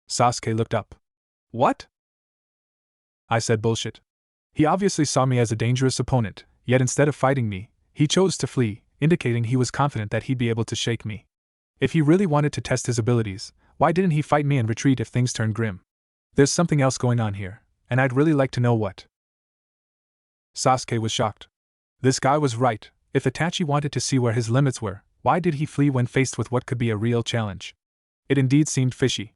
Speaker 1: Sasuke looked up. "What?" "I said bullshit. He obviously saw me as a dangerous opponent, yet instead of fighting me, he chose to flee, indicating he was confident that he'd be able to shake me. If he really wanted to test his abilities, why didn't he fight me and retreat if things turned grim? There's something else going on here, and I'd really like to know what." Sasuke was shocked. This guy was right. If Itachi wanted to see where his limits were, why did he flee when faced with what could be a real challenge? It indeed seemed fishy.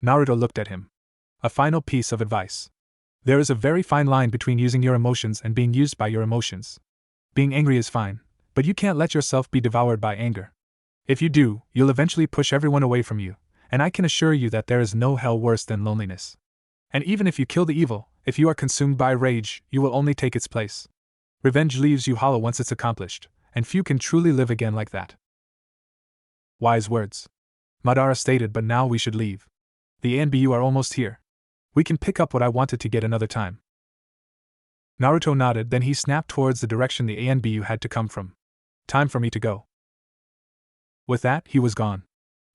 Speaker 1: Naruto looked at him. "A final piece of advice. There is a very fine line between using your emotions and being used by your emotions. Being angry is fine, but you can't let yourself be devoured by anger. If you do, you'll eventually push everyone away from you, and I can assure you that there is no hell worse than loneliness. And even if you kill the evil, if you are consumed by rage, you will only take its place. Revenge leaves you hollow once it's accomplished, and few can truly live again like that." "Wise words," Madara stated, "but now we should leave. The ANBU are almost here. We can pick up what I wanted to get another time." Naruto nodded, then he snapped towards the direction the ANBU had to come from. "Time for me to go." With that, he was gone.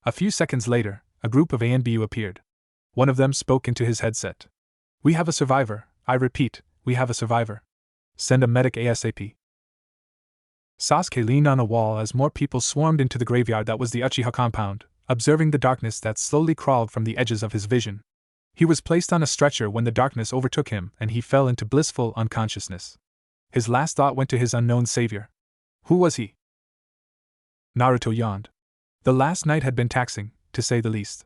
Speaker 1: A few seconds later, a group of ANBU appeared. One of them spoke into his headset. "We have a survivor. I repeat, we have a survivor. Send a medic ASAP." Sasuke leaned on a wall as more people swarmed into the graveyard that was the Uchiha compound, observing the darkness that slowly crawled from the edges of his vision. He was placed on a stretcher when the darkness overtook him and he fell into blissful unconsciousness. His last thought went to his unknown savior. Who was he? Naruto yawned. The last night had been taxing, to say the least.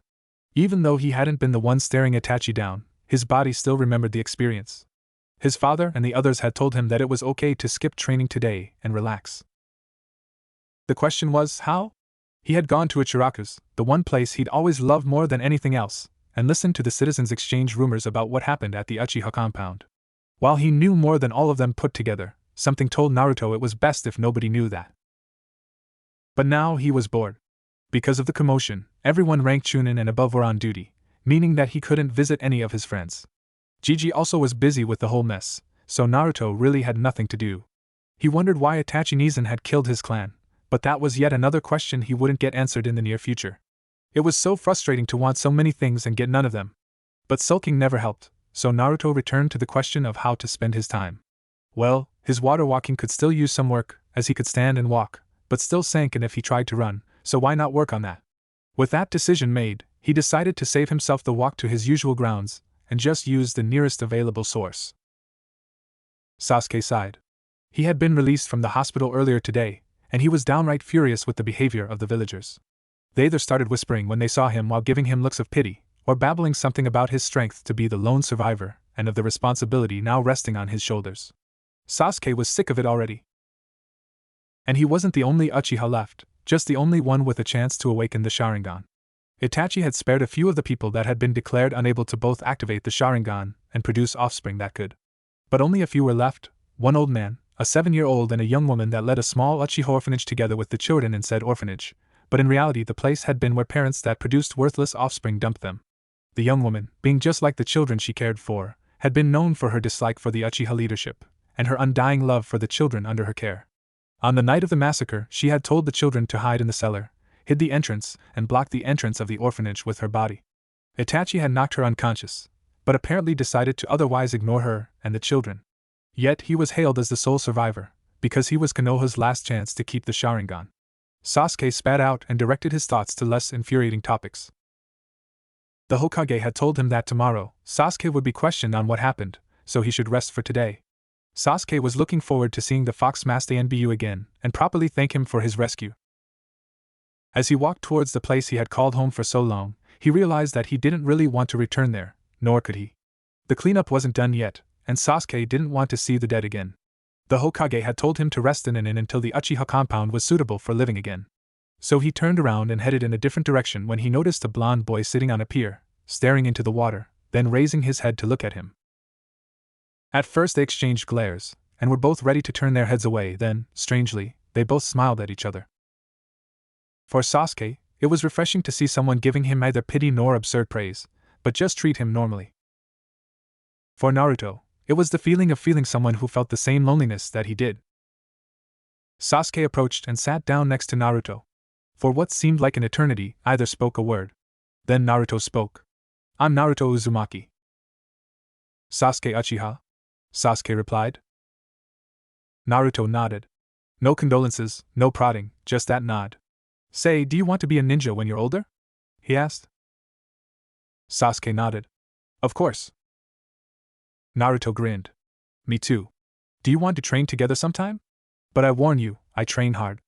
Speaker 1: Even though he hadn't been the one staring Itachi down, his body still remembered the experience. His father and the others had told him that it was okay to skip training today and relax. The question was, how? He had gone to Ichiraku's, the one place he'd always loved more than anything else, and listened to the citizens exchange rumors about what happened at the Uchiha compound. While he knew more than all of them put together, something told Naruto it was best if nobody knew that. But now he was bored. Because of the commotion, everyone ranked Chunin and above were on duty, meaning that he couldn't visit any of his friends. Gigi also was busy with the whole mess, so Naruto really had nothing to do. He wondered why Itachi Nizan had killed his clan, but that was yet another question he wouldn't get answered in the near future. It was so frustrating to want so many things and get none of them. But sulking never helped, so Naruto returned to the question of how to spend his time. Well, his water walking could still use some work, as he could stand and walk, but still sank if he tried to run, so why not work on that? With that decision made, he decided to save himself the walk to his usual grounds, and just use the nearest available source. Sasuke sighed. He had been released from the hospital earlier today, and he was downright furious with the behavior of the villagers. They either started whispering when they saw him while giving him looks of pity, or babbling something about his strength to be the lone survivor, and of the responsibility now resting on his shoulders. Sasuke was sick of it already. And he wasn't the only Uchiha left, just the only one with a chance to awaken the Sharingan. Itachi had spared a few of the people that had been declared unable to both activate the Sharingan and produce offspring that could. But only a few were left, one old man, a 7-year-old and a young woman that led a small Uchiha orphanage together with the children in said orphanage, but in reality the place had been where parents that produced worthless offspring dumped them. The young woman, being just like the children she cared for, had been known for her dislike for the Uchiha leadership, and her undying love for the children under her care. On the night of the massacre, she had told the children to hide in the cellar, hid the entrance, and blocked the entrance of the orphanage with her body. Itachi had knocked her unconscious, but apparently decided to otherwise ignore her and the children. Yet he was hailed as the sole survivor, because he was Konoha's last chance to keep the Sharingan. Sasuke spat out and directed his thoughts to less infuriating topics. The Hokage had told him that tomorrow, Sasuke would be questioned on what happened, so he should rest for today. Sasuke was looking forward to seeing the Fox Master Nbu again, and properly thank him for his rescue. As he walked towards the place he had called home for so long, he realized that he didn't really want to return there, nor could he. The cleanup wasn't done yet, and Sasuke didn't want to see the dead again. The Hokage had told him to rest in an inn until the Uchiha compound was suitable for living again. So he turned around and headed in a different direction when he noticed a blond boy sitting on a pier, staring into the water, then raising his head to look at him. At first they exchanged glares, and were both ready to turn their heads away, then, strangely, they both smiled at each other. For Sasuke, it was refreshing to see someone giving him neither pity nor absurd praise, but just treat him normally. For Naruto, it was the feeling of feeling someone who felt the same loneliness that he did. Sasuke approached and sat down next to Naruto. For what seemed like an eternity, either spoke a word. Then Naruto spoke. "I'm Naruto Uzumaki." "Sasuke Uchiha?" Sasuke replied. Naruto nodded. No condolences, no prodding, just that nod. "Say, do you want to be a ninja when you're older?" he asked. Sasuke nodded. "Of course." Naruto grinned. "Me too. Do you want to train together sometime? But I warn you, I train hard."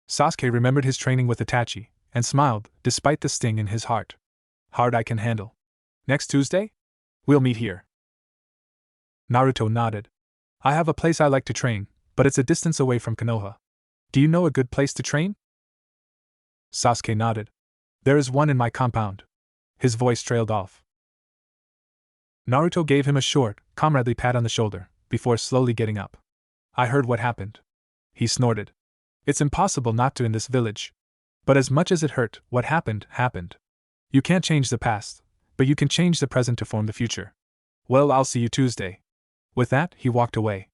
Speaker 1: Sasuke remembered his training with Itachi, and smiled, despite the sting in his heart. "Hard I can handle. Next Tuesday? We'll meet here." Naruto nodded. "I have a place I like to train, but it's a distance away from Konoha. Do you know a good place to train?" Sasuke nodded. "There is one in my compound." His voice trailed off. Naruto gave him a short, comradely pat on the shoulder, before slowly getting up. "I heard what happened." He snorted. "It's impossible not to in this village. But as much as it hurt, what happened, happened. You can't change the past, but you can change the present to form the future. Well, I'll see you Tuesday." With that, he walked away.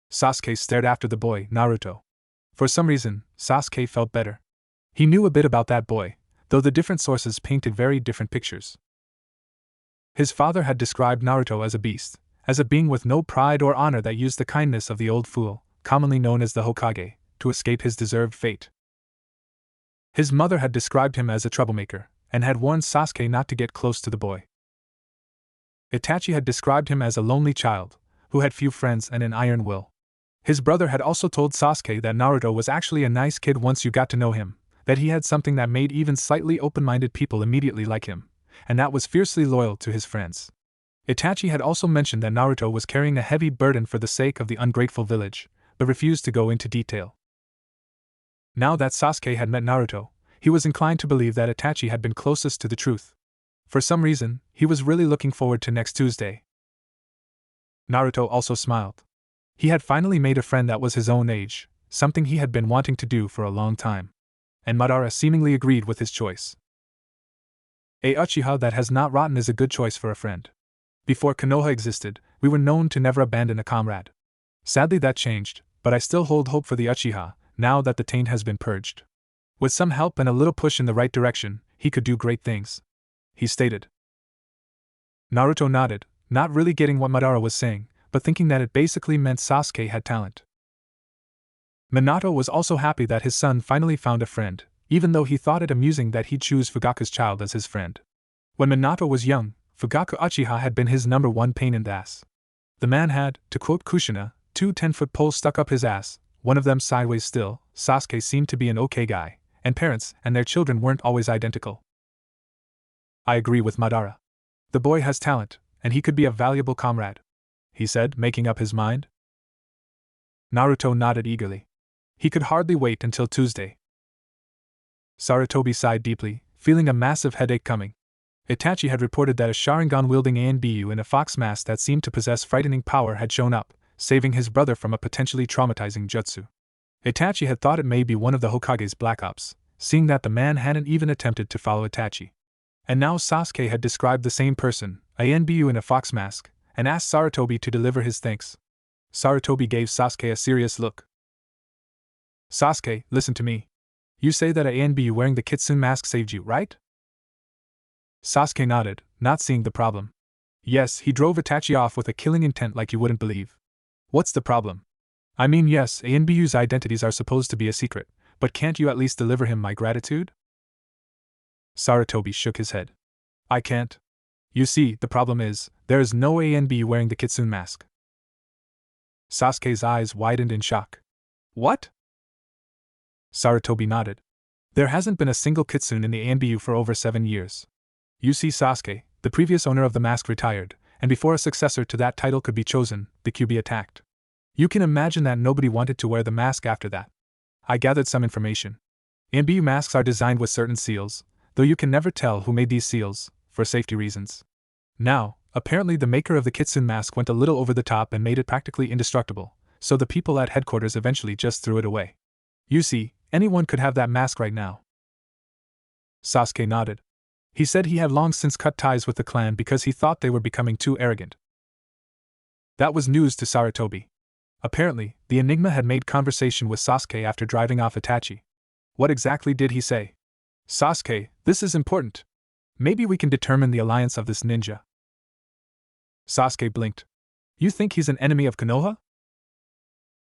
Speaker 1: Sasuke stared after the boy, Naruto. For some reason, Sasuke felt better. He knew a bit about that boy, though the different sources painted very different pictures. His father had described Naruto as a beast, as a being with no pride or honor that used the kindness of the old fool, commonly known as the Hokage, to escape his deserved fate. His mother had described him as a troublemaker, and had warned Sasuke not to get close to the boy. Itachi had described him as a lonely child, who had few friends and an iron will. His brother had also told Sasuke that Naruto was actually a nice kid once you got to know him, that he had something that made even slightly open-minded people immediately like him, and that was fiercely loyal to his friends. Itachi had also mentioned that Naruto was carrying a heavy burden for the sake of the ungrateful village, but refused to go into detail. Now that Sasuke had met Naruto, he was inclined to believe that Itachi had been closest to the truth. For some reason, he was really looking forward to next Tuesday. Naruto also smiled. He had finally made a friend that was his own age, something he had been wanting to do for a long time. And Madara seemingly agreed with his choice. A Uchiha that has not rotten is a good choice for a friend. Before Konoha existed, we were known to never abandon a comrade. Sadly that changed, but I still hold hope for the Uchiha, now that the taint has been purged. With some help and a little push in the right direction, he could do great things, he stated. Naruto nodded, not really getting what Madara was saying, but thinking that it basically meant Sasuke had talent. Minato was also happy that his son finally found a friend, even though he thought it amusing that he'd choose Fugaku's child as his friend. When Minato was young, Fugaku Uchiha had been his number one pain in the ass. The man had, to quote Kushina, 2 10-foot poles stuck up his ass, one of them sideways still. Sasuke seemed to be an okay guy, and parents and their children weren't always identical. I agree with Madara. The boy has talent, and he could be a valuable comrade, he said, making up his mind. Naruto nodded eagerly. He could hardly wait until Tuesday. Sarutobi sighed deeply, feeling a massive headache coming. Itachi had reported that a Sharingan-wielding ANBU in a fox mask that seemed to possess frightening power had shown up, saving his brother from a potentially traumatizing jutsu. Itachi had thought it may be one of the Hokage's Black Ops, seeing that the man hadn't even attempted to follow Itachi. And now Sasuke had described the same person, a ANBU in a fox mask, and asked Sarutobi to deliver his thanks. Sarutobi gave Sasuke a serious look. Sasuke, listen to me. You say that a ANBU wearing the kitsune mask saved you, right? Sasuke nodded, not seeing the problem. Yes, he drove Itachi off with a killing intent like you wouldn't believe. What's the problem? I mean, yes, ANBU's identities are supposed to be a secret, but can't you at least deliver him my gratitude? Sarutobi shook his head. I can't. You see, the problem is, there is no ANBU wearing the kitsune mask. Sasuke's eyes widened in shock. What? Sarutobi nodded. There hasn't been a single kitsune in the ANBU for over 7 years. You see, Sasuke, the previous owner of the mask retired, and before a successor to that title could be chosen, the QB attacked. You can imagine that nobody wanted to wear the mask after that. I gathered some information. ANBU masks are designed with certain seals, though you can never tell who made these seals, for safety reasons. Now, apparently the maker of the kitsune mask went a little over the top and made it practically indestructible, so the people at headquarters eventually just threw it away. You see, anyone could have that mask right now. Sasuke nodded. He said he had long since cut ties with the clan because he thought they were becoming too arrogant. That was news to Sarutobi. Apparently, the Enigma had made conversation with Sasuke after driving off Itachi. What exactly did he say? Sasuke, this is important. Maybe we can determine the alliance of this ninja. Sasuke blinked. You think he's an enemy of Konoha?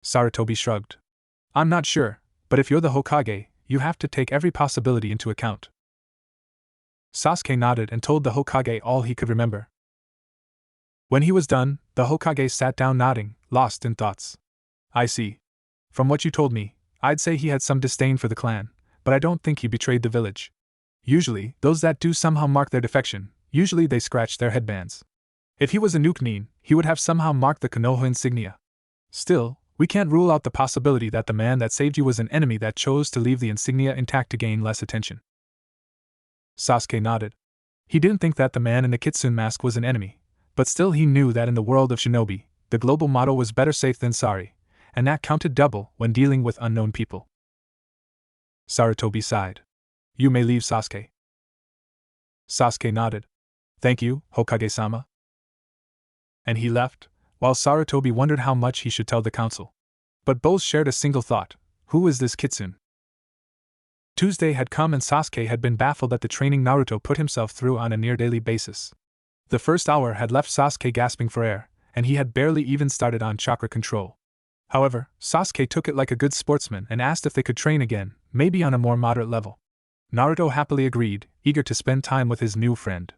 Speaker 1: Sarutobi shrugged. I'm not sure, but if you're the Hokage, you have to take every possibility into account. Sasuke nodded and told the Hokage all he could remember. When he was done, the Hokage sat down nodding, lost in thoughts. I see. From what you told me, I'd say he had some disdain for the clan, but I don't think he betrayed the village. Usually, those that do somehow mark their defection, usually they scratch their headbands. If he was a Nukenin, he would have somehow marked the Konoha insignia. Still, we can't rule out the possibility that the man that saved you was an enemy that chose to leave the insignia intact to gain less attention. Sasuke nodded. He didn't think that the man in the kitsune mask was an enemy, but still he knew that in the world of shinobi, the global motto was better safe than sorry, and that counted double when dealing with unknown people. Sarutobi sighed. You may leave, Sasuke. Sasuke nodded. Thank you, Hokage-sama. And he left, while Sarutobi wondered how much he should tell the council. But both shared a single thought: who is this kitsune? Tuesday had come and Sasuke had been baffled at the training Naruto put himself through on a near-daily basis. The first hour had left Sasuke gasping for air, and he had barely even started on chakra control. However, Sasuke took it like a good sportsman and asked if they could train again, maybe on a more moderate level. Naruto happily agreed, eager to spend time with his new friend.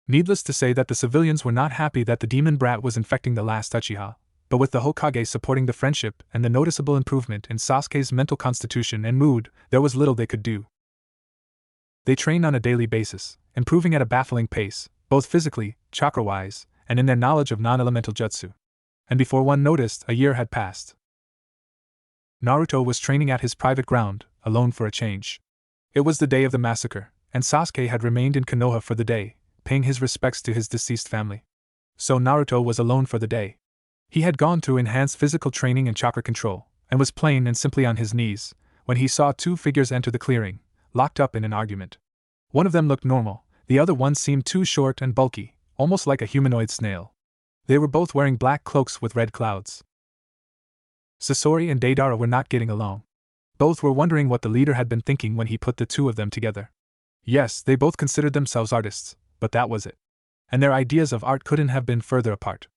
Speaker 1: Needless to say that the civilians were not happy that the demon brat was infecting the last Uchiha, But with the Hokage supporting the friendship and the noticeable improvement in Sasuke's mental constitution and mood, there was little they could do. They trained on a daily basis, improving at a baffling pace, both physically, chakra-wise, and in their knowledge of non-elemental jutsu. And before one noticed, a year had passed. Naruto was training at his private ground, alone for a change. It was the day of the massacre, and Sasuke had remained in Konoha for the day, paying his respects to his deceased family. So Naruto was alone for the day. He had gone through enhanced physical training and chakra control, and was plain and simply on his knees, when he saw two figures enter the clearing, locked up in an argument. One of them looked normal, the other one seemed too short and bulky, almost like a humanoid snail. They were both wearing black cloaks with red clouds. Sasori and Deidara were not getting along. Both were wondering what the leader had been thinking when he put the two of them together. Yes, they both considered themselves artists, but that was it. And their ideas of art couldn't have been further apart.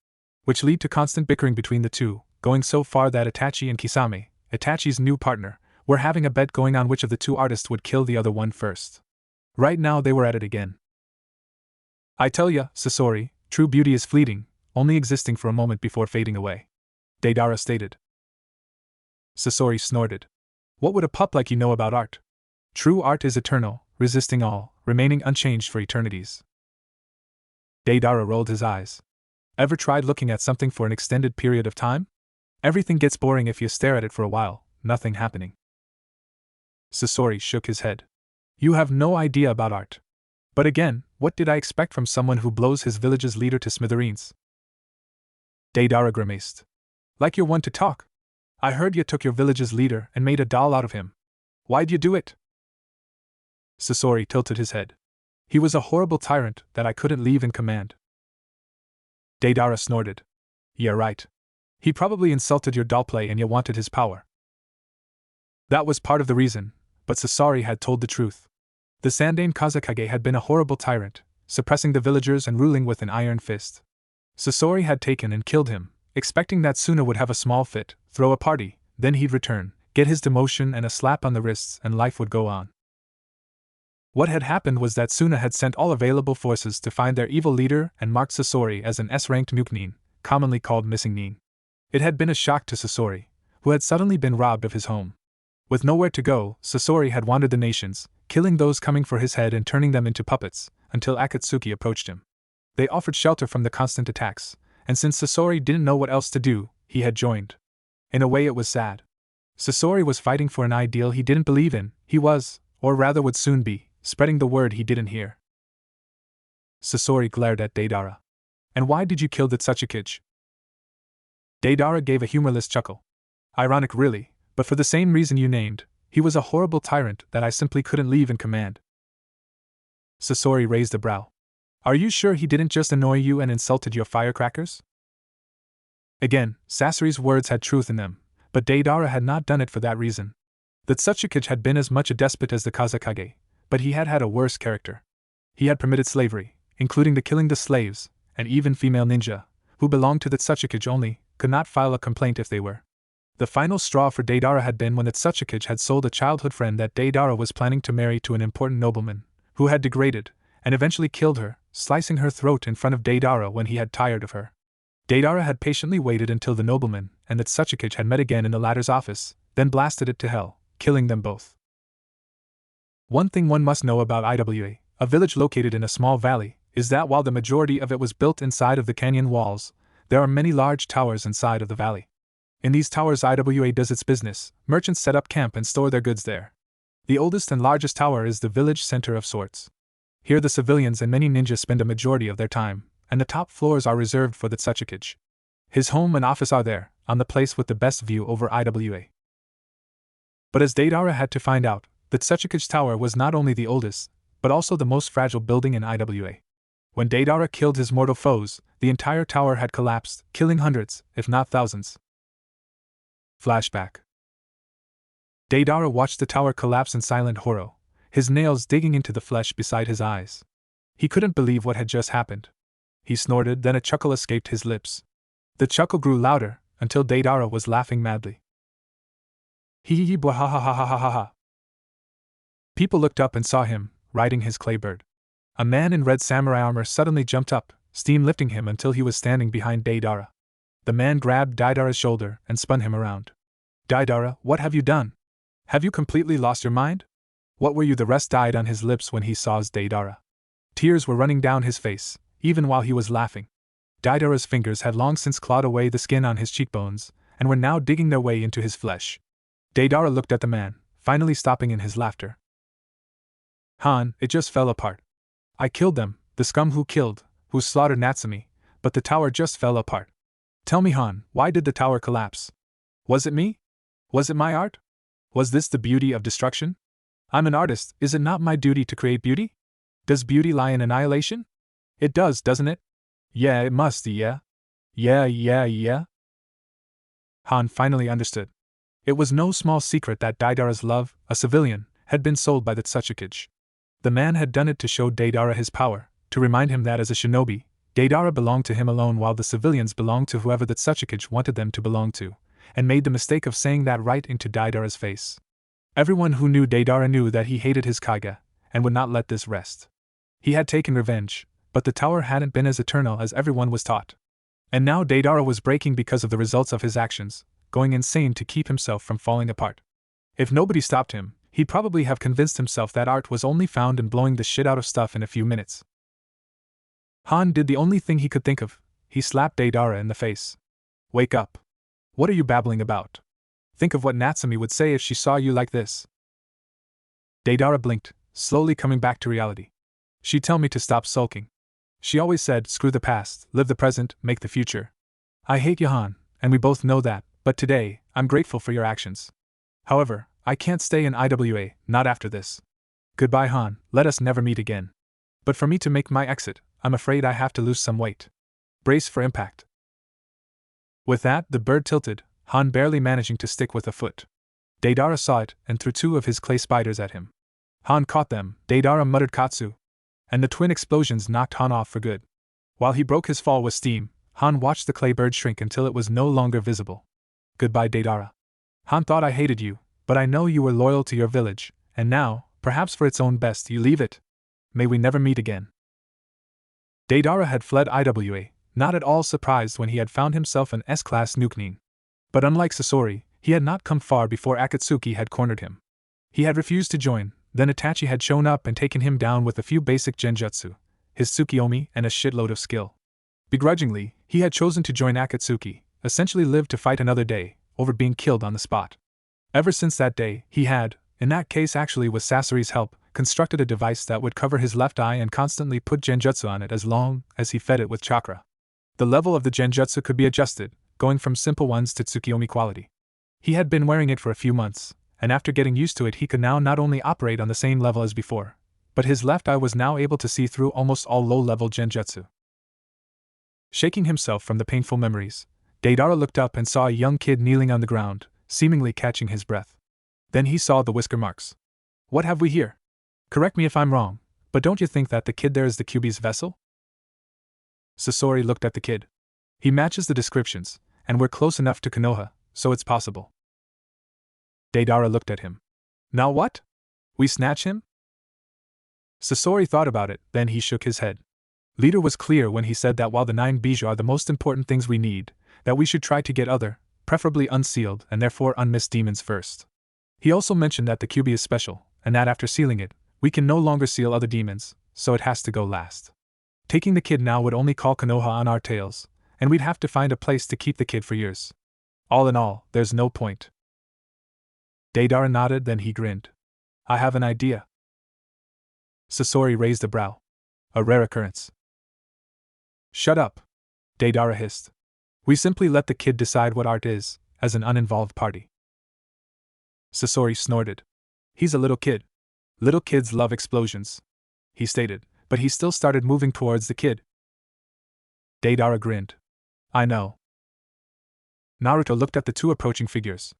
Speaker 1: Which led to constant bickering between the two, going so far that Itachi and Kisame, Itachi's new partner, were having a bet going on which of the two artists would kill the other one first. Right now they were at it again. I tell ya, Sasori, true beauty is fleeting, only existing for a moment before fading away. Deidara stated. Sasori snorted. What would a pup like you know about art? True art is eternal, resisting all, remaining unchanged for eternities. Deidara rolled his eyes. Ever tried looking at something for an extended period of time? Everything gets boring if you stare at it for a while, nothing happening. Sasori shook his head. You have no idea about art. But again, what did I expect from someone who blows his village's leader to smithereens? Deidara grimaced. Like you're one to talk. I heard you took your village's leader and made a doll out of him. Why'd you do it? Sasori tilted his head. He was a horrible tyrant that I couldn't leave in command. Deidara snorted. Yeah, right. He probably insulted your doll play and you wanted his power. That was part of the reason, but Sasori had told the truth. The Sandaime Kazekage had been a horrible tyrant, suppressing the villagers and ruling with an iron fist. Sasori had taken and killed him, expecting that Suna would have a small fit, throw a party, then he'd return, get his demotion and a slap on the wrists, and life would go on. What had happened was that Suna had sent all available forces to find their evil leader and marked Sasori as an S-ranked Muknin, commonly called Missing Nin. It had been a shock to Sasori, who had suddenly been robbed of his home. With nowhere to go, Sasori had wandered the nations, killing those coming for his head and turning them into puppets, until Akatsuki approached him. They offered shelter from the constant attacks, and since Sasori didn't know what else to do, he had joined. In a way it was sad. Sasori was fighting for an ideal he didn't believe in, he was, or rather would soon be, spreading the word he didn't hear. Sasori glared at Deidara. And why did you kill that Tsuchikage? Deidara gave a humorless chuckle. Ironic really, but for the same reason you named, he was a horrible tyrant that I simply couldn't leave in command. Sasori raised a brow. Are you sure he didn't just annoy you and insulted your firecrackers? Again, Sasori's words had truth in them, but Deidara had not done it for that reason. The Tsuchikage had been as much a despot as the Kazekage, but he had had a worse character. He had permitted slavery, including the killing the slaves, and even female ninja, who belonged to the Tsuchikage only, could not file a complaint if they were. The final straw for Deidara had been when the Tsuchikage had sold a childhood friend that Deidara was planning to marry to an important nobleman, who had degraded, and eventually killed her, slicing her throat in front of Deidara when he had tired of her. Deidara had patiently waited until the nobleman and the Tsuchikage had met again in the latter's office, then blasted it to hell, killing them both. One thing one must know about Iwa, a village located in a small valley, is that while the majority of it was built inside of the canyon walls, there are many large towers inside of the valley. In these towers Iwa does its business, merchants set up camp and store their goods there. The oldest and largest tower is the village center of sorts. Here the civilians and many ninjas spend a majority of their time, and the top floors are reserved for the Tsuchikage. His home and office are there, on the place with the best view over Iwa. But as Deidara had to find out, the Tsuchikage tower was not only the oldest, but also the most fragile building in Iwa. When Deidara killed his mortal foes, the entire tower had collapsed, killing hundreds, if not thousands. Flashback. Deidara watched the tower collapse in silent horror, his nails digging into the flesh beside his eyes. He couldn't believe what had just happened. He snorted, then a chuckle escaped his lips. The chuckle grew louder, until Deidara was laughing madly. Hee hee blah ha ha ha ha ha ha ha. People looked up and saw him, riding his clay bird. A man in red samurai armor suddenly jumped up, steam lifting him until he was standing behind Deidara. The man grabbed Deidara's shoulder and spun him around. Deidara, what have you done? Have you completely lost your mind? What were you? The rest died on his lips when he saw Deidara. Tears were running down his face, even while he was laughing. Deidara's fingers had long since clawed away the skin on his cheekbones, and were now digging their way into his flesh. Deidara looked at the man, finally stopping in his laughter. Han, it just fell apart. I killed them, the scum who slaughtered Natsumi, but the tower just fell apart. Tell me, Han, why did the tower collapse? Was it me? Was it my art? Was this the beauty of destruction? I'm an artist, is it not my duty to create beauty? Does beauty lie in annihilation? It does, doesn't it? Yeah, it must, yeah. Yeah. Han finally understood. It was no small secret that Deidara's love, a civilian, had been sold by the Tsuchikage. The man had done it to show Deidara his power, to remind him that as a shinobi, Deidara belonged to him alone while the civilians belonged to whoever the Tsuchikage wanted them to belong to, and made the mistake of saying that right into Deidara's face. Everyone who knew Deidara knew that he hated his Kage, and would not let this rest. He had taken revenge, but the tower hadn't been as eternal as everyone was taught. And now Deidara was breaking because of the results of his actions, going insane to keep himself from falling apart. If nobody stopped him, he'd probably have convinced himself that art was only found in blowing the shit out of stuff in a few minutes. Han did the only thing he could think of. He slapped Deidara in the face. Wake up. What are you babbling about? Think of what Natsumi would say if she saw you like this. Deidara blinked, slowly coming back to reality. She'd tell me to stop sulking. She always said, screw the past, live the present, make the future. I hate you, Han, and we both know that, but today, I'm grateful for your actions. However, I can't stay in IWA, not after this. Goodbye, Han, let us never meet again. But for me to make my exit, I'm afraid I have to lose some weight. Brace for impact. With that, the bird tilted, Han barely managing to stick with a foot. Deidara saw it and threw two of his clay spiders at him. Han caught them, Deidara muttered Katsu. And the twin explosions knocked Han off for good. While he broke his fall with steam, Han watched the clay bird shrink until it was no longer visible. Goodbye, Deidara. Han thought I hated you, but I know you were loyal to your village, and now, perhaps for its own best, you leave it. May we never meet again. Deidara had fled IWA, not at all surprised when he had found himself an S-class nukenin. But unlike Sasori, he had not come far before Akatsuki had cornered him. He had refused to join, then Itachi had shown up and taken him down with a few basic genjutsu, his Tsukiyomi, and a shitload of skill. Begrudgingly, he had chosen to join Akatsuki, essentially live to fight another day, over being killed on the spot. Ever since that day, he had, in that case actually with Sasori's help, constructed a device that would cover his left eye and constantly put genjutsu on it as long as he fed it with chakra. The level of the genjutsu could be adjusted, going from simple ones to Tsukiyomi quality. He had been wearing it for a few months, and after getting used to it he could now not only operate on the same level as before, but his left eye was now able to see through almost all low-level genjutsu. Shaking himself from the painful memories, Deidara looked up and saw a young kid kneeling on the ground, seemingly catching his breath. Then he saw the whisker marks. What have we here? Correct me if I'm wrong, but don't you think that the kid there is the Kyuubi's vessel? Sasori looked at the kid. He matches the descriptions, and we're close enough to Konoha, so it's possible. Deidara looked at him. Now what? We snatch him? Sasori thought about it, then he shook his head. Leader was clear when he said that while the 9 bijou are the most important things we need, that we should try to get other, preferably unsealed and therefore unmissed demons first. He also mentioned that the Kyuubi is special, and that after sealing it, we can no longer seal other demons, so it has to go last. Taking the kid now would only call Konoha on our tails, and we'd have to find a place to keep the kid for years. All in all, there's no point. Deidara nodded, then he grinned. I have an idea. Sasori raised a brow. A rare occurrence. Shut up, Deidara hissed. We simply let the kid decide what art is, as an uninvolved party. Sasori snorted. He's a little kid. Little kids love explosions, he stated, but he still started moving towards the kid. Deidara grinned. I know. Naruto looked at the two approaching figures.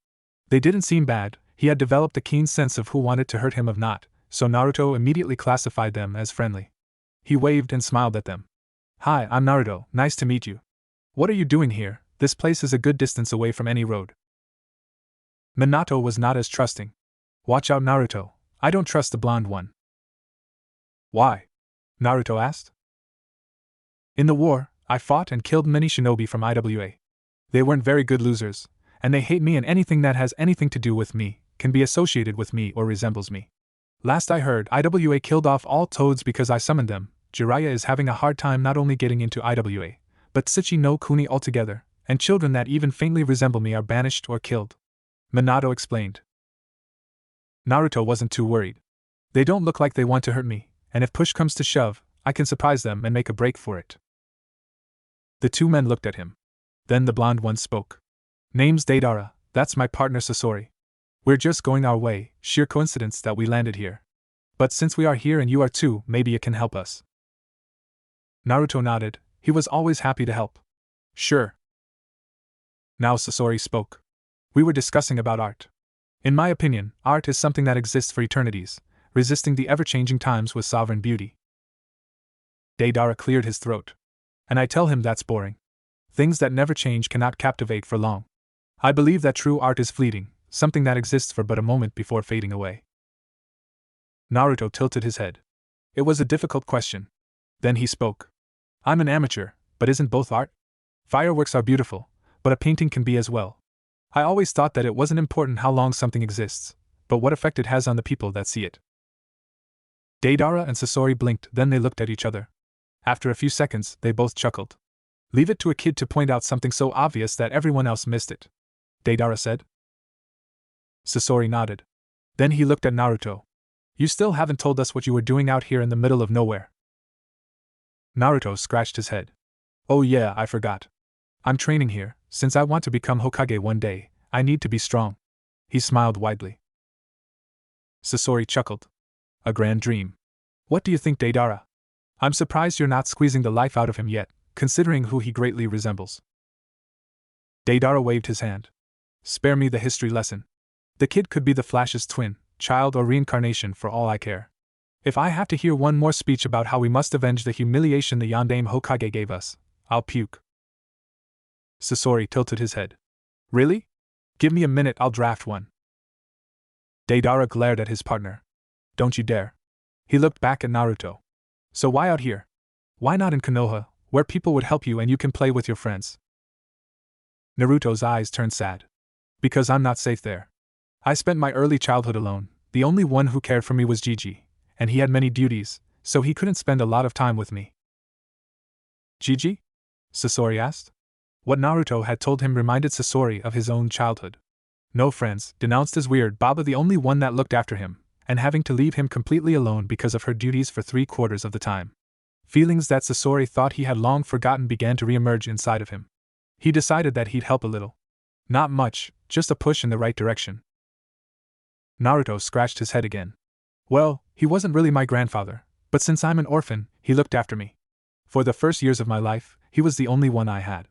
Speaker 1: They didn't seem bad, he had developed a keen sense of who wanted to hurt him of not, so Naruto immediately classified them as friendly. He waved and smiled at them. Hi, I'm Naruto, nice to meet you. What are you doing here? This place is a good distance away from any road. Minato was not as trusting. Watch out, Naruto, I don't trust the blonde one. Why? Naruto asked. In the war, I fought and killed many shinobi from IWA. They weren't very good losers, and they hate me, and anything that has anything to do with me can be associated with me or resembles me. Last I heard, IWA killed off all toads because I summoned them. Jiraiya is having a hard time not only getting into IWA, but Tsuchi no Kuni altogether, and children that even faintly resemble me are banished or killed. Minato explained. Naruto wasn't too worried. They don't look like they want to hurt me, and if push comes to shove, I can surprise them and make a break for it. The two men looked at him. Then the blonde one spoke. Name's Deidara, that's my partner Sasori. We're just going our way, sheer coincidence that we landed here. But since we are here and you are too, maybe you can help us. Naruto nodded, he was always happy to help. Sure. Now Sasori spoke. We were discussing about art. In my opinion, art is something that exists for eternities, resisting the ever-changing times with sovereign beauty. Deidara cleared his throat. And I tell him that's boring. Things that never change cannot captivate for long. I believe that true art is fleeting, something that exists for but a moment before fading away. Naruto tilted his head. It was a difficult question. Then he spoke. I'm an amateur, but isn't both art? Fireworks are beautiful, but a painting can be as well. I always thought that it wasn't important how long something exists, but what effect it has on the people that see it. Deidara and Sasori blinked, then they looked at each other. After a few seconds, they both chuckled. Leave it to a kid to point out something so obvious that everyone else missed it, Deidara said. Sasori nodded. Then he looked at Naruto. You still haven't told us what you were doing out here in the middle of nowhere. Naruto scratched his head. Oh yeah, I forgot. I'm training here, since I want to become Hokage one day, I need to be strong. He smiled widely. Sasori chuckled. A grand dream. What do you think, Deidara? I'm surprised you're not squeezing the life out of him yet, considering who he greatly resembles. Deidara waved his hand. Spare me the history lesson. The kid could be the Flash's twin, child or reincarnation for all I care. If I have to hear one more speech about how we must avenge the humiliation the Yondaime Hokage gave us, I'll puke. Sasori tilted his head. Really? Give me a minute, I'll draft one. Deidara glared at his partner. Don't you dare. He looked back at Naruto. So why out here? Why not in Konoha, where people would help you and you can play with your friends? Naruto's eyes turned sad. Because I'm not safe there. I spent my early childhood alone, the only one who cared for me was Gigi, and he had many duties, so he couldn't spend a lot of time with me. Gigi? Sasori asked. What Naruto had told him reminded Sasori of his own childhood. No friends, denounced as weird, Baba the only one that looked after him, and having to leave him completely alone because of her duties for 3/4 of the time. Feelings that Sasori thought he had long forgotten began to reemerge inside of him. He decided that he'd help a little. Not much, just a push in the right direction. Naruto scratched his head again. Well, he wasn't really my grandfather, but since I'm an orphan, he looked after me. For the first years of my life, he was the only one I had.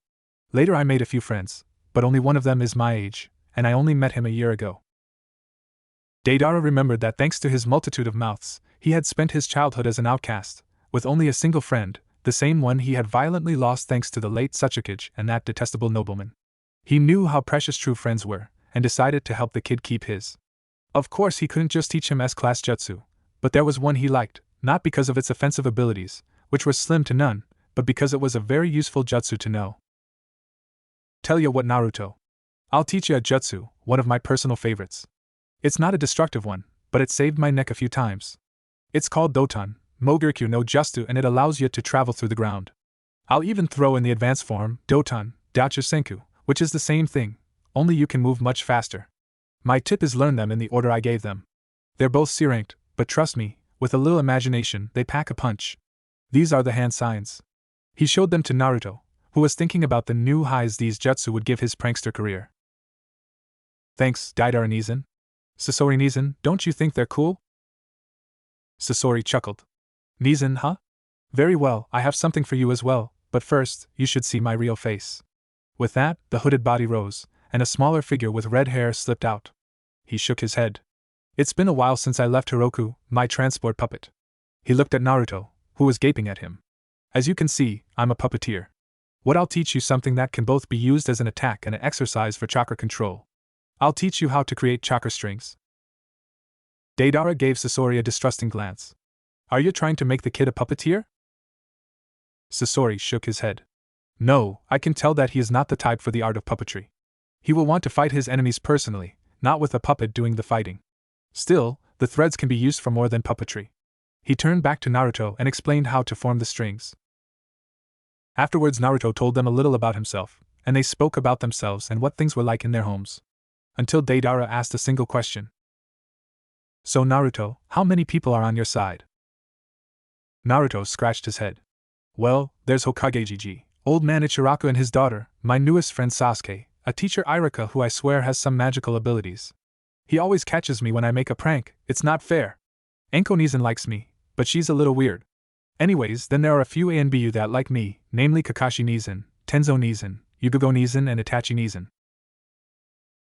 Speaker 1: Later I made a few friends, but only one of them is my age, and I only met him a year ago. Deidara remembered that thanks to his multitude of mouths, he had spent his childhood as an outcast, with only a single friend, the same one he had violently lost thanks to the late Tsuchikage and that detestable nobleman. He knew how precious true friends were, and decided to help the kid keep his. Of course he couldn't just teach him S-class jutsu, but there was one he liked, not because of its offensive abilities, which were slim to none, but because it was a very useful jutsu to know. Tell you what, Naruto. I'll teach you a jutsu, one of my personal favorites. It's not a destructive one, but it saved my neck a few times. It's called Doton, Mogurikyu no Jutsu, and it allows you to travel through the ground. I'll even throw in the advanced form, Doton, Dachusenku, which is the same thing, only you can move much faster. My tip is learn them in the order I gave them. They're both C-ranked, but trust me, with a little imagination, they pack a punch. These are the hand signs. He showed them to Naruto, who was thinking about the new highs these jutsu would give his prankster career. Thanks, Deidara Nizan. Sasori Nizan, don't you think they're cool? Sasori chuckled. Nizan, huh? Very well, I have something for you as well, but first, you should see my real face. With that, the hooded body rose, and a smaller figure with red hair slipped out. He shook his head. It's been a while since I left Hiroku, my transport puppet. He looked at Naruto, who was gaping at him. As you can see, I'm a puppeteer. What I'll teach you something that can both be used as an attack and an exercise for chakra control. I'll teach you how to create chakra strings. Deidara gave Sasori a distrusting glance. Are you trying to make the kid a puppeteer? Sasori shook his head. No, I can tell that he is not the type for the art of puppetry. He will want to fight his enemies personally, not with a puppet doing the fighting. Still, the threads can be used for more than puppetry. He turned back to Naruto and explained how to form the strings. Afterwards, Naruto told them a little about himself, and they spoke about themselves and what things were like in their homes. Until Deidara asked a single question. So Naruto, how many people are on your side? Naruto scratched his head. Well, there's Hokage Gigi, old man Ichiraku and his daughter, my newest friend Sasuke, a teacher Irika who I swear has some magical abilities. He always catches me when I make a prank, it's not fair. Enko Nizan likes me, but she's a little weird. Anyways, then there are a few A and BU that like me, namely Kakashi Nizan, Tenzo Nizan, Yugogo Nizan and Itachi Nizan.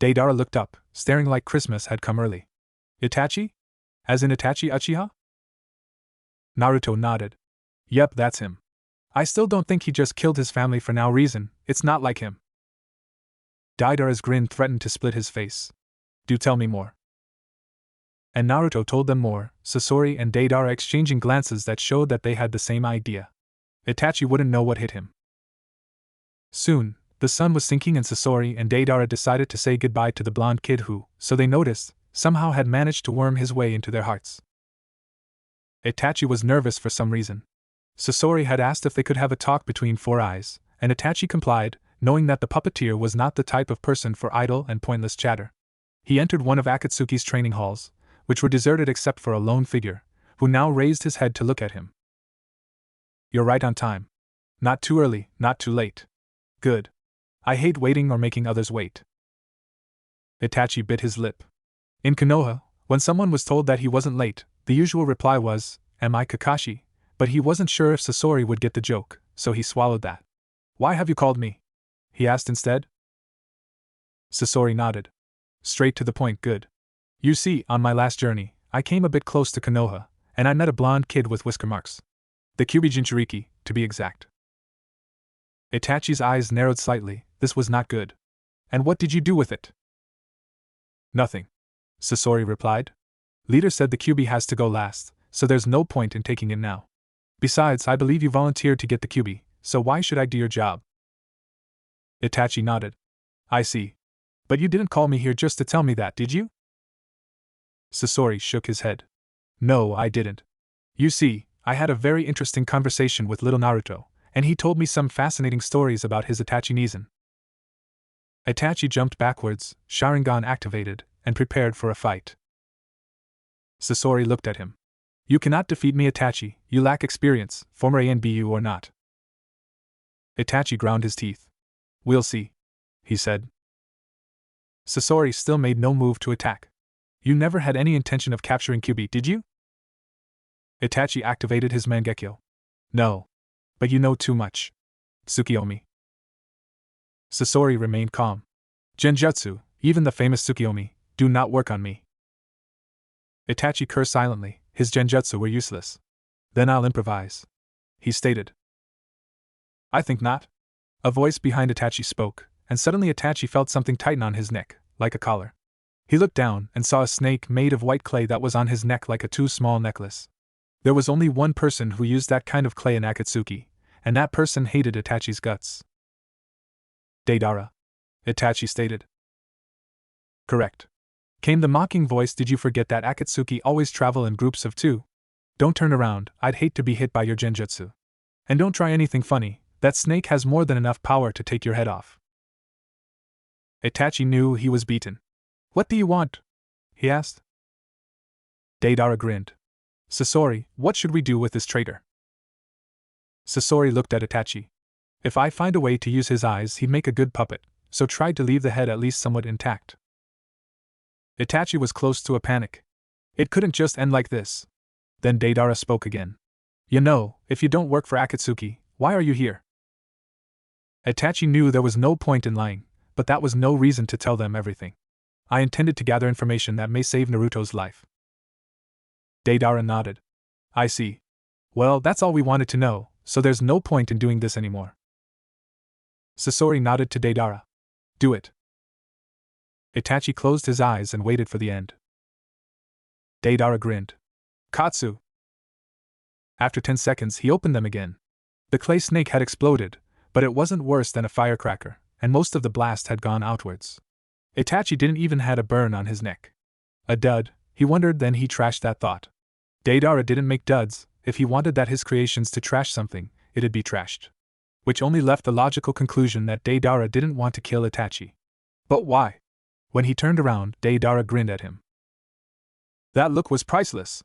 Speaker 1: Deidara looked up, staring like Christmas had come early. Itachi? As in Itachi Uchiha? Naruto nodded. Yep, that's him. I still don't think he just killed his family for no reason, it's not like him. Deidara's grin threatened to split his face. Do tell me more. And Naruto told them more, Sasori and Deidara exchanging glances that showed that they had the same idea. Itachi wouldn't know what hit him. Soon, the sun was sinking and Sasori and Deidara decided to say goodbye to the blonde kid who, so they noticed, somehow had managed to worm his way into their hearts. Itachi was nervous for some reason. Sasori had asked if they could have a talk between four eyes, and Itachi complied, knowing that the puppeteer was not the type of person for idle and pointless chatter. He entered one of Akatsuki's training halls, which were deserted except for a lone figure, who now raised his head to look at him. You're right on time. Not too early, not too late. Good. I hate waiting or making others wait. Itachi bit his lip. In Konoha, when someone was told that he wasn't late, the usual reply was, "Am I Kakashi?" But he wasn't sure if Sasori would get the joke, so he swallowed that. Why have you called me? He asked instead. Sasori nodded. Straight to the point, good. You see, on my last journey, I came a bit close to Konoha, and I met a blonde kid with whisker marks. The Kyuubi Jinchuriki, to be exact. Itachi's eyes narrowed slightly. This was not good. And what did you do with it? Nothing. Sasori replied. Leader said the Kyuubi has to go last, so there's no point in taking it now. Besides, I believe you volunteered to get the Kyuubi, so why should I do your job? Itachi nodded. I see. But you didn't call me here just to tell me that, did you? Sasori shook his head. No, I didn't. You see, I had a very interesting conversation with little Naruto, and he told me some fascinating stories about his Itachi Nizan. Itachi jumped backwards, Sharingan activated, and prepared for a fight. Sasori looked at him. You cannot defeat me, Itachi, you lack experience, former ANBU or not. Itachi ground his teeth. We'll see, he said. Sasori still made no move to attack. You never had any intention of capturing Kyuubi, did you? Itachi activated his Mangekyo. No. But you know too much. Tsukiyomi. Sasori remained calm. Genjutsu, even the famous Tsukiyomi, do not work on me. Itachi cursed silently, his genjutsu were useless. Then I'll improvise, he stated. I think not. A voice behind Itachi spoke, and suddenly Itachi felt something tighten on his neck, like a collar. He looked down and saw a snake made of white clay that was on his neck like a too small necklace. There was only one person who used that kind of clay in Akatsuki, and that person hated Itachi's guts. Deidara, Itachi stated. Correct. Came the mocking voice. Did you forget that Akatsuki always travel in groups of two? Don't turn around, I'd hate to be hit by your genjutsu. And don't try anything funny, that snake has more than enough power to take your head off. Itachi knew he was beaten. What do you want? He asked. Deidara grinned. Sasori, what should we do with this traitor? Sasori looked at Itachi. If I find a way to use his eyes, he'd make a good puppet, so tried to leave the head at least somewhat intact. Itachi was close to a panic. It couldn't just end like this. Then Deidara spoke again. You know, if you don't work for Akatsuki, why are you here? Itachi knew there was no point in lying, but that was no reason to tell them everything. I intended to gather information that may save Naruto's life. Deidara nodded. I see. Well, that's all we wanted to know, so there's no point in doing this anymore. Sasori nodded to Deidara. Do it. Itachi closed his eyes and waited for the end. Deidara grinned. Katsu! After 10 seconds he opened them again. The clay snake had exploded, But it wasn't worse than a firecracker, and most of the blast had gone outwards. Itachi didn't even have a burn on his neck. A dud, he wondered, then he trashed that thought. Deidara didn't make duds. If he wanted that his creations to trash something, it'd be trashed. Which only left the logical conclusion that Deidara didn't want to kill Itachi. But why? When he turned around, Deidara grinned at him. That look was priceless.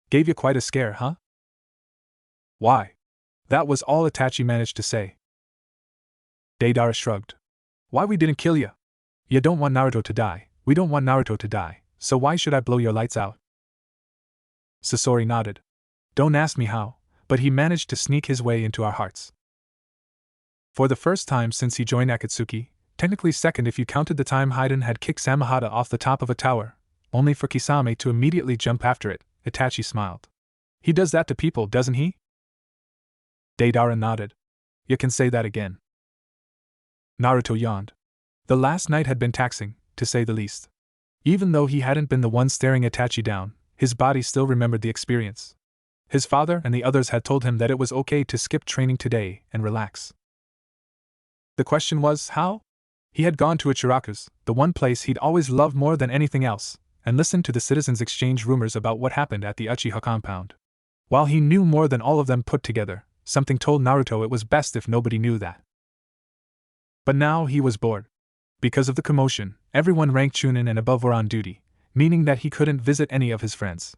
Speaker 1: Gave you quite a scare, huh? Why? That was all Itachi managed to say. Deidara shrugged. Why we didn't kill you? You don't want Naruto to die, we don't want Naruto to die, so why should I blow your lights out? Sasori nodded. Don't ask me how, but he managed to sneak his way into our hearts. For the first time since he joined Akatsuki, technically second if you counted the time Haiden had kicked Samahata off the top of a tower, only for Kisame to immediately jump after it, Itachi smiled. He does that to people, doesn't he? Deidara nodded. You can say that again. Naruto yawned. The last night had been taxing, to say the least. Even though he hadn't been the one staring Itachi down, his body still remembered the experience. His father and the others had told him that it was okay to skip training today and relax. The question was, how? He had gone to Ichiraku's, the one place he'd always loved more than anything else, and listened to the citizens exchange rumors about what happened at the Uchiha compound. While he knew more than all of them put together, something told Naruto it was best if nobody knew that. But now he was bored. Because of the commotion, everyone ranked Chunin and above were on duty, meaning that he couldn't visit any of his friends.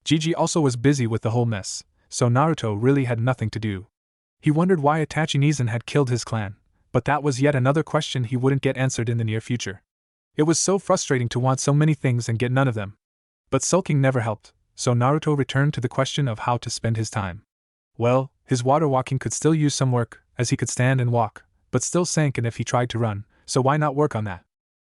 Speaker 1: Gigi also was busy with the whole mess, so Naruto really had nothing to do. He wondered why Itachi Nizan had killed his clan, but that was yet another question he wouldn't get answered in the near future. It was so frustrating to want so many things and get none of them. But sulking never helped, so Naruto returned to the question of how to spend his time. Well, his water walking could still use some work, as he could stand and walk, but still sank in if he tried to run, so why not work on that?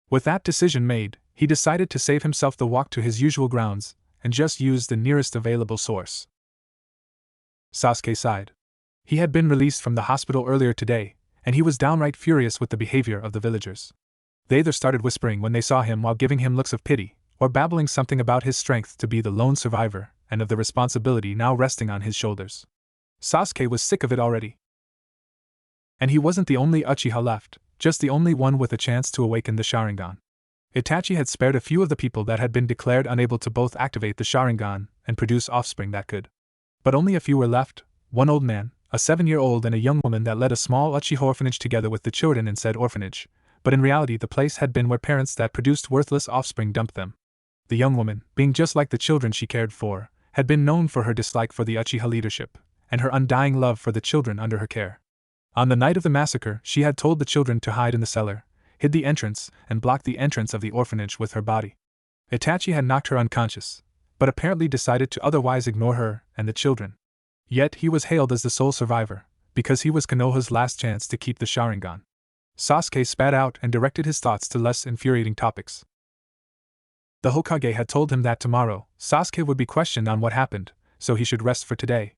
Speaker 1: With that decision made, he decided to save himself the walk to his usual grounds, and just use the nearest available source. Sasuke sighed. He had been released from the hospital earlier today, and he was downright furious with the behavior of the villagers. They either started whispering when they saw him while giving him looks of pity, or babbling something about his strength to be the lone survivor, and of the responsibility now resting on his shoulders. Sasuke was sick of it already. And he wasn't the only Uchiha left, just the only one with a chance to awaken the Sharingan. Itachi had spared a few of the people that had been declared unable to both activate the Sharingan and produce offspring that could. But only a few were left, one old man, a 7-year-old and a young woman that led a small Uchiha orphanage together with the children in said orphanage, but in reality the place had been where parents that produced worthless offspring dumped them. The young woman, being just like the children she cared for, had been known for her dislike for the Uchiha leadership, and her undying love for the children under her care. On the night of the massacre, she had told the children to hide in the cellar, hid the entrance, and blocked the entrance of the orphanage with her body. Itachi had knocked her unconscious, but apparently decided to otherwise ignore her and the children. Yet he was hailed as the sole survivor, because he was Konoha's last chance to keep the Sharingan. Sasuke spat out and directed his thoughts to less infuriating topics. The Hokage had told him that tomorrow, Sasuke would be questioned on what happened, so he should rest for today.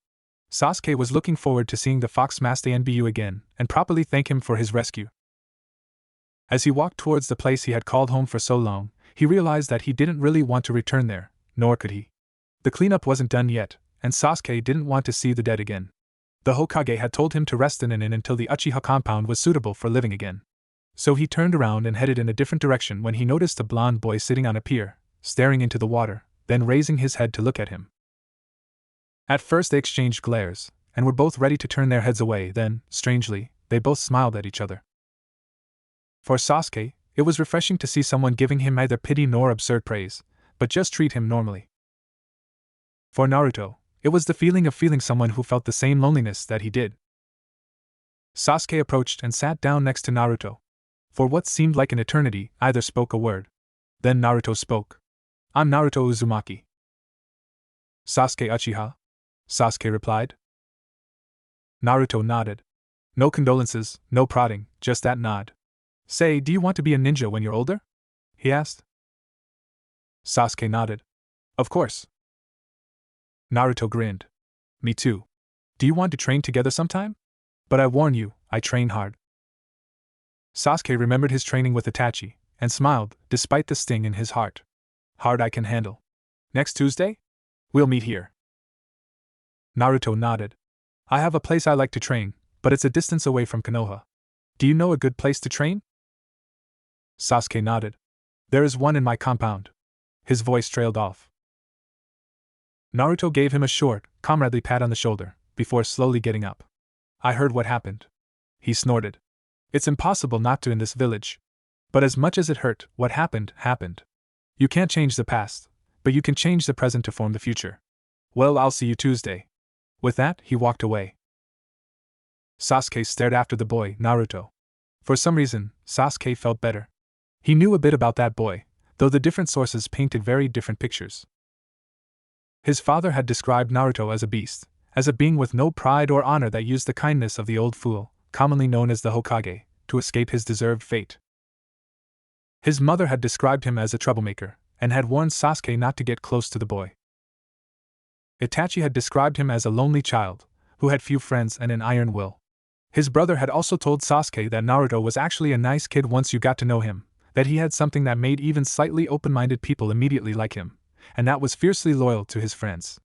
Speaker 1: Sasuke was looking forward to seeing the Fox Master NBU again, and properly thank him for his rescue. As he walked towards the place he had called home for so long, he realized that he didn't really want to return there, nor could he. The cleanup wasn't done yet, and Sasuke didn't want to see the dead again. The Hokage had told him to rest in an inn until the Uchiha compound was suitable for living again. So he turned around and headed in a different direction when he noticed a blonde boy sitting on a pier, staring into the water, then raising his head to look at him. At first they exchanged glares, and were both ready to turn their heads away, then, strangely, they both smiled at each other. For Sasuke, it was refreshing to see someone giving him neither pity nor absurd praise, but just treat him normally. For Naruto, it was the feeling of feeling someone who felt the same loneliness that he did. Sasuke approached and sat down next to Naruto. For what seemed like an eternity, either spoke a word. Then Naruto spoke. "I'm Naruto Uzumaki." "Sasuke Uchiha?" Sasuke replied. Naruto nodded. No condolences, no prodding, just that nod. "Say, do you want to be a ninja when you're older?" he asked. Sasuke nodded. "Of course." Naruto grinned. "Me too. Do you want to train together sometime? But I warn you, I train hard." Sasuke remembered his training with Itachi, and smiled, despite the sting in his heart. "Hard I can handle. Next Tuesday? We'll meet here." Naruto nodded. "I have a place I like to train, but it's a distance away from Konoha. Do you know a good place to train? Sasuke nodded. There is one in my compound. His voice trailed off. Naruto gave him a short, comradely pat on the shoulder, before slowly getting up. I heard what happened. He snorted. It's impossible not to in this village. But as much as it hurt, what happened, happened. You can't change the past, but you can change the present to form the future. Well, I'll see you Tuesday. With that, he walked away. Sasuke stared after the boy, Naruto. For some reason, Sasuke felt better. He knew a bit about that boy, though the different sources painted very different pictures. His father had described Naruto as a beast, as a being with no pride or honor that used the kindness of the old fool, commonly known as the Hokage, to escape his deserved fate. His mother had described him as a troublemaker, and had warned Sasuke not to get close to the boy. Itachi had described him as a lonely child, who had few friends and an iron will. His brother had also told Sasuke that Naruto was actually a nice kid once you got to know him, that he had something that made even slightly open-minded people immediately like him, and that was fiercely loyal to his friends.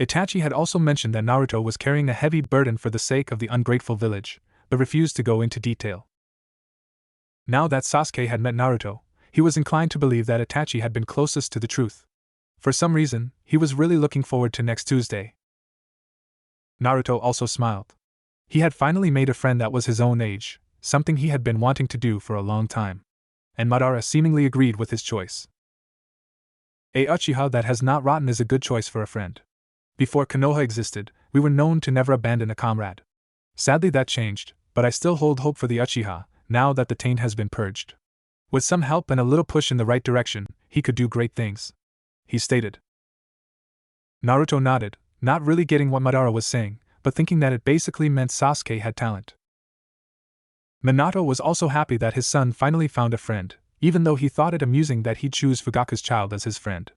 Speaker 1: Itachi had also mentioned that Naruto was carrying a heavy burden for the sake of the ungrateful village, but refused to go into detail. Now that Sasuke had met Naruto, he was inclined to believe that Itachi had been closest to the truth. For some reason, he was really looking forward to next Tuesday. Naruto also smiled. He had finally made a friend that was his own age, something he had been wanting to do for a long time. And Madara seemingly agreed with his choice. A Uchiha that has not rotten is a good choice for a friend. Before Konoha existed, we were known to never abandon a comrade. Sadly that changed, but I still hold hope for the Uchiha, now that the taint has been purged. With some help and a little push in the right direction, he could do great things, he stated. Naruto nodded, not really getting what Madara was saying, but thinking that it basically meant Sasuke had talent. Minato was also happy that his son finally found a friend, even though he thought it amusing that he'd choose Fugaku's child as his friend.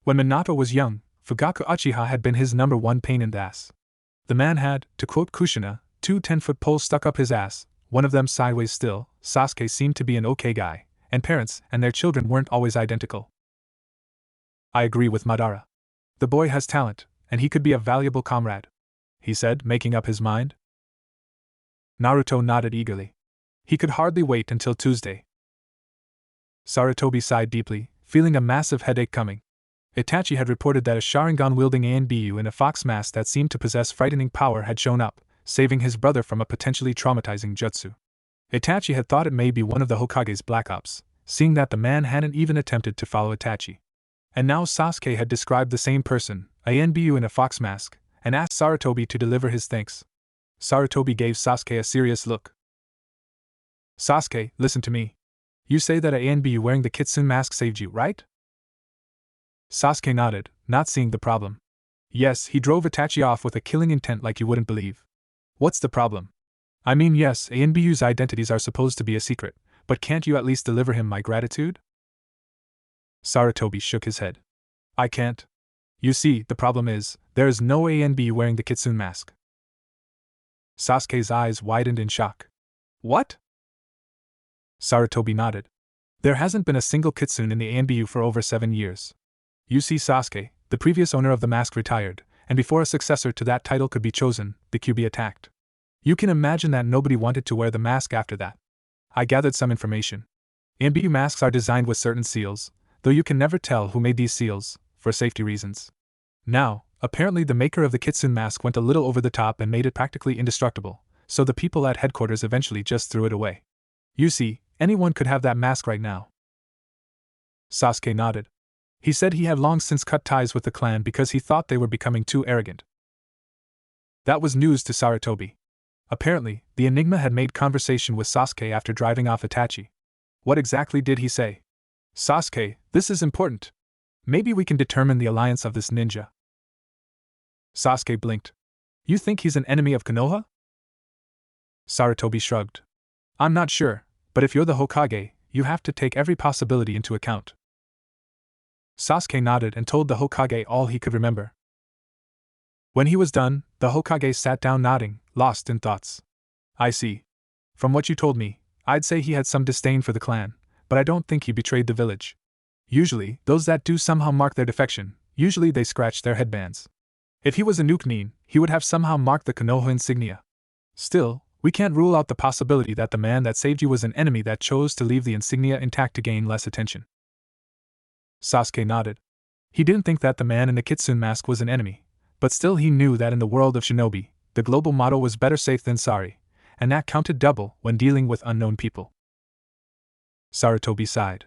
Speaker 1: When Minato was young, Fugaku Uchiha had been his number one pain in the ass. The man had, to quote Kushina, 2 10-foot poles stuck up his ass, one of them sideways still. Sasuke seemed to be an okay guy, and parents and their children weren't always identical. I agree with Madara. The boy has talent, and he could be a valuable comrade, he said, making up his mind. Naruto nodded eagerly. He could hardly wait until Tuesday. Sarutobi sighed deeply, feeling a massive headache coming. Itachi had reported that a Sharingan-wielding ANBU in a fox mask that seemed to possess frightening power had shown up, saving his brother from a potentially traumatizing jutsu. Itachi had thought it may be one of the Hokage's Black Ops, seeing that the man hadn't even attempted to follow Itachi. And now Sasuke had described the same person, a ANBU in a fox mask, and asked Sarutobi to deliver his thanks. Sarutobi gave Sasuke a serious look. Sasuke, listen to me. You say that a ANBU wearing the kitsune mask saved you, right? Sasuke nodded, not seeing the problem. Yes, he drove Itachi off with a killing intent like you wouldn't believe. What's the problem? I mean, yes, ANBU's identities are supposed to be a secret, but can't you at least deliver him my gratitude? Sarutobi shook his head. I can't. You see, the problem is, there is no ANBU wearing the kitsune mask. Sasuke's eyes widened in shock. What? Sarutobi nodded. There hasn't been a single kitsune in the ANBU for over 7 years. You see, Sasuke, the previous owner of the mask retired, and before a successor to that title could be chosen, the QB attacked. You can imagine that nobody wanted to wear the mask after that. I gathered some information. ANBU masks are designed with certain seals, though you can never tell who made these seals, for safety reasons. Now, apparently the maker of the kitsune mask went a little over the top and made it practically indestructible, so the people at headquarters eventually just threw it away. You see, anyone could have that mask right now. Sasuke nodded. He said he had long since cut ties with the clan because he thought they were becoming too arrogant. That was news to Sarutobi. Apparently, the Enigma had made conversation with Sasuke after driving off Itachi. What exactly did he say? Sasuke, this is important. Maybe we can determine the alliance of this ninja. Sasuke blinked. You think he's an enemy of Konoha? Sarutobi shrugged. I'm not sure, but if you're the Hokage, you have to take every possibility into account. Sasuke nodded and told the Hokage all he could remember. When he was done, the Hokage sat down nodding, lost in thoughts. I see. From what you told me, I'd say he had some disdain for the clan, but I don't think he betrayed the village. Usually, those that do somehow mark their defection, usually they scratch their headbands. If he was a Nukenin, he would have somehow marked the Konoha insignia. Still, We can't rule out the possibility that the man that saved you was an enemy that chose to leave the insignia intact to gain less attention. Sasuke nodded. He didn't think that the man in the kitsune mask was an enemy, but still he knew that in the world of shinobi, the global motto was better safe than sorry, and that counted double when dealing with unknown people. Sarutobi sighed.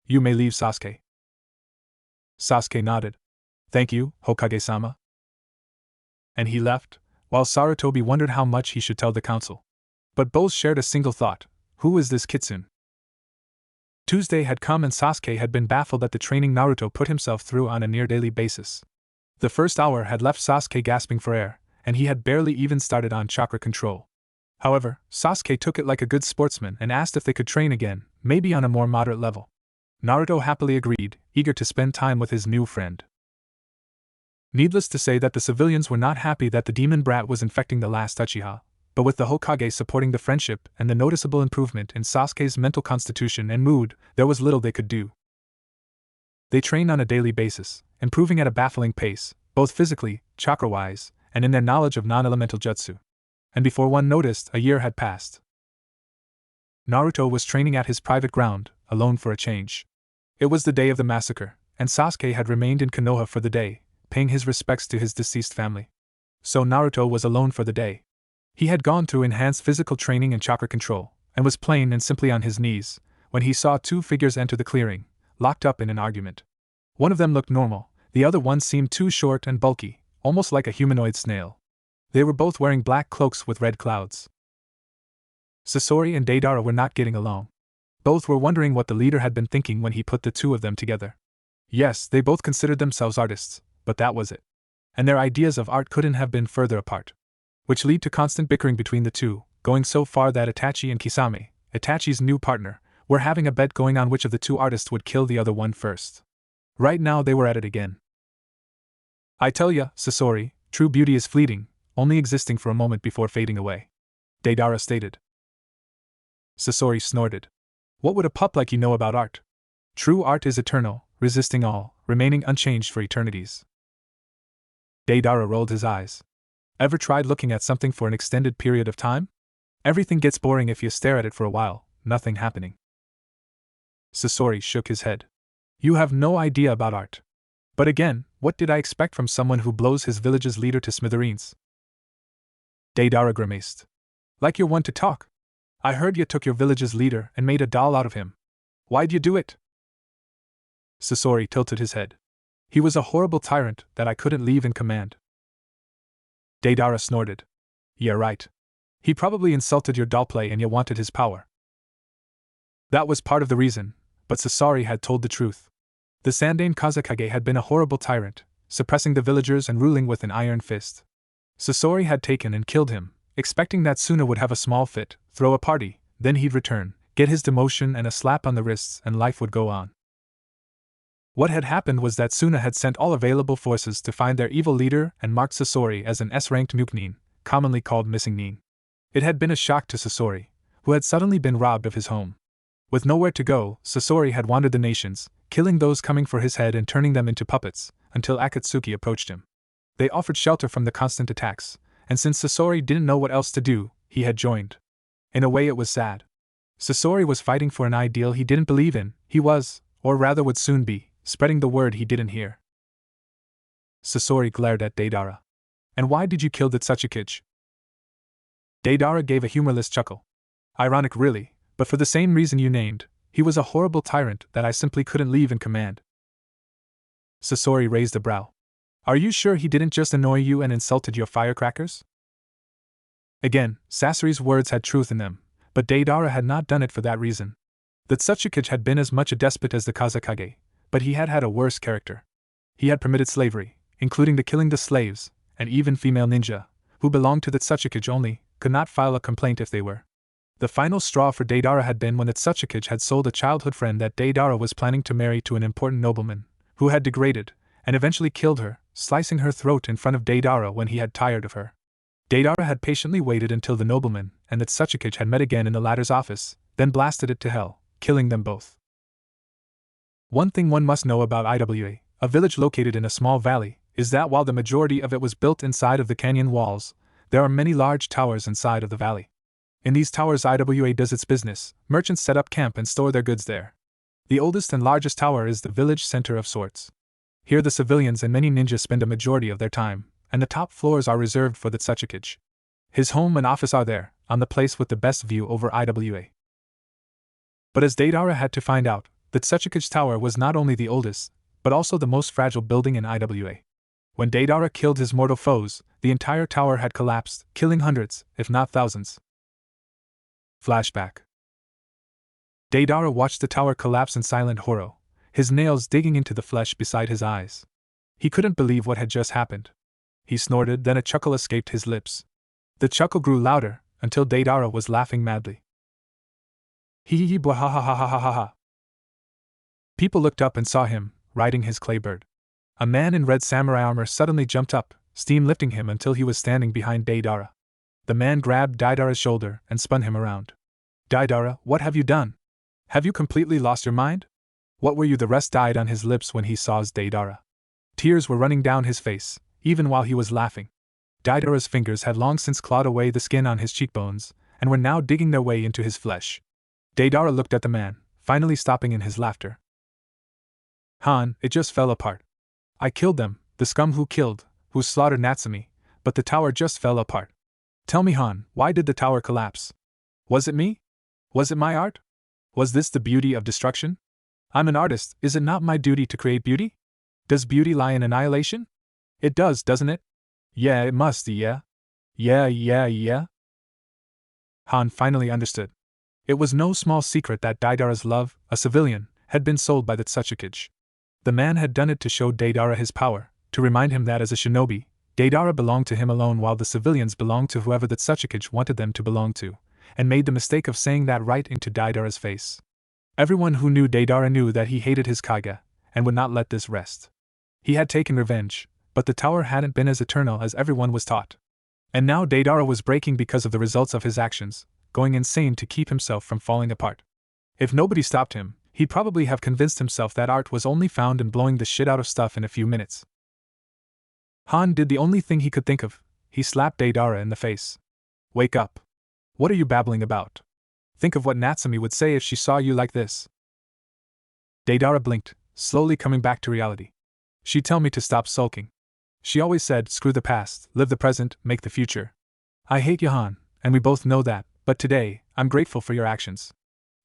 Speaker 1: You may leave, Sasuke. Sasuke nodded. Thank you, Hokage-sama. And he left, while Sarutobi wondered how much he should tell the council. But both shared a single thought: who is this kitsune? Tuesday had come and Sasuke had been baffled at the training Naruto put himself through on a near-daily basis. The first hour had left Sasuke gasping for air, and he had barely even started on chakra control. However, Sasuke took it like a good sportsman and asked if they could train again, maybe on a more moderate level. Naruto happily agreed, eager to spend time with his new friend. Needless to say that the civilians were not happy that the demon brat was infecting the last Uchiha, but with the Hokage supporting the friendship and the noticeable improvement in Sasuke's mental constitution and mood, there was little they could do. They trained on a daily basis, improving at a baffling pace, both physically, chakra-wise, and in their knowledge of non-elemental jutsu. And before one noticed, a year had passed. Naruto was training at his private ground, alone for a change. It was the day of the massacre, and Sasuke had remained in Konoha for the day, paying his respects to his deceased family. So Naruto was alone for the day. He had gone through enhanced physical training and chakra control, and was plain and simply on his knees, when he saw two figures enter the clearing, locked up in an argument. One of them looked normal, the other one seemed too short and bulky, almost like a humanoid snail. They were both wearing black cloaks with red clouds. Sasori and Deidara were not getting along. Both were wondering what the leader had been thinking when he put the two of them together. Yes, they both considered themselves artists, but that was it. And their ideas of art couldn't have been further apart. Which led to constant bickering between the two, going so far that Itachi and Kisame, Itachi's new partner, were having a bet going on which of the two artists would kill the other one first. Right now they were at it again. I tell ya, Sasori, true beauty is fleeting, only existing for a moment before fading away. Deidara stated. Sasori snorted. What would a pup like you know about art? True art is eternal, resisting all, remaining unchanged for eternities. Deidara rolled his eyes. Ever tried looking at something for an extended period of time? Everything gets boring if you stare at it for a while, nothing happening. Sasori shook his head. You have no idea about art. But again, what did I expect from someone who blows his village's leader to smithereens? Deidara grimaced. Like you're one to talk. I heard you took your village's leader and made a doll out of him. Why'd you do it? Sasori tilted his head. He was a horrible tyrant that I couldn't leave in command. Deidara snorted. Yeah, right. He probably insulted your doll play and you wanted his power. That was part of the reason, but Sasori had told the truth. The Sandaime Kazekage had been a horrible tyrant, suppressing the villagers and ruling with an iron fist. Sasori had taken and killed him, expecting that Suna would have a small fit, throw a party, then he'd return, get his demotion and a slap on the wrists, and life would go on. What had happened was that Suna had sent all available forces to find their evil leader and marked Sasori as an S-ranked Muknin, commonly called Missing Nin. It had been a shock to Sasori, who had suddenly been robbed of his home. With nowhere to go, Sasori had wandered the nations, killing those coming for his head and turning them into puppets, until Akatsuki approached him. They offered shelter from the constant attacks, and since Sasori didn't know what else to do, he had joined. In a way it was sad. Sasori was fighting for an ideal he didn't believe in, he was, or rather would soon be, spreading the word he didn't hear. Sasori glared at Deidara. And why did you kill that Tsuchikage? Deidara gave a humorless chuckle. Ironic really, but for the same reason you named, he was a horrible tyrant that I simply couldn't leave in command. Sasori raised a brow. Are you sure he didn't just annoy you and insulted your firecrackers? Again, Sasori's words had truth in them, but Deidara had not done it for that reason. The Tsuchikage had been as much a despot as the Kazekage, but he had had a worse character. He had permitted slavery, including the killing the slaves, and even female ninja, who belonged to the Tsuchikage only, could not file a complaint if they were. The final straw for Deidara had been when the Tsuchikage had sold a childhood friend that Deidara was planning to marry to an important nobleman, who had degraded, and eventually killed her, slicing her throat in front of Deidara when he had tired of her. Deidara had patiently waited until the nobleman and the Tsuchikage had met again in the latter's office, then blasted it to hell, killing them both. One thing one must know about Iwa, a village located in a small valley, is that while the majority of it was built inside of the canyon walls, there are many large towers inside of the valley. In these towers IWA does its business, merchants set up camp and store their goods there. The oldest and largest tower is the village center of sorts. Here the civilians and many ninjas spend a majority of their time, and the top floors are reserved for the Tsuchikage. His home and office are there, on the place with the best view over IWA. But as Deidara had to find out, the Tsuchikage Tower was not only the oldest, but also the most fragile building in IWA. When Deidara killed his mortal foes, the entire tower had collapsed, killing hundreds, if not thousands. Flashback. Deidara watched the tower collapse in silent horror, his nails digging into the flesh beside his eyes. He couldn't believe what had just happened. He snorted, then a chuckle escaped his lips. The chuckle grew louder, until Deidara was laughing madly. Hee hee blah ha ha ha ha ha ha ha. People looked up and saw him, riding his clay bird. A man in red samurai armor suddenly jumped up, steam lifting him until he was standing behind Deidara. The man grabbed Deidara's shoulder and spun him around. Deidara, what have you done? Have you completely lost your mind? What were you? The rest died on his lips when he saw Deidara. Tears were running down his face, even while he was laughing. Deidara's fingers had long since clawed away the skin on his cheekbones, and were now digging their way into his flesh. Deidara looked at the man, finally stopping in his laughter. Han, it just fell apart. I killed them, the scum who slaughtered Natsumi, but the tower just fell apart. Tell me, Han, why did the tower collapse? Was it me? Was it my art? Was this the beauty of destruction? I'm an artist, is it not my duty to create beauty? Does beauty lie in annihilation? It does, doesn't it? Yeah, it must, yeah. Yeah. Han finally understood. It was no small secret that Deidara's love, a civilian, had been sold by the Tsuchikage. The man had done it to show Deidara his power, to remind him that as a shinobi, Deidara belonged to him alone while the civilians belonged to whoever the Tsuchikage wanted them to belong to, and made the mistake of saying that right into Deidara's face. Everyone who knew Deidara knew that he hated his Kage, and would not let this rest. He had taken revenge, but the tower hadn't been as eternal as everyone was taught. And now Deidara was breaking because of the results of his actions, going insane to keep himself from falling apart. If nobody stopped him, he'd probably have convinced himself that art was only found in blowing the shit out of stuff in a few minutes. Han did the only thing he could think of. He slapped Deidara in the face. Wake up. What are you babbling about? Think of what Natsumi would say if she saw you like this. Deidara blinked, slowly coming back to reality. She'd tell me to stop sulking. She always said, screw the past, live the present, make the future. I hate you, Han, and we both know that, but today, I'm grateful for your actions.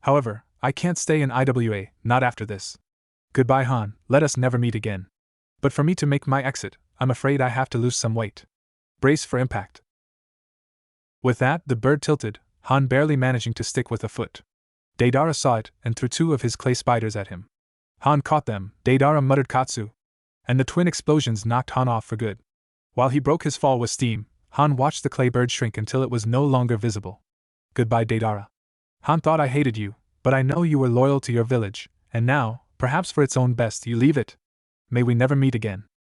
Speaker 1: However, I can't stay in IWA, not after this. Goodbye, Han, let us never meet again. But for me to make my exit, I'm afraid I have to lose some weight. Brace for impact. With that, the bird tilted, Han barely managing to stick with a foot. Deidara saw it and threw two of his clay spiders at him. Han caught them, Deidara muttered Katsu. And the twin explosions knocked Han off for good. While he broke his fall with steam, Han watched the clay bird shrink until it was no longer visible. Goodbye, Deidara. Han thought I hated you, but I know you were loyal to your village, and now, perhaps for its own best, you leave it. May we never meet again.